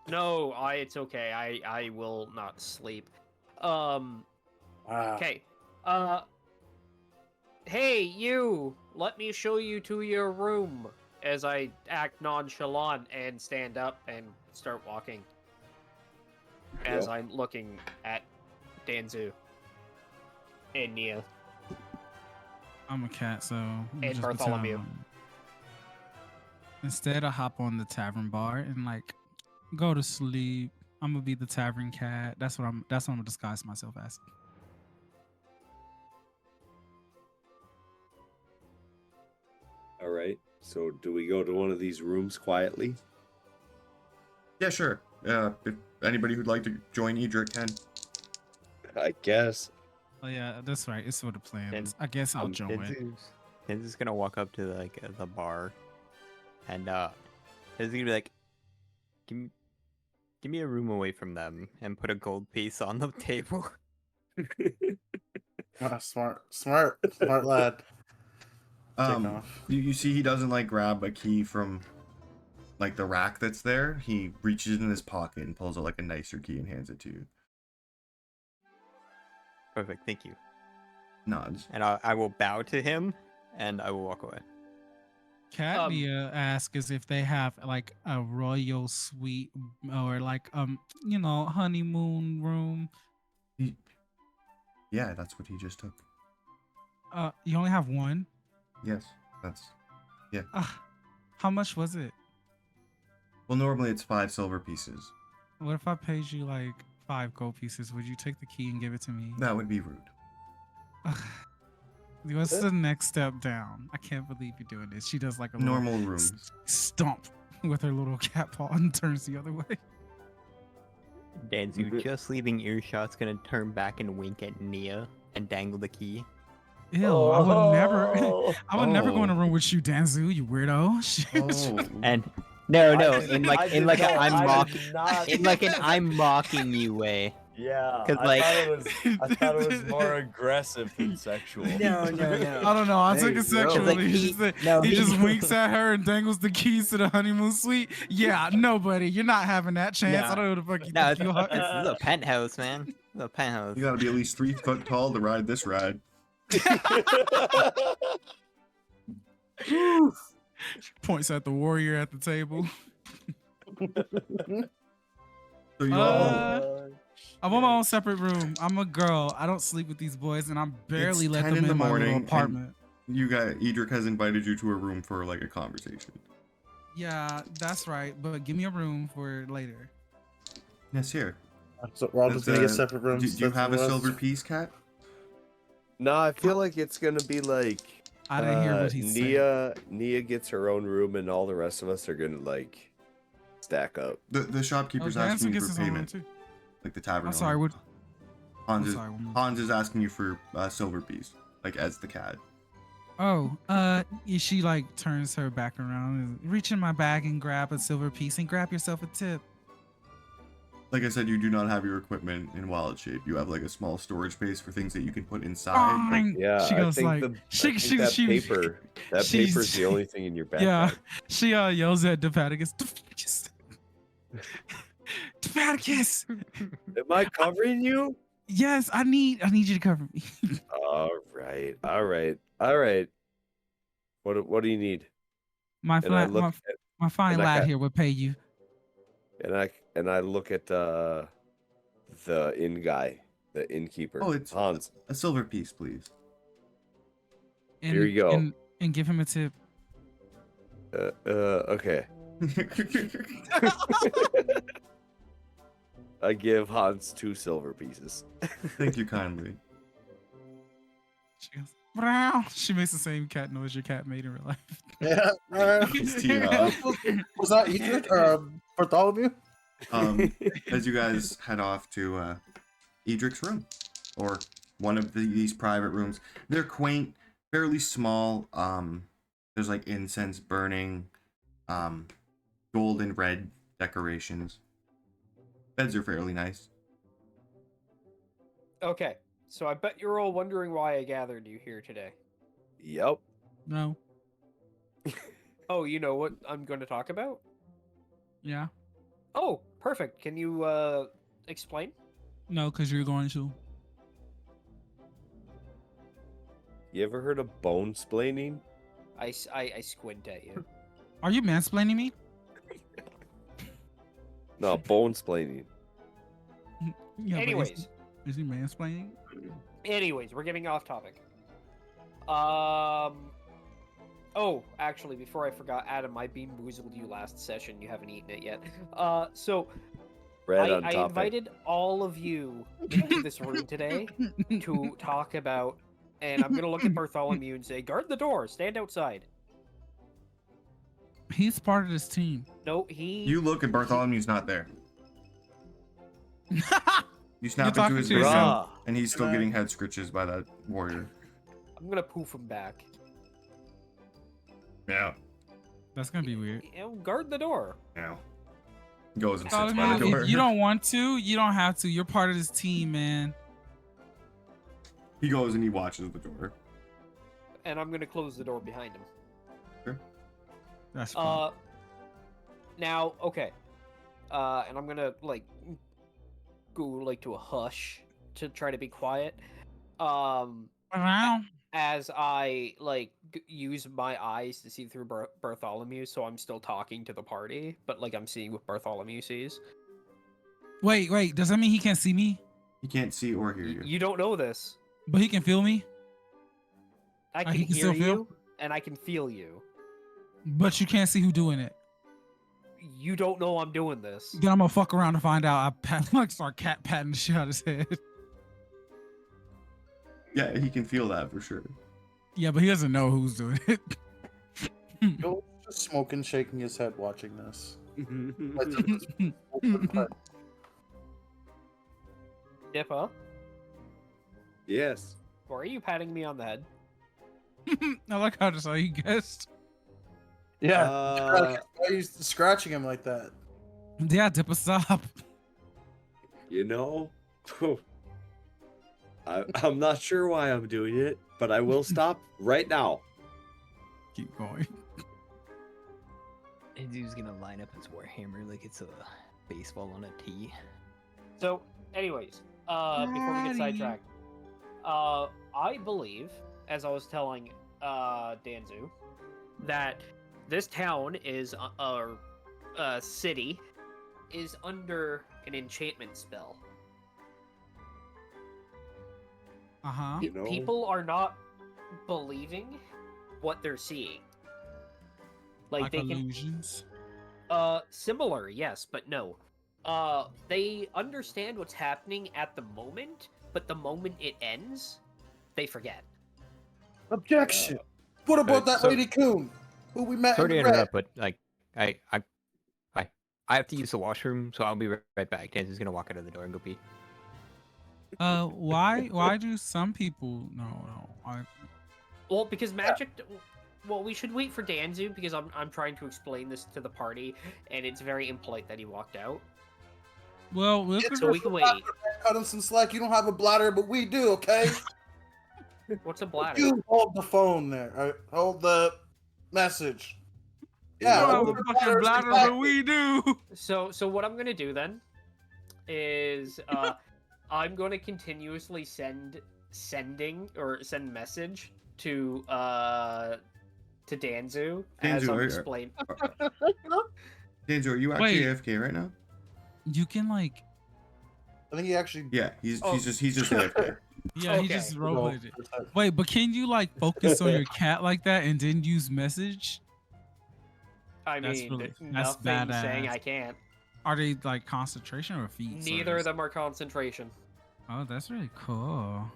S4: No, it's okay. I will not sleep.
S5: Wow.
S4: Okay. Hey, you! Let me show you to your room. As I act nonchalant and stand up and start walking. As
S6: Yep.
S4: I'm looking at Danzu. And Nia.
S2: I'm a cat, so I'm
S4: And
S2: just
S4: Bartholomew.
S2: pretend I'm- Instead, I hop on the tavern bar and like go to sleep. I'm gonna be the tavern cat. That's what I'm gonna disguise myself as.
S6: All right. So do we go to one of these rooms quietly?
S1: Yeah, sure. if anybody who'd like to join Edric can.
S6: I guess.
S2: Oh yeah, that's right. It's what the plan
S7: Then,
S2: is. I guess I'll join.
S7: Ken's just gonna walk up to like the bar, and he's gonna be like, give me a room away from them, and put a gold piece on the table.
S5: Smart lad. Take off.
S1: You see he doesn't like grab a key from like the rack that's there. He reaches in his pocket and pulls out like a nicer key and hands it to you.
S7: Perfect, thank you.
S1: Nods.
S7: And I will bow to him, and I will walk away.
S2: Cadmia asks if they have like a royal suite or like honeymoon room.
S1: Yeah, that's what he just took.
S2: You only have one?
S1: Yes, that's
S2: How much was it?
S1: well. Normally it's 5 silver pieces.
S2: What if I paid you like 5 gold pieces? Would you take the key and give it to me?
S1: That would be rude.
S2: What's the next step down? I can't believe you're doing this. She does like a
S1: Normal
S2: little
S1: rooms.
S2: stomp with her little cat paw and turns the other way.
S7: Danzu, just leaving earshot's gonna turn back and wink at Nia and dangle the key.
S2: Ew, I would never go in a
S1: Oh.
S2: room with you, Danzu, you weirdo. Shoot.
S7: And no,
S3: I'm
S7: mocking you way.
S3: Yeah,
S7: 'Cause,
S3: I
S7: like-
S3: thought it was more aggressive than sexual.
S7: No.
S2: I don't know. I took
S3: There
S2: it
S3: you go.
S2: sexually.
S7: Like,
S2: He just winks at her and dangles the keys to the honeymoon suite. Yeah, no, buddy, you're not having that chance.
S7: Nah.
S2: I don't know what the fuck you
S7: No,
S2: think you are.
S7: it's a penthouse, man. It's a penthouse.
S1: You gotta be at least 3 foot tall to ride this ride.
S2: Points at the warrior at the table.
S1: So you all.
S2: I want my own separate room. I'm a girl. I don't sleep with these boys, and I'm barely
S1: It's
S2: let
S1: 10
S2: them
S1: in the
S2: in my little
S1: morning, and-
S2: apartment.
S1: You got Edric has invited you to a room for like a conversation.
S2: Yeah, that's right. But give me a room for later.
S1: Yes, here.
S5: So we're all just gonna get separate rooms.
S1: Do you
S5: That's
S1: have a
S5: what it was.
S1: silver piece, Cat?
S6: No, I feel like it's gonna be like
S2: I didn't hear what he said.
S6: Nia gets her own room, and all the rest of us are gonna like stack up.
S1: The shopkeeper's
S2: Oh,
S1: asking you
S2: gets
S1: for
S2: his own room
S1: payment,
S2: too.
S1: like the tavern.
S2: I'm sorry.
S1: owner.
S2: What?
S1: Hans
S2: I'm
S1: is
S2: sorry. one more-
S1: Hans is asking you for a silver piece, like as the cat.
S2: Oh, she like turns her back around, and reach in my bag and grab a silver piece and grab yourself a tip.
S1: Like I said, you do not have your equipment in wallet shape. You have like a small storage space for things that you can put inside.
S2: Fine.
S6: Yeah,
S2: She goes
S6: I think
S2: like,
S6: the, I
S2: she,
S6: think
S2: she,
S6: that
S2: she,
S6: paper, that
S2: she's-
S6: paper's the only thing in your backpack.
S2: yeah. She yells at Depaticus. Depaticus.
S6: Am I covering you?
S2: Yes, I need you to cover me.
S6: All right. What do you need?
S2: My
S6: And I
S2: fine,
S6: look
S2: my fine
S6: and I
S2: lad
S6: got-
S2: here will pay you.
S6: and I look at the inn guy, the innkeeper.
S1: Oh, it's
S6: Hans.
S1: a silver piece, please.
S2: And,
S6: Here you go.
S2: And give him a tip.
S6: Okay. I give Hans 2 silver pieces.
S1: Thank you kindly.
S2: She goes, "Meow." She makes the same cat noise your cat made in real life.
S5: Yeah.
S1: He's teeing up.
S5: Was that Edric or Bartholomew?
S1: As you guys head off to Edric's room, or one of these private rooms. They're quaint, fairly small. There's like incense burning, gold and red decorations. Beds are fairly nice.
S4: Okay, so I bet you're all wondering why I gathered you here today.
S6: Yep.
S2: No.
S4: Oh, you know what I'm going to talk about?
S2: Yeah.
S4: Oh, perfect. Can you explain?
S2: No, because you're going to.
S6: You ever heard of bone splaining?
S4: I squint at you.
S2: Are you mansplaining me?
S6: No, bone splaining.
S2: Yeah, but
S4: Anyways,
S2: is he mansplaining?
S4: we're getting off topic. Oh, actually, before I forgot, Adam, I bean boozled you last session. You haven't eaten it yet. So
S6: Right on
S4: I
S6: topic.
S4: invited all of you into this room today to talk about, and I'm gonna look at Bartholomew and say, "Guard the door. Stand outside."
S2: He's part of this team.
S4: No, he.
S1: You look and Bartholomew's not there. You snap into
S2: talking
S1: his
S2: to
S1: vision,
S2: yourself.
S1: and he's still
S5: Can I-
S1: getting head scritches by that warrior.
S4: I'm gonna poof him back.
S1: Yeah.
S2: That's gonna be weird.
S4: You know, guard the door.
S1: Yeah. Goes and sits
S2: Solomon,
S1: by the door.
S2: if you don't want to, you don't have to. You're part of this team, man.
S1: He goes and he watches the door.
S4: And I'm gonna close the door behind him.
S2: That's fine.
S4: Now, okay. And I'm gonna like go like to a hush to try to be quiet.
S2: Around.
S4: As I like use my eyes to see through Bartholomew, so I'm still talking to the party, but like I'm seeing what Bartholomew sees.
S2: Wait. Does that mean he can't see me?
S1: He can't see or hear you.
S4: You don't know this.
S2: But he can feel me?
S4: I can
S2: he can
S4: hear
S2: still feel?
S4: you, and I can feel you.
S2: But you can't see who doing it.
S4: You don't know I'm doing this.
S2: Then I'm gonna fuck around to find out. Start cat patting the shit out of his head.
S1: Yeah, he can feel that for sure.
S2: Yeah, but he doesn't know who's doing it.
S5: Joel's just smoking, shaking his head, watching this.
S4: Dippa,
S3: Yes.
S4: why are you patting me on the head?
S2: I like how just how you guessed.
S5: Yeah.
S3: Uh,
S5: Why are you scratching him like that?
S2: Yeah, Dipper, stop.
S3: you know, I'm not sure why I'm doing it, but I will stop right now.
S2: Keep going.
S7: And dude's gonna line up his warhammer like it's a baseball on a tee.
S4: So, anyways, before we get
S2: Daddy.
S4: sidetracked, I believe, as I was telling Danzu, that this town is city is under an enchantment spell.
S2: Uh-huh.
S3: You know?
S4: People are not believing what they're seeing. Like they can
S2: illusions.
S4: similar, yes, but no. They understand what's happening at the moment, but the moment it ends, they forget.
S5: Objection. What about that
S7: so-
S5: Lady Coon who we met
S7: Sorry to
S5: in the red?
S7: interrupt, but like I have to use the washroom, so I'll be right back. Dan's gonna walk out of the door and go pee.
S2: Why do some people
S4: Well, because magic. Well, we should wait for Danzu because I'm trying to explain this to the party, and it's very impolite that he walked out.
S2: Well, we'll
S5: It's
S4: So we can wait.
S5: Cut him some slack. You don't have a bladder, but we do, okay?
S4: What's a bladder?
S5: You hold the phone there. All right? Hold the message.
S2: You
S5: Yeah,
S2: don't have
S5: hold
S2: a
S5: the
S2: fucking
S5: bladders
S2: bladder,
S5: exactly.
S2: but we do.
S4: So what I'm gonna do then is I'm going to continuously send message to Danzu as
S1: Danzu,
S4: I'm
S1: are-
S4: explaining.
S1: Danzo, are you actually
S2: Wait.
S1: AFK right now?
S2: You can like,
S5: I think he actually.
S1: Yeah, he's
S4: Oh.
S1: just AFK.
S2: yeah, he
S4: Okay.
S2: just roleplayed it. Wait, but can you like focus on your cat like that and then use message?
S4: I
S2: That's
S4: mean,
S2: really-
S4: nothing
S2: that's
S4: saying
S2: badass.
S4: I can't.
S2: Are they like concentration or feats?
S4: Neither of them are concentration.
S2: Oh, that's really cool.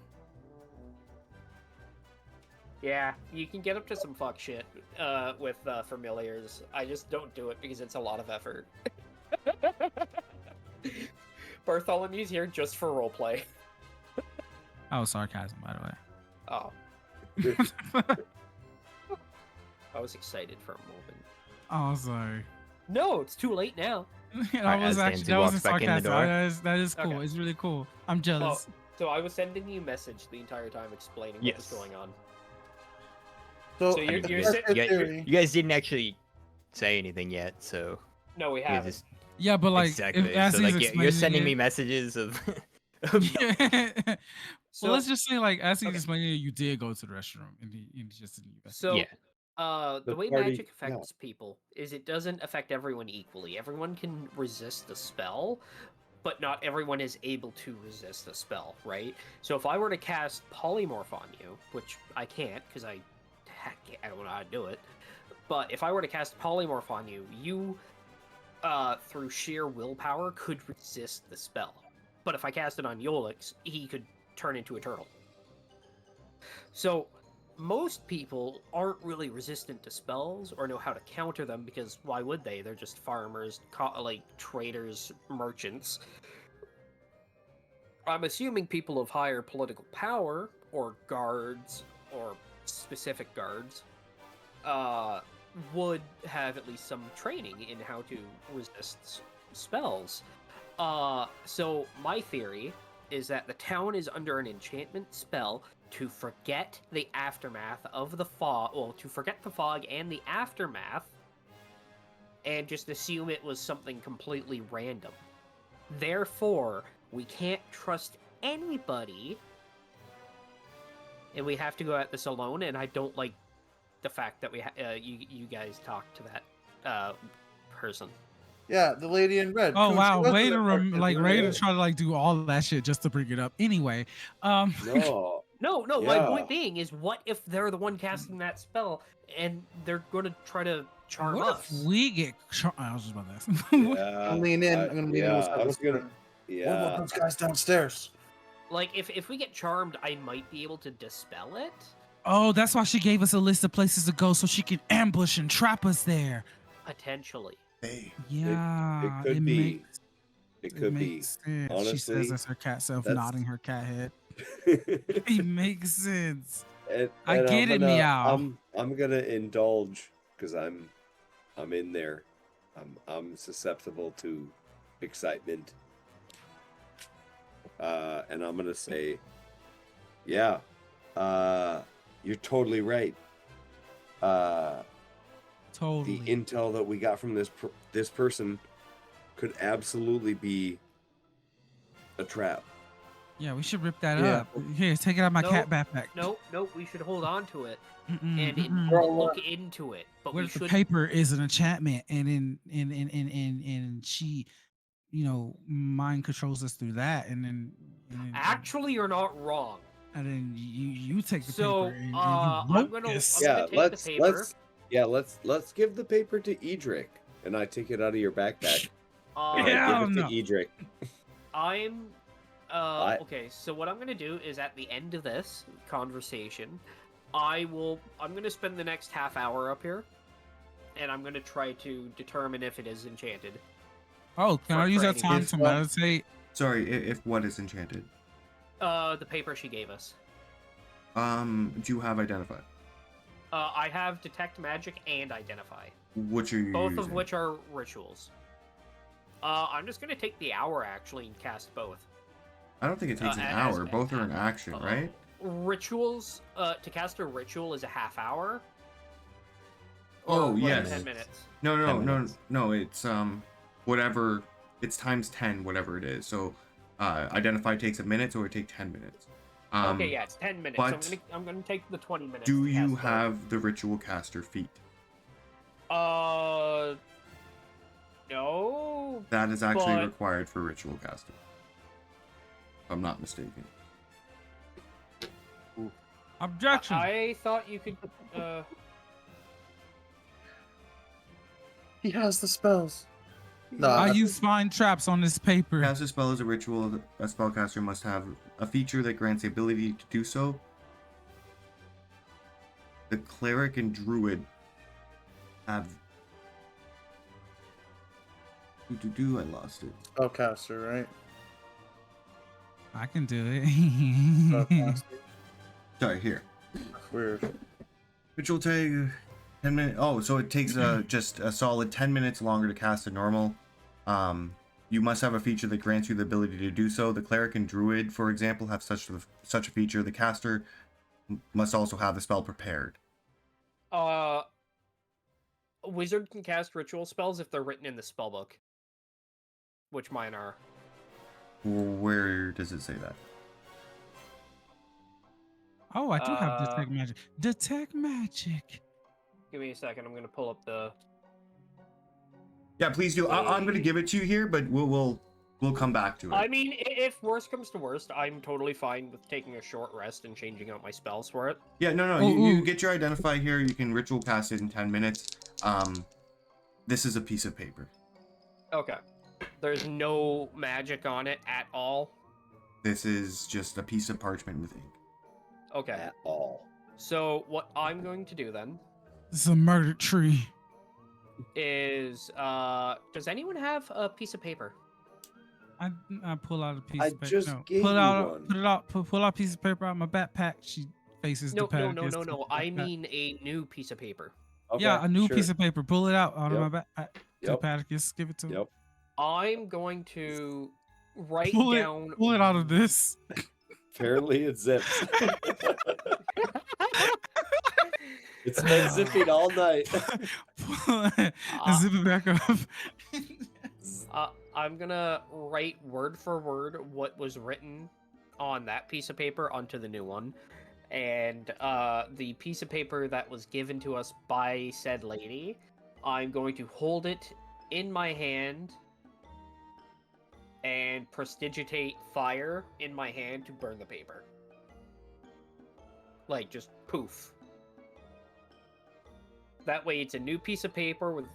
S4: Yeah, you can get up to some fuck shit with familiars. I just don't do it because it's a lot of effort. Bartholomew's here just for roleplay.
S2: Oh, sarcasm, by the way.
S4: Oh, I was excited for a moment.
S2: Oh, sorry.
S4: No, it's too late now.
S2: That was
S7: as
S2: actually
S7: Nancy
S2: that
S7: walks
S2: wasn't
S7: back in the
S2: sarcasm.
S7: door.
S2: That is cool.
S4: Okay.
S2: It's really cool. I'm jealous.
S4: So I was sending you a message the entire time explaining what
S7: Yes.
S4: was going on.
S5: So,
S4: So you're
S5: that's
S4: sa-
S5: the
S7: You
S5: theory.
S7: guys didn't actually say anything yet, so
S4: No, we
S7: you
S4: haven't.
S7: just
S2: Yeah, but like,
S7: exactly.
S2: if as
S7: So
S2: he's
S7: like you're sending me
S2: explaining
S7: messages of.
S2: it-
S4: So,
S2: well, let's just say like as he's
S4: Okay.
S2: explaining it, you did go to the restroom and he just didn't.
S4: so
S7: yeah.
S4: the
S3: The
S4: way
S3: party-
S4: magic affects people is it doesn't affect everyone equally. Everyone can resist the spell, but not everyone is able to resist the spell, right? So if I were to cast polymorph on you, which I can't because I don't know how to do it, but if I were to cast polymorph on you, you through sheer willpower could resist the spell. But if I cast it on Yolix, he could turn into a turtle. So most people aren't really resistant to spells or know how to counter them because why would they? They're just farmers, like traders, merchants. I'm assuming people of higher political power, or guards, or specific guards, would have at least some training in how to resist spells. So my theory is that the town is under an enchantment spell to forget the aftermath of the fog, well, to forget the fog and the aftermath, and just assume it was something completely random. Therefore, we can't trust anybody, and we have to go at this alone, and I don't like the fact that you guys talked to that person.
S5: Yeah, the lady in red.
S2: Oh
S5: Coon, she
S2: wow,
S5: was
S2: way
S5: in
S2: to
S5: the dark
S2: like
S5: as
S2: way to
S5: well.
S2: try to like do all of that shit just to bring it up. Anyway,
S3: No.
S4: No,
S3: Yeah.
S4: my point being is, what if they're the one casting that spell, and they're going to try to charm
S2: what
S4: us?
S2: if we get? I was just about to ask.
S5: I'm
S3: Yeah.
S5: gonna lean in. I'm gonna lean in.
S3: I was gonna.
S5: What
S3: Yeah.
S5: about those guys downstairs?
S4: Like, if we get charmed, I might be able to dispel it.
S2: Oh, that's why she gave us a list of places to go so she can ambush and trap us there.
S4: Potentially.
S1: Hey,
S2: Yeah,
S3: it could be.
S2: makes,
S3: It could be.
S2: makes sense. She
S3: Honestly,
S2: says that's her cat self
S3: that's-
S2: nodding her cat head.
S3: and,
S2: It makes sense.
S3: and
S2: I get it, meow.
S3: I'm gonna indulge because I'm in there. I'm susceptible to excitement. And I'm gonna say, yeah, you're totally right.
S2: Totally.
S3: The intel that we got from this person could absolutely be a trap.
S2: Yeah, we should rip that
S5: Yeah.
S2: up. Here, take it out of my
S4: No,
S2: cat backpack.
S4: No, we should hold on to it
S2: Mm-mm,
S4: and
S2: mm-mm.
S4: look into it. But
S2: What
S4: we
S2: if the
S4: should.
S2: paper is an enchantment and she, mind controls us through that, and then
S4: Actually, you're not wrong.
S2: and then you take the
S4: So,
S2: paper and
S4: I'm
S2: you wrote
S4: gonna-
S2: this.
S4: I'm
S3: Yeah,
S4: gonna take the paper.
S3: let's give the paper to Edric, and I take it out of your backpack. And
S2: Yeah.
S3: I give it
S2: no.
S3: to Edric.
S4: I'm
S3: I-
S4: okay, so what I'm gonna do is at the end of this conversation, I'm gonna spend the next half hour up here, and I'm gonna try to determine if it is enchanted.
S2: Oh, can
S4: for
S2: I use that
S4: training.
S2: time to meditate?
S1: sorry, if what is enchanted?
S4: The paper she gave us.
S1: Do you have identify?
S4: I have detect magic and identify,
S1: Which are you
S4: both
S1: using?
S4: of which are rituals. I'm just gonna take the hour actually and cast both.
S1: I don't think it takes an
S4: as-
S1: hour. Both are an action, right?
S4: Rituals, to cast a ritual is a half hour.
S1: Oh,
S4: like
S1: yes.
S4: 10 minutes.
S1: No,
S3: 10 minutes.
S1: It's whatever. It's times 10, whatever it is. So, identify takes a minute, so it would take 10 minutes.
S4: Okay, yeah, it's 10 minutes.
S1: but
S4: I'm gonna take the 20 minutes.
S1: Do
S4: to
S1: you
S4: cast both.
S1: have the ritual caster feat?
S4: No.
S1: That is actually
S4: But-
S1: required for ritual casting. If I'm not mistaken.
S2: Objection.
S4: I thought you could.
S5: He has the spells. No,
S2: I
S5: I-
S2: use spine traps on this paper.
S1: Cast a spell as a ritual. A spellcaster must have a feature that grants the ability to do so. The cleric and druid have. I lost it.
S5: Spellcaster, right?
S2: I can do it.
S5: Spellcaster.
S1: Sorry, here.
S5: That's weird.
S1: Ritual take 10 minutes. Oh, so it takes just a solid 10 minutes longer to cast than normal. You must have a feature that grants you the ability to do so. The cleric and druid, for example, have such a feature. The caster must also have the spell prepared.
S4: A wizard can cast ritual spells if they're written in the spellbook, which mine are.
S1: Where does it say that?
S2: Oh, I do have detect magic. Detect magic.
S4: Give me a second. I'm gonna pull up the.
S1: Yeah, please do. I'm going to give it to you here, but we'll come back to it.
S4: I mean, if worst comes to worst, I'm totally fine with taking a short rest and changing out my spells for it.
S1: Yeah, no.
S2: Ooh,
S1: You
S2: ooh.
S1: get your identify here. You can ritual cast it in 10 minutes. This is a piece of paper.
S4: Okay. There's no magic on it at all.
S1: This is just a piece of parchment with ink.
S4: Okay.
S3: At all.
S4: So what I'm going to do then
S2: This is a murdered tree.
S4: is, does anyone have a piece of paper?
S2: I pull out a piece
S6: I
S2: of paper.
S6: just
S2: No,
S6: gave
S2: pull
S6: you
S2: out,
S6: one.
S2: put it out, pull out a piece of paper out of my backpack. She faces
S4: No,
S2: the
S4: no,
S2: pad.
S4: no, no, no. I mean a new piece of paper.
S6: Okay,
S2: Yeah, a new
S6: sure.
S2: piece of paper. Pull it out of
S6: Yep.
S2: my backpack. To
S6: Yep.
S2: Paticus, give it to him.
S6: Yep.
S4: I'm going to write
S2: Pull it,
S4: down.
S2: pull it out of this.
S6: Apparently it zips. It's been zipping all night.
S2: Pull it and zip it back up.
S4: I'm gonna write word for word what was written on that piece of paper onto the new one, and the piece of paper that was given to us by said lady, I'm going to hold it in my hand and prestidigitate fire in my hand to burn the paper. Like, just poof. That way it's a new piece of paper with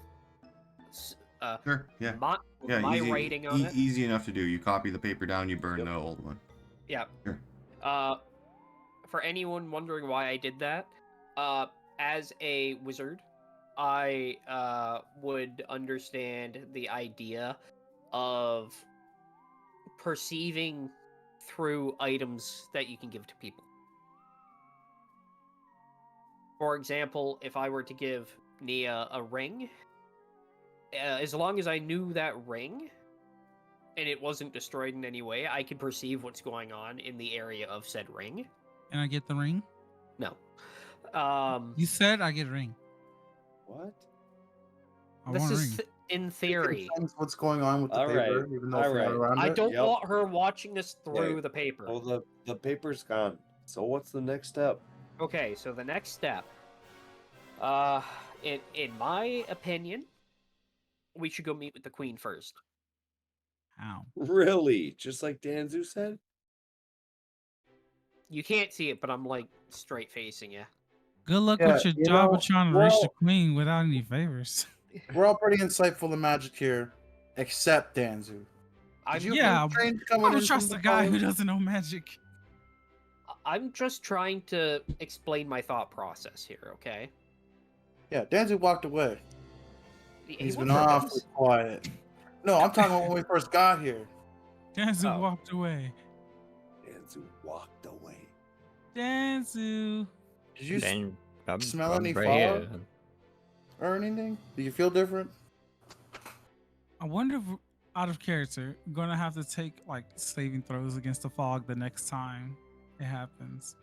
S1: Sure. Yeah.
S4: my,
S1: Yeah.
S4: my
S1: Easy,
S4: writing on it.
S1: easy enough to do. You copy the paper down. You burn
S6: Yep.
S1: the old one.
S4: Yeah.
S1: Sure.
S4: For anyone wondering why I did that, as a wizard, I would understand the idea of perceiving through items that you can give to people. For example, if I were to give Nia a ring, as long as I knew that ring and it wasn't destroyed in any way, I could perceive what's going on in the area of said ring.
S2: Can I get the ring?
S4: No.
S2: You said I get a ring.
S6: What?
S2: I
S4: This
S2: want a
S4: is
S2: ring.
S4: in
S5: You can
S4: theory.
S5: sense what's going on with the
S6: All
S5: paper,
S6: right,
S5: even though
S6: all
S5: if you're not
S6: right.
S5: around
S4: I
S5: it.
S4: don't
S6: Yep.
S4: want her watching this through
S6: Yeah.
S4: the paper.
S6: Well, the paper's gone. So what's the next step?
S4: Okay, so the next step, in my opinion, we should go meet with the queen first.
S2: Ow.
S6: Really? Just like Danzu said?
S4: You can't see it, but I'm like straight facing you.
S2: Good luck
S5: Yeah,
S2: with your
S5: you
S2: job
S5: know,
S2: of trying to reach the
S5: well-
S2: queen without any favors.
S5: We're all pretty insightful in magic here, except Danzu.
S4: I'm,
S5: Did you
S2: Yeah,
S5: train
S2: I
S5: coming
S2: would
S5: in
S2: trust
S5: from
S2: a guy who
S5: college?
S2: doesn't know magic.
S4: I'm just trying to explain my thought process here, okay?
S5: Yeah, Danzu walked away.
S4: He
S5: He's been
S4: went for
S5: awfully
S4: this.
S5: quiet. No, I'm talking about when we first got here.
S2: Danzu
S4: Oh.
S2: walked away.
S6: Danzu walked away.
S2: Danzu.
S5: Did you
S7: Then I'm,
S5: smell
S7: I'm
S5: any
S7: right
S5: fog?
S7: here.
S5: or anything? Do you feel different?
S2: I wonder if, out of character, I'm gonna have to take like saving throws against the fog the next time it happens.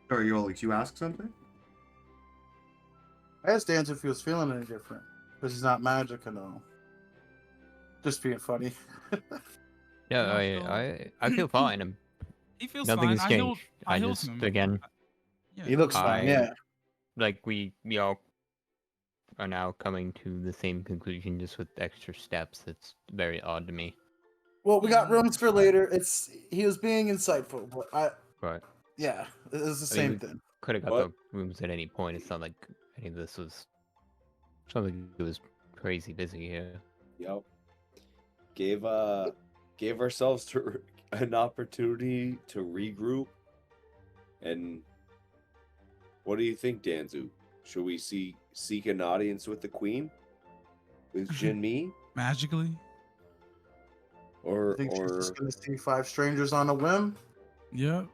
S1: Sorry, Yolix, you ask something?
S5: I asked Danzu if he was feeling any different. Because he's not magic and all. Just being funny.
S7: Yeah,
S2: Yeah,
S7: I feel fine.
S2: He feels
S7: Nothing
S2: fine.
S7: has
S2: I healed.
S7: changed.
S2: I
S7: I
S2: healed
S7: just
S2: him.
S7: again,
S2: Yeah.
S5: He looks fine,
S7: I-
S5: yeah.
S7: like we all are now coming to the same conclusion, just with extra steps. It's very odd to me.
S5: Well, we got rooms for later. He was being insightful, but
S7: But
S5: yeah, it was the
S7: I mean,
S5: same
S7: we
S5: thing.
S7: could have got
S6: What?
S7: the rooms at any point. It's not like any of this was something that was crazy busy here.
S6: Yep. Gave ourselves to an opportunity to regroup. And what do you think, Danzu? Should we seek an audience with the queen? With Jinmi?
S2: Magically.
S6: Or
S5: Think she's
S6: or
S5: just gonna see 5 strangers on a whim?
S2: Yep.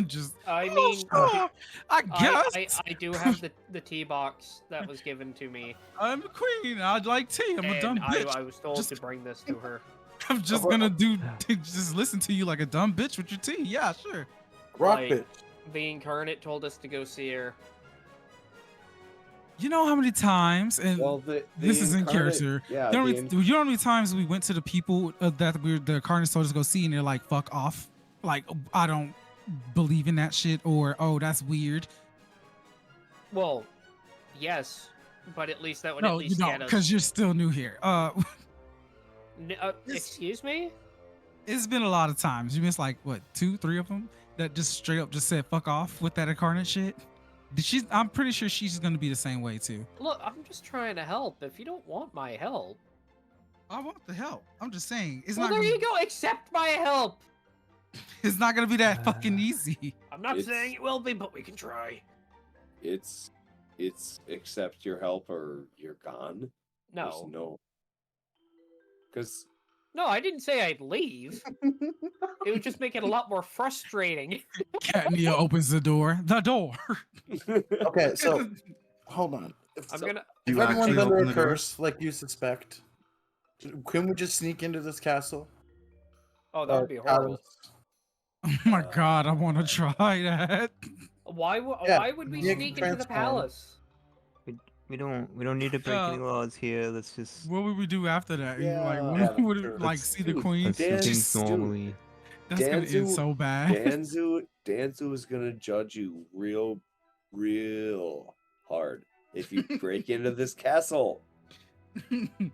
S2: Just.
S4: I
S2: Oh,
S4: mean,
S2: sure, I guess.
S4: I do have the tea box that was given to me,
S2: I'm a queen. I'd like tea. I'm a dumb
S4: and
S2: bitch.
S4: I was told
S2: Just-
S4: to bring this to her.
S2: I'm just gonna just listen to you like a dumb bitch with your tea. Yeah, sure.
S5: Rock
S4: Like,
S5: bitch.
S4: The incarnate told us to go see her.
S2: You know how many times, and
S6: well,
S2: this is in
S6: incarnate-
S2: character.
S6: Yeah,
S2: you know,
S6: the
S2: you know how many times we went to the people that the Cardinals told us to go see, and they're like, "Fuck off!" Like, I don't believe in that shit, or "Oh, that's weird."
S4: Well, yes, but at least that would
S2: No,
S4: at
S2: you
S4: least
S2: don't,
S4: get us.
S2: because you're still new here.
S4: Excuse me?
S2: It's been a lot of times. You missed like what 2, 3 of them that just straight up just said "fuck off" with that incarnate shit. I'm pretty sure she's gonna be the same way too.
S4: Look, I'm just trying to help. If you don't want my help,
S2: I want the help. I'm just saying it's
S4: well,
S2: not.
S4: there
S2: Gonna,
S4: you go. Accept my help.
S2: It's not gonna be that fucking easy.
S4: I'm not
S6: It's-
S4: saying it will be, but we can try.
S6: it's
S3: it's accept your help or you're gone? There's
S4: No.
S3: no. Because
S4: No, I didn't say I'd leave. It would just make it a lot more frustrating.
S2: Katnia opens the door. The door.
S5: Okay, so hold on.
S4: I'm gonna.
S5: If
S1: You
S5: everyone's
S1: actually
S5: under
S1: open
S5: a
S1: the door?
S5: curse, like you suspect, can we just sneak into this castle?
S4: Oh, that would be
S5: Out
S4: horrible.
S5: of-
S2: Oh my god, I want to try that.
S4: Why
S5: Yeah,
S4: would we
S5: yeah,
S4: sneak into the
S5: transform.
S4: palace?
S7: We don't need to break any laws here. Let's just
S2: What would we do after that? You, like,
S3: Yeah,
S2: what would
S3: true.
S2: like see the
S3: Dude,
S2: queen?
S7: let's do
S3: Dan-
S7: things
S3: dude,
S7: normally.
S2: That's gonna end
S3: Danzu-
S2: so bad.
S3: Danzu is gonna judge you real hard if you break into this castle.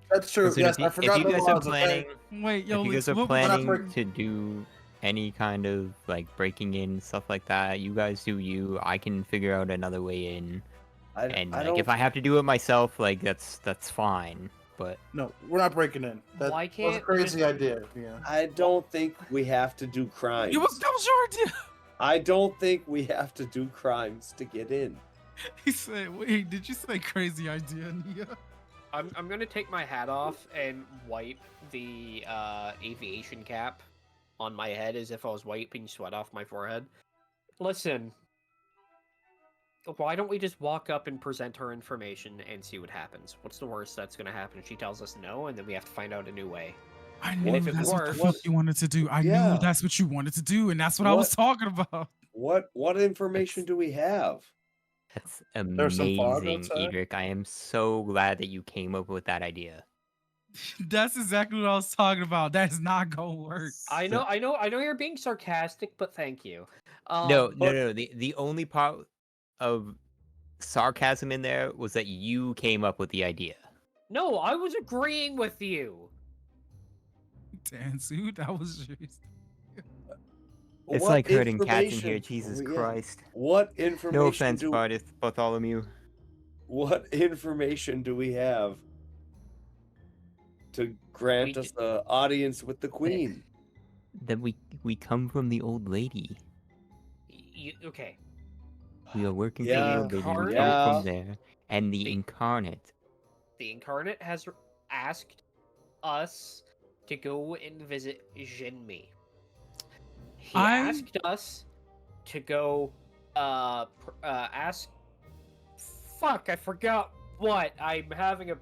S5: That's true.
S7: Listen,
S5: Yes, I
S7: if
S5: forgot
S7: you
S5: the
S7: guys are
S5: laws.
S7: planning,
S2: Wait, yo,
S7: if you
S2: Lex,
S7: guys are
S2: what
S5: we're not
S7: planning
S5: breaking-
S7: to do any kind of like breaking in stuff like that, you guys do you. I can figure out another way in, and
S3: I
S7: like
S3: don't.
S7: if I have to do it myself, like that's fine. But
S5: No, we're not breaking in. That
S4: Why
S5: was a
S4: can't we
S5: crazy
S4: just-
S5: idea. Yeah.
S3: I don't think we have to do crimes.
S2: that was your idea.
S3: I don't think we have to do crimes to get in.
S2: He said, "Wait, did you say crazy idea, Nia?"
S4: I'm gonna take my hat off and wipe the aviation cap on my head as if I was wiping sweat off my forehead. Listen, why don't we just walk up and present her information and see what happens? What's the worst that's gonna happen if she tells us no, and then we have to find out a new way?
S2: I
S4: And
S2: knew
S4: if it
S2: that's what the
S4: works-
S2: fuck you wanted to do. I
S3: Yeah.
S2: knew that's what you wanted to do, and that's what I was talking about.
S3: What information do we have?
S7: that's
S5: There's some fog
S7: amazing,
S5: outside?
S7: Edric. I am so glad that you came up with that idea.
S2: That's exactly what I was talking about. That's not gonna work.
S4: I know you're being sarcastic, but thank you.
S7: No.
S4: But
S7: The only part of sarcasm in there was that you came up with the idea.
S4: no, I was agreeing with you.
S2: Danzu, that was yours.
S7: It's
S3: What
S7: like hurting cats in here.
S3: information-
S7: Jesus
S3: yeah.
S7: Christ.
S3: What information
S7: No offense,
S3: do
S7: Bartholomew.
S3: what information do we have to grant
S4: We
S3: us an audience with the queen?
S7: That we come from the old lady.
S4: Okay.
S7: We are working
S3: Yeah,
S7: for the old lady. We come
S3: yeah.
S7: from there. And the
S4: The-
S7: incarnate.
S4: The Incarnate has asked us to go and visit Jinmi. He
S2: I-
S4: asked us to go ask. Fuck, I forgot what. I'm having a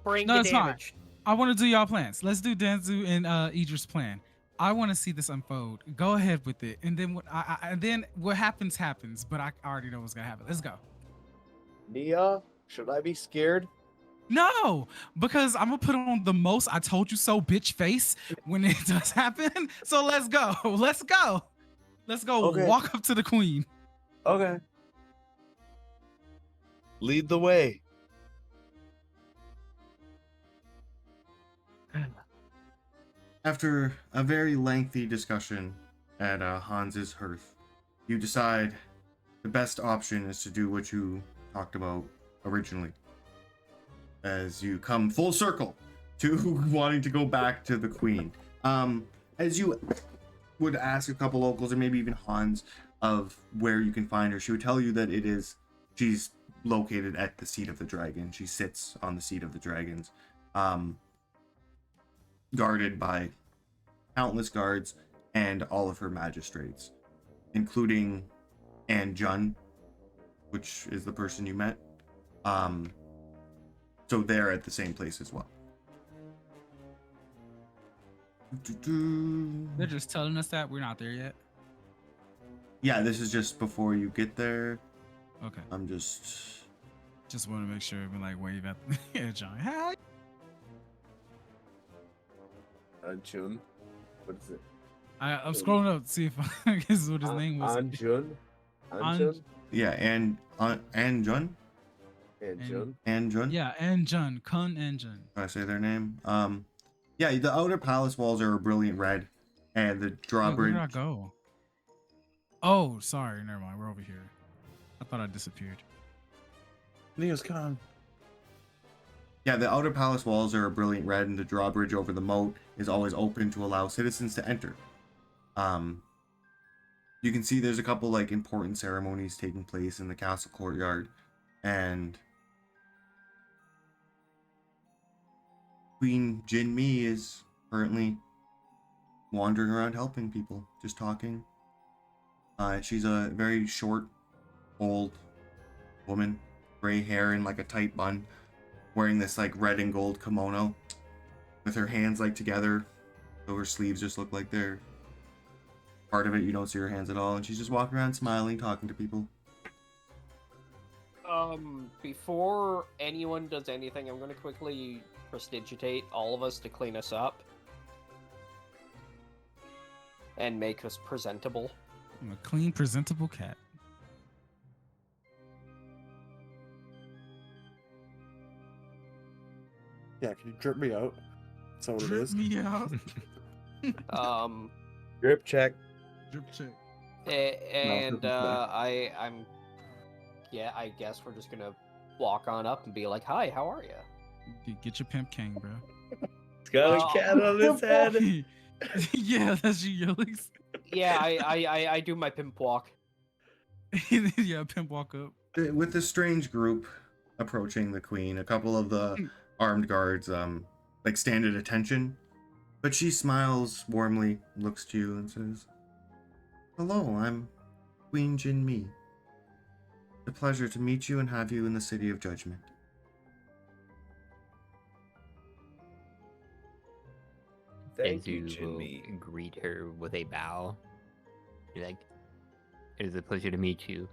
S4: brain
S2: No, it's fine.
S4: damage.
S2: I want to do y'all plans. Let's do Danzu and Idris' plan. I want to see this unfold. Go ahead with it, and then what happens happens. But I already know what's gonna happen. Let's go.
S3: Nia, should I be scared?
S2: No, because I'm gonna put on the most "I told you so" bitch face when it does happen. So let's go. Let's go. Let's go.
S3: Okay.
S2: Walk up to the queen.
S3: Okay. Lead the way.
S1: After a very lengthy discussion at Hans's hearth, you decide the best option is to do what you talked about originally. As you come full circle to wanting to go back to the queen. As you would ask a couple locals, or maybe even Hans, of where you can find her, she would tell you that she's located at the seat of the dragon. She sits on the seat of the dragons. Guarded by countless guards and all of her magistrates, including Anne Jun, which is the person you met. So they're at the same place as well.
S2: They're just telling us that we're not there yet.
S1: Yeah, this is just before you get there.
S2: Okay.
S1: I'm just
S2: Want to make sure we like wave at yeah, John. Hi.
S3: Anjun. What is it?
S2: I'm scrolling up to see if I guess what his name was.
S3: Anjun.
S2: Anjun?
S1: yeah, and Anne Jun.
S3: Anjun.
S1: Anne Jun.
S2: Yeah, and Jun, Kun and Jun.
S1: Did I say their name? Yeah, the outer palace walls are a brilliant red, and the
S2: Wait, where
S1: drawbridge.
S2: did I go? Oh, sorry. Never mind. We're over here. I thought I disappeared.
S5: Nia's gone.
S1: Yeah, the outer palace walls are a brilliant red, and the drawbridge over the moat is always open to allow citizens to enter. You can see there's a couple like important ceremonies taking place in the castle courtyard, And Queen Jinmi is currently wandering around helping people, just talking. She's a very short, old woman, gray hair in like a tight bun, wearing this like red and gold kimono with her hands like together, so her sleeves just look like they're part of it. You don't see her hands at all, and she's just walking around smiling, talking to people.
S4: Before anyone does anything, I'm gonna quickly prestidigitate all of us to clean us up and make us presentable.
S2: I'm a clean, presentable cat.
S5: Yeah, can you drip me out? That's what it
S2: Drip
S5: is.
S2: me out.
S6: Drip check.
S2: Drip check.
S4: And
S5: No,
S4: I guess we're just gonna walk on up and be like, "Hi, how are you?"
S2: Dude, get your pimp cane, bro.
S6: It's got a cat on his head.
S2: Yeah, that's you, Yolix.
S4: Yeah, I do my pimp walk.
S2: Yeah, pimp walk up.
S1: With this strange group approaching the queen, a couple of the armed guards like stand at attention, but she smiles warmly, looks to you, and says, "Hello, I'm Queen Jinmi. It's a pleasure to meet you and have you in the City of Judgment."
S6: Thank
S7: And
S6: you,
S7: will
S6: Jinmi.
S7: greet her with a bow. Be like, "It is a pleasure to meet you."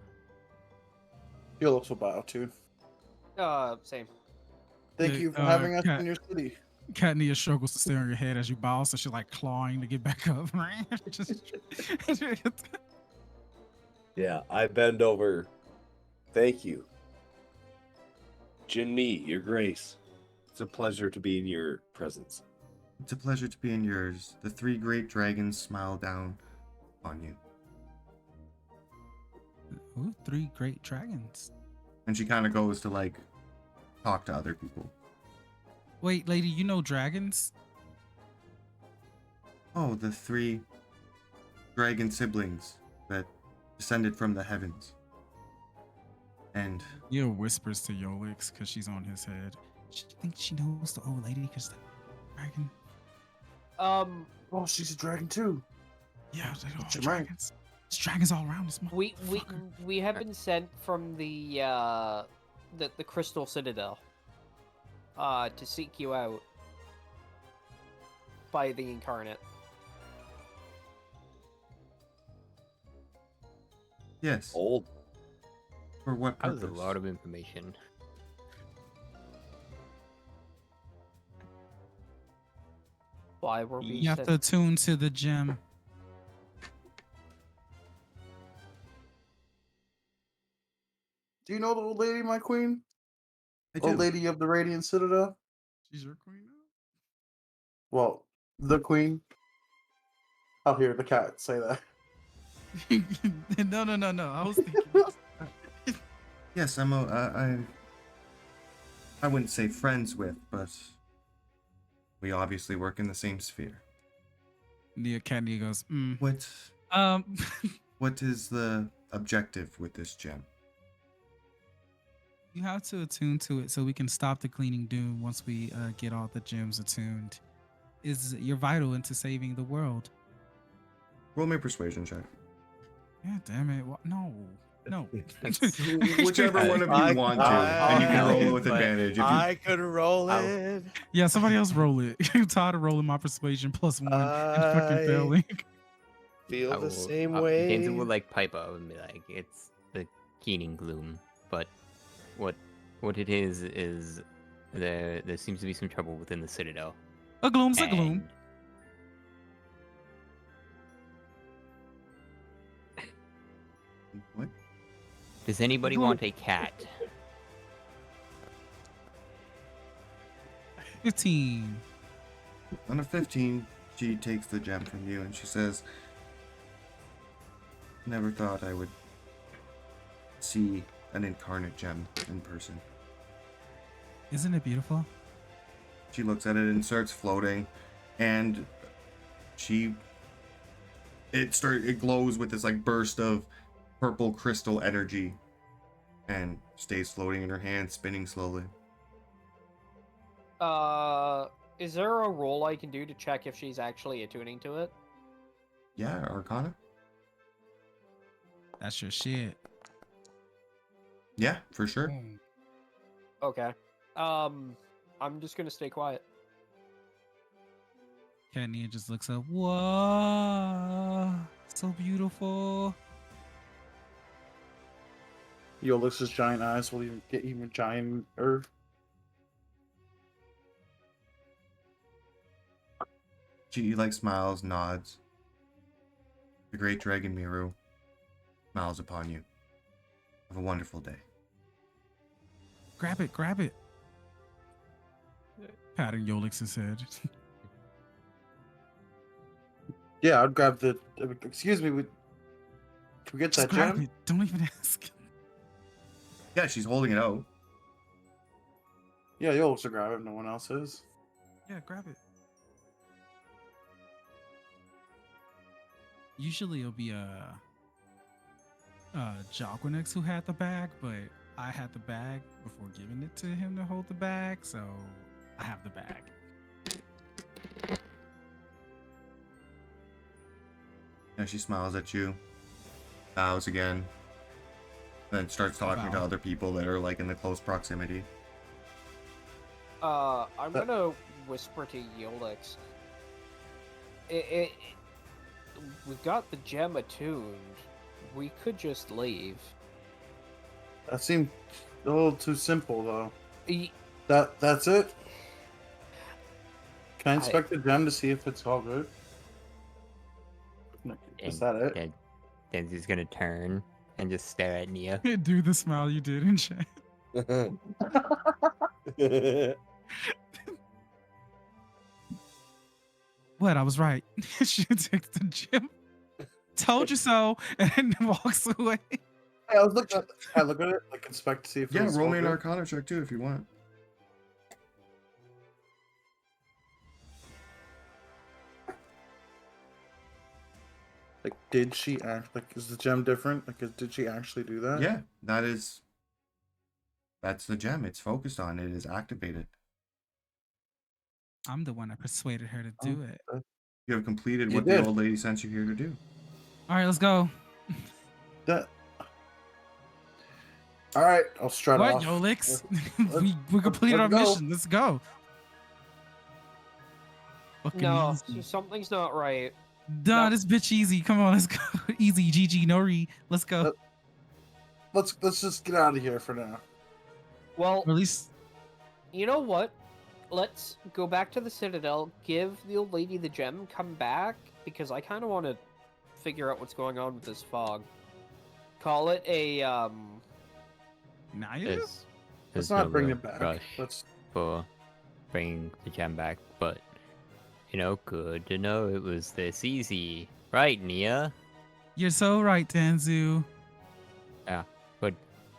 S5: You'll also bow too.
S4: Same.
S5: Thank you for having us
S2: Cat,
S5: in your city.
S2: Katnia struggles to stay on your head as you bow, so she's like clawing to get back up.
S6: Yeah, I bend over. Thank you. Jinmi, your grace. It's a pleasure to be in your presence.
S1: It's a pleasure to be in yours. The three great dragons smile down on you.
S2: Ooh, 3 great dragons.
S1: And she kind of goes to like talk to other people.
S2: Wait, lady, you know dragons?
S1: Oh, the 3 dragon siblings that descended from the heavens. And
S2: Yo whispers to Yolix because she's on his head. She thinks she knows the old lady because the dragon.
S5: Oh, she's a dragon too.
S2: Yeah, they all
S5: You're right.
S2: dragons. There's dragons all around this
S4: We have been sent from the Crystal Citadel to seek you out by the Incarnate.
S1: yes,
S6: Old.
S1: for what
S7: That
S1: purpose?
S7: was a lot of information.
S4: Why were we
S2: You have
S4: sent?
S2: to attune to the gem.
S5: Do you know the old lady, my queen?
S1: I do.
S5: Old lady of the Radiant Citadel?
S2: She's your queen
S5: Well, the queen. I'll hear the cat say that.
S2: now. No. I was thinking.
S1: Yes, I'm I wouldn't say friends with, but we obviously work in the same sphere.
S2: Nia Katnia goes,
S1: What
S2: um,
S1: what is the objective with this gem?
S2: you have to attune to it so we can stop the cleaning doom once we get all the gems attuned. You're vital into saving the world.
S1: Roll me a persuasion check.
S2: Yeah, damn it. No.
S1: Whichever one of you want to, and you can roll it with advantage. If you,
S6: I could roll
S7: I'll-
S6: it.
S2: Yeah, somebody else roll it. I'm tired of rolling my persuasion +1 and fucking
S6: I-
S2: failing.
S6: Feel the same
S7: Denzel
S6: way.
S7: will like pipe up and be like, "It's the keening gloom," but what it is there seems to be some trouble within the Citadel.
S2: A gloom's a gloom.
S7: And
S1: what?
S7: does anybody want a cat?
S2: 15.
S1: On a 15, she takes the gem from you and she says, "Never thought I would see an incarnate gem in person."
S2: Isn't it beautiful?
S1: She looks at it and starts floating, and it glows with this like burst of purple crystal energy, and stays floating in her hand, spinning slowly.
S4: Is there a roll I can do to check if she's actually attuning to it?
S1: Yeah, Arcana?
S2: That's your shit.
S1: Yeah, for sure.
S5: Hmm.
S4: Okay. I'm just gonna stay quiet.
S2: Cat Nia just looks up. Whoa, so beautiful.
S5: Yolix's giant eyes will even get even gianter.
S1: She like smiles, nods. The great dragon Miru smiles upon you. Have a wonderful day.
S2: Grab it, grab it. Patting Yolix's head.
S5: Yeah, I'd grab the. Excuse me, can we get
S2: Just
S5: that
S2: grab
S5: gem?
S2: it. Don't even ask.
S1: Yeah, she's holding it out.
S5: Yeah, Yolix will grab it. No one else is.
S2: Yeah, grab it. Usually it'll be Jockwinix who had the bag, but I had the bag before giving it to him to hold the bag, so I have the bag.
S1: And she smiles at you, bows again, then starts talking to
S2: Bow.
S1: other people that are like in the close proximity.
S4: I'm gonna whisper to Yolix. We've got the gem attuned. We could just leave.
S5: That seemed a little too simple, though.
S4: E-
S5: That's it. Can I inspect the gem to see if it's all good? No, is that it?
S7: Denzi's gonna turn and just stare at Nia.
S2: Do the smile you did in chat. What? I was right. She takes the gem. Told you so, and then walks away.
S5: Hey, I was looking at. I look at it, like inspect to see if
S1: Yeah,
S5: it's
S1: roll
S5: all
S1: me an
S5: good.
S1: Arcana check too if you want.
S5: Like, did she act like? Is the gem different? Like, did she actually do that?
S1: Yeah, that's the gem. It's focused on. It is activated.
S2: I'm the one that persuaded her to do it.
S1: You have completed
S5: You
S1: what
S5: did.
S1: the old lady sent you here to do.
S2: All right, let's go.
S5: That. All right, I'll strut
S2: What,
S5: off.
S2: Yolix?
S5: Let's-
S2: we completed our
S5: let's go.
S2: mission. Let's go. Fucking
S4: no,
S2: easy.
S4: something's not right.
S2: Duh,
S4: no.
S2: this bitch easy. Come on, let's go. Easy, GG, no re. Let's go.
S5: Let's just get out of here for now.
S4: Well,
S2: Or at least
S4: you know what? Let's go back to the Citadel, give the old lady the gem, come back, because I kind of want to figure out what's going on with this fog. Call it a,
S2: now you do?
S7: There's
S5: Let's
S7: no
S5: not bring
S7: real
S5: it back.
S7: rush
S5: Let's.
S7: for bringing the gem back, but good to know it was this easy, right, Nia?
S2: You're so right, Danzu.
S7: But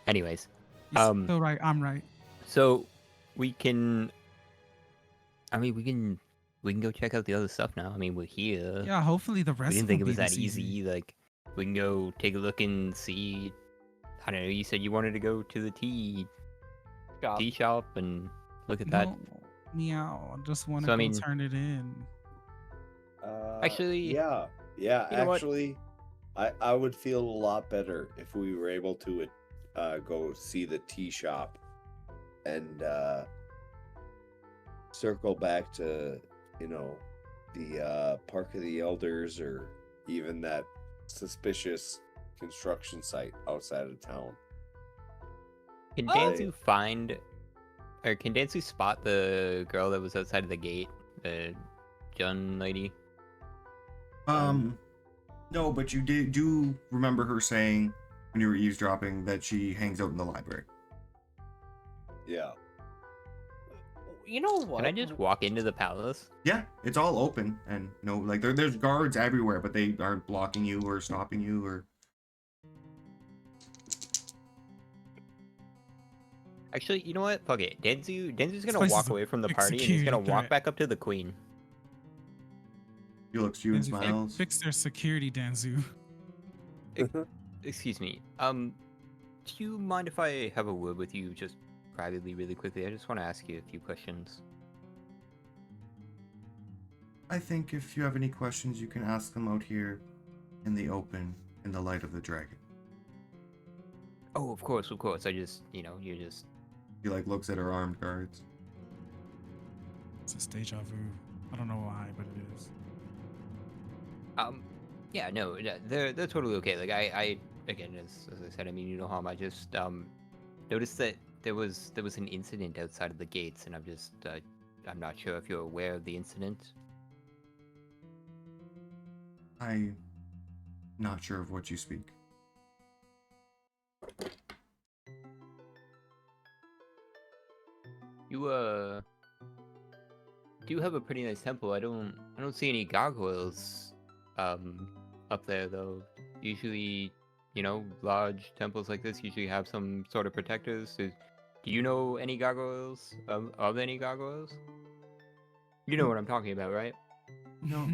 S7: anyways,
S2: You're so right. I'm right.
S7: so we can. I mean, we can go check out the other stuff now. I mean, we're here.
S2: Yeah, hopefully the rest
S7: We didn't
S2: of
S7: think it
S2: will
S7: was
S2: be
S7: that
S2: this
S7: easy. Like, we can go take a look and see. I don't know. You said you wanted to go to the tea shop and look at that.
S2: No, meow. I just want to
S7: So, I
S2: go
S7: mean-
S2: turn it in.
S7: Actually,
S3: yeah,
S7: you know what?
S3: actually, I would feel a lot better if we were able to go see the tea shop and circle back to the Park of the Elders or even that suspicious construction site outside of town.
S7: Can
S4: Oh.
S7: Danzu find, or can Danzu spot the girl that was outside of the gate, the Jun lady?
S1: No, but you do remember her saying when you were eavesdropping that she hangs out in the library.
S3: Yeah.
S4: you know what?
S7: Can I just walk into the palace?
S1: Yeah, it's all open and like there's guards everywhere, but they aren't blocking you or stopping you or.
S7: Actually, you know what? Fuck it. Danzu's gonna
S2: place
S7: walk
S2: is a
S7: away from the
S2: big
S7: party and he's gonna
S2: security
S7: walk
S2: threat.
S7: back up to the queen.
S1: He looks at you and
S2: Danzu,
S1: smiles.
S2: fix their security, Danzu.
S7: Excuse me. Do you mind if I have a word with you just privately, really quickly? I just want to ask you a few questions.
S1: I think if you have any questions, you can ask them out here in the open, in the light of the dragon.
S7: Oh, of course, of course. I just, you're just...
S1: He like looks at her armed guards.
S2: It's a deja vu. I don't know why, but it is.
S7: Yeah, no, they're totally okay. Like, I again, as I said, I mean, you know harm. I just, noticed that there was an incident outside of the gates, and I'm not sure if you're aware of the incident.
S1: I'm not sure of what you speak.
S7: You do have a pretty nice temple. I don't see any gargoyles up there though. Usually, large temples like this usually have some sort of protectors. Do you know any gargoyles? Are there any gargoyles? You know what I'm talking about, right?
S1: No.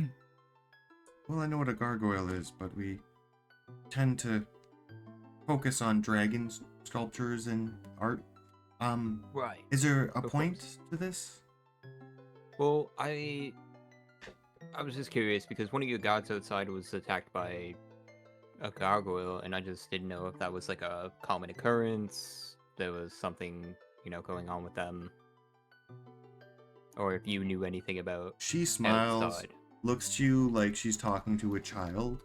S1: Well, I know what a gargoyle is, but we tend to focus on dragons, sculptures, and art.
S7: Right.
S1: Is there a
S7: Of
S1: point
S7: course.
S1: to this?
S7: Well, I was just curious because one of your guards outside was attacked by a gargoyle, and I just didn't know if that was like a common occurrence. There was something, going on with them, or if you knew anything about
S1: She smiles,
S7: outside.
S1: looks to you like she's talking to a child,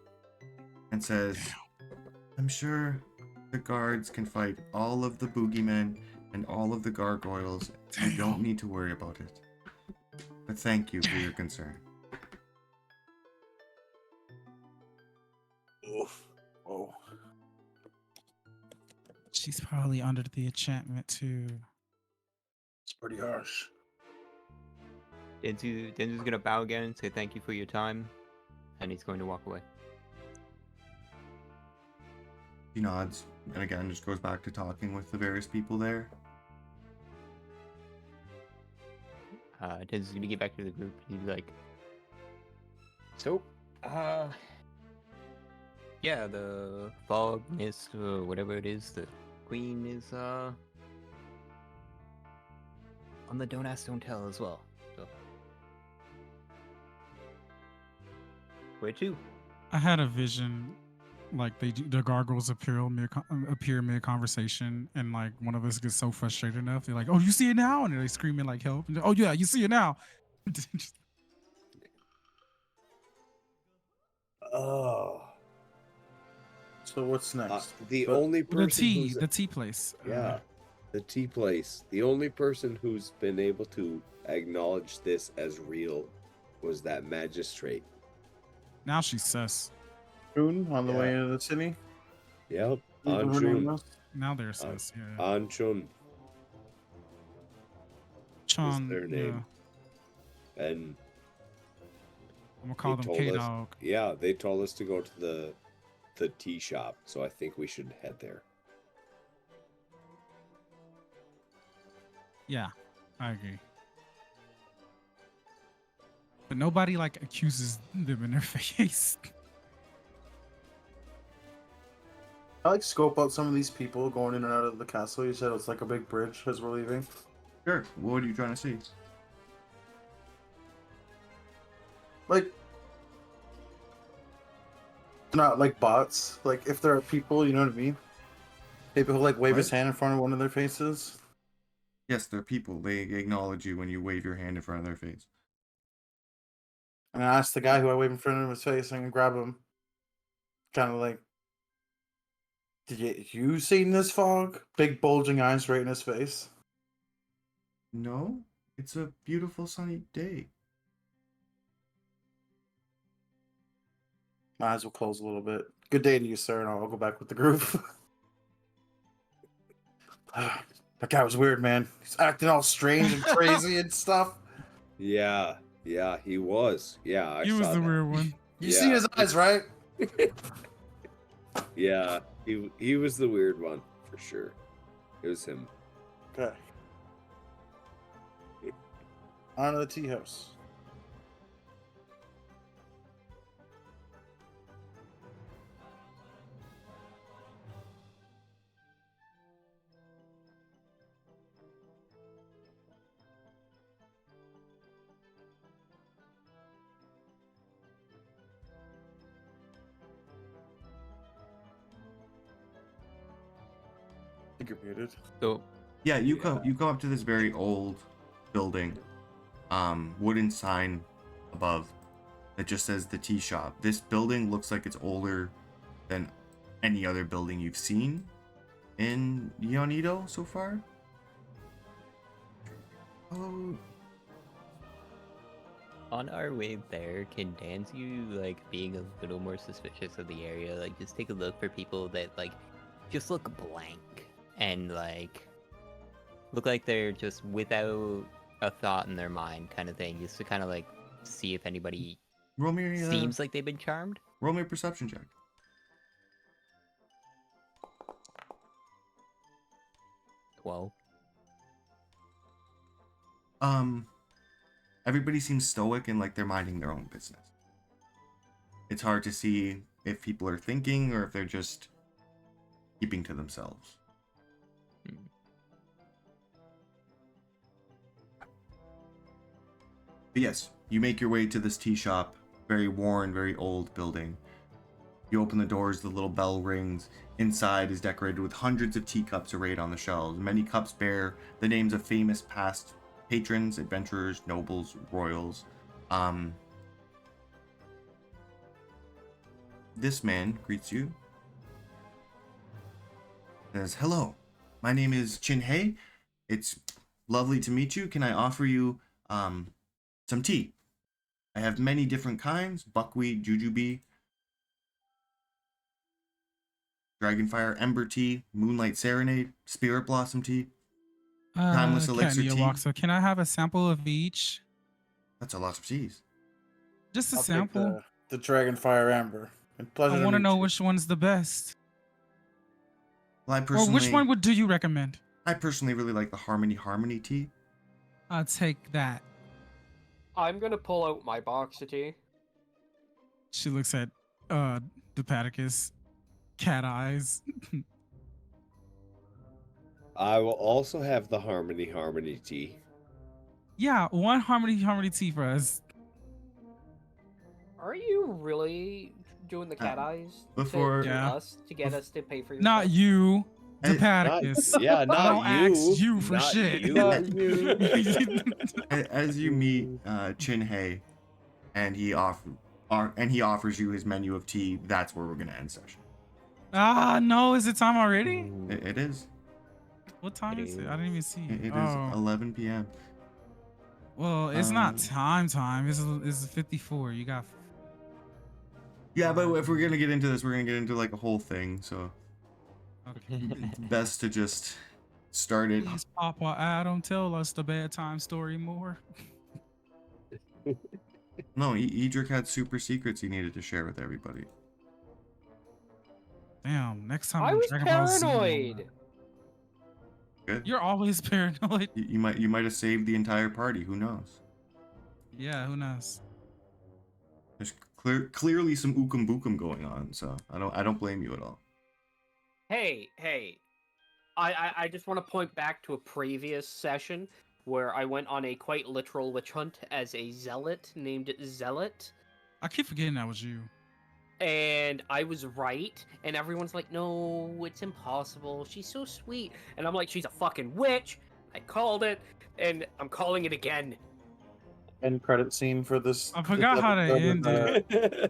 S1: and says, I'm sure the guards can fight all of the boogeymen and all of the gargoyles. You don't need to worry about it. But thank you for your concern.
S5: Oof. Oh.
S2: She's probably under the enchantment too.
S5: It's pretty harsh.
S7: Denzu's gonna bow again and say thank you for your time, and he's going to walk away.
S1: He nods, and again just goes back to talking with the various people there.
S7: Denzu's gonna get back to the group. He's like, so, yeah, the fog mist or whatever it is, the queen is on the don't ask, don't tell as well. So, where to?
S2: I had a vision, like the gargoyles appear mid conversation, and like one of us gets so frustrated enough, they're like, "Oh, you see it now?" And they're screaming like, "Help!" And, oh yeah, you see it now.
S5: Oh. So what's next?
S6: The
S5: But-
S6: only person who's
S2: the tea place.
S6: yeah, the tea place. The only person who's been able to acknowledge this as real was that magistrate.
S2: Now she's sus.
S5: June on the way
S6: Yeah.
S5: into the city.
S6: Yep,
S5: Whatever her name
S6: Anchun.
S5: was.
S2: Now they're sus. Yeah.
S6: Anchun
S2: Chon.
S6: is their name. And
S2: I'm gonna call
S6: they
S2: them
S6: told
S2: K
S6: us-
S2: Dog.
S6: yeah, they told us to go to the tea shop, so I think we should head there.
S2: Yeah, I agree. But nobody like accuses them in their face.
S5: I like scope out some of these people going in and out of the castle. You said it's like a big bridge as we're leaving.
S1: Sure, what are you trying to see?
S5: Like, not like bots. Like if there are people, you know what I mean? People who like wave his
S1: What?
S5: hand in front of one of their faces.
S1: Yes, they're people. They acknowledge you when you wave your hand in front of their face.
S5: And I asked the guy who I wave in front of his face and grab him. Kind of like, did you seen this fog? Big bulging eyes right in his face.
S1: No, it's a beautiful sunny day.
S5: My eyes will close a little bit. Good day to you, sir, and I'll go back with the group. That guy was weird, man. He's acting all strange and crazy and stuff.
S6: Yeah, he was. Yeah, I
S2: He was
S6: saw
S2: the
S6: that.
S2: weird one.
S5: You seen his eyes, right?
S6: Yeah, he was the weird one for sure. It was him.
S5: Okay. On to the tea house. think you're muted.
S7: So
S1: Yeah, you come up to this very old building, wooden sign above that just says the tea shop. This building looks like it's older than any other building you've seen in Yeonido so far. Oh,
S7: on our way there, can Danzu, like, being a little more suspicious of the area, like, just take a look for people that, like, just look blank and, like, look like they're just without a thought in their mind kind of thing, just to kind of, like, see if anybody
S1: roll me
S7: seems like they've been charmed?
S1: roll me a perception check.
S7: 12.
S1: Everybody seems stoic and like they're minding their own business. It's hard to see if people are thinking or if they're just keeping to themselves. But yes, you make your way to this tea shop, very worn, very old building. You open the doors, the little bell rings. Inside is decorated with hundreds of teacups arrayed on the shelves. Many cups bear the names of famous past patrons, adventurers, nobles, royals. This man greets you. Says, "Hello, my name is Chin Hei. It's lovely to meet you. Can I offer you some tea? I have many different kinds: buckwheat, jujube, dragonfire, ember tea, moonlight serenade, spirit blossom tea, timeless elixir tea."
S2: So can I have a sample of each?
S1: That's a lot of teas.
S2: Just a
S5: I'll take
S2: sample.
S5: the Dragonfire Amber. And pleasure
S2: I
S5: to
S2: want to
S5: meet
S2: know
S5: you.
S2: which one's the best.
S1: Well,
S2: Or which one do you recommend?
S1: I personally really like the Harmony tea.
S2: I'll take that.
S4: I'm gonna pull out my box of tea.
S2: She looks at Dupaticus, cat eyes.
S6: I will also have the Harmony tea.
S2: Yeah, one Harmony tea for us.
S4: Are you really doing the cat eyes
S1: before-
S4: to
S2: Yeah.
S4: us to get us to pay for your
S2: Not
S4: stuff?
S2: you,
S1: Hey,
S2: Dupaticus.
S6: Yeah,
S2: I
S6: not
S2: don't
S6: you.
S2: ask you for
S6: Not
S2: shit.
S6: you.
S3: Not you.
S1: As you meet Chin Hei, and he offers you his menu of tea, that's where we're gonna end session.
S2: Ah, no, is it time already?
S1: It is.
S2: What time is it? I didn't even see.
S1: It is
S2: Oh,
S1: 11 p.m.
S2: well, it's not time. It's 54. You got.
S1: Yeah, but if we're gonna get into this, we're gonna get into like a whole thing. So
S2: Okay.
S1: it's best to just start it.
S2: Please, Papa Adam, tell us the bedtime story more.
S1: No, Edric had super secrets he needed to share with everybody.
S2: Damn, next time
S4: I
S2: on
S4: was
S2: Dragon Ball Z,
S4: paranoid.
S1: Good.
S2: You're always paranoid.
S1: You might have saved the entire party. Who knows?
S2: Yeah, who knows?
S1: There's clearly some ookum bookum going on, so I don't blame you at all.
S4: Hey, I just want to point back to a previous session where I went on a quite literal witch hunt as a zealot named Zealot,
S2: I keep forgetting that was you.
S4: and I was right, and everyone's like, no, it's impossible, she's so sweet, and I'm like, she's a fucking witch, I called it, and I'm calling it again.
S5: End credit scene for this.
S2: I forgot how to end it.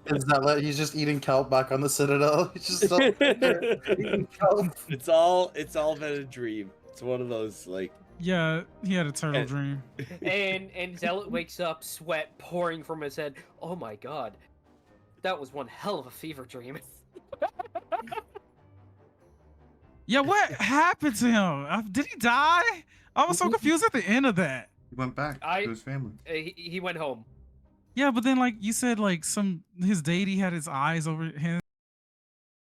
S5: Is that he's just eating kelp back on the Citadel? He's just so eating kelp.
S6: It's all been a dream. It's one of those like
S2: Yeah, he had a turtle dream.
S4: And Zealot wakes up, sweat pouring from his head. Oh my god, that was one hell of a fever dream.
S2: Yeah, what happened to him? Did he die? I was so confused at the end of that.
S1: He went back to his family.
S4: He went home.
S2: Yeah, but then like you said, like his deity had his eyes over him.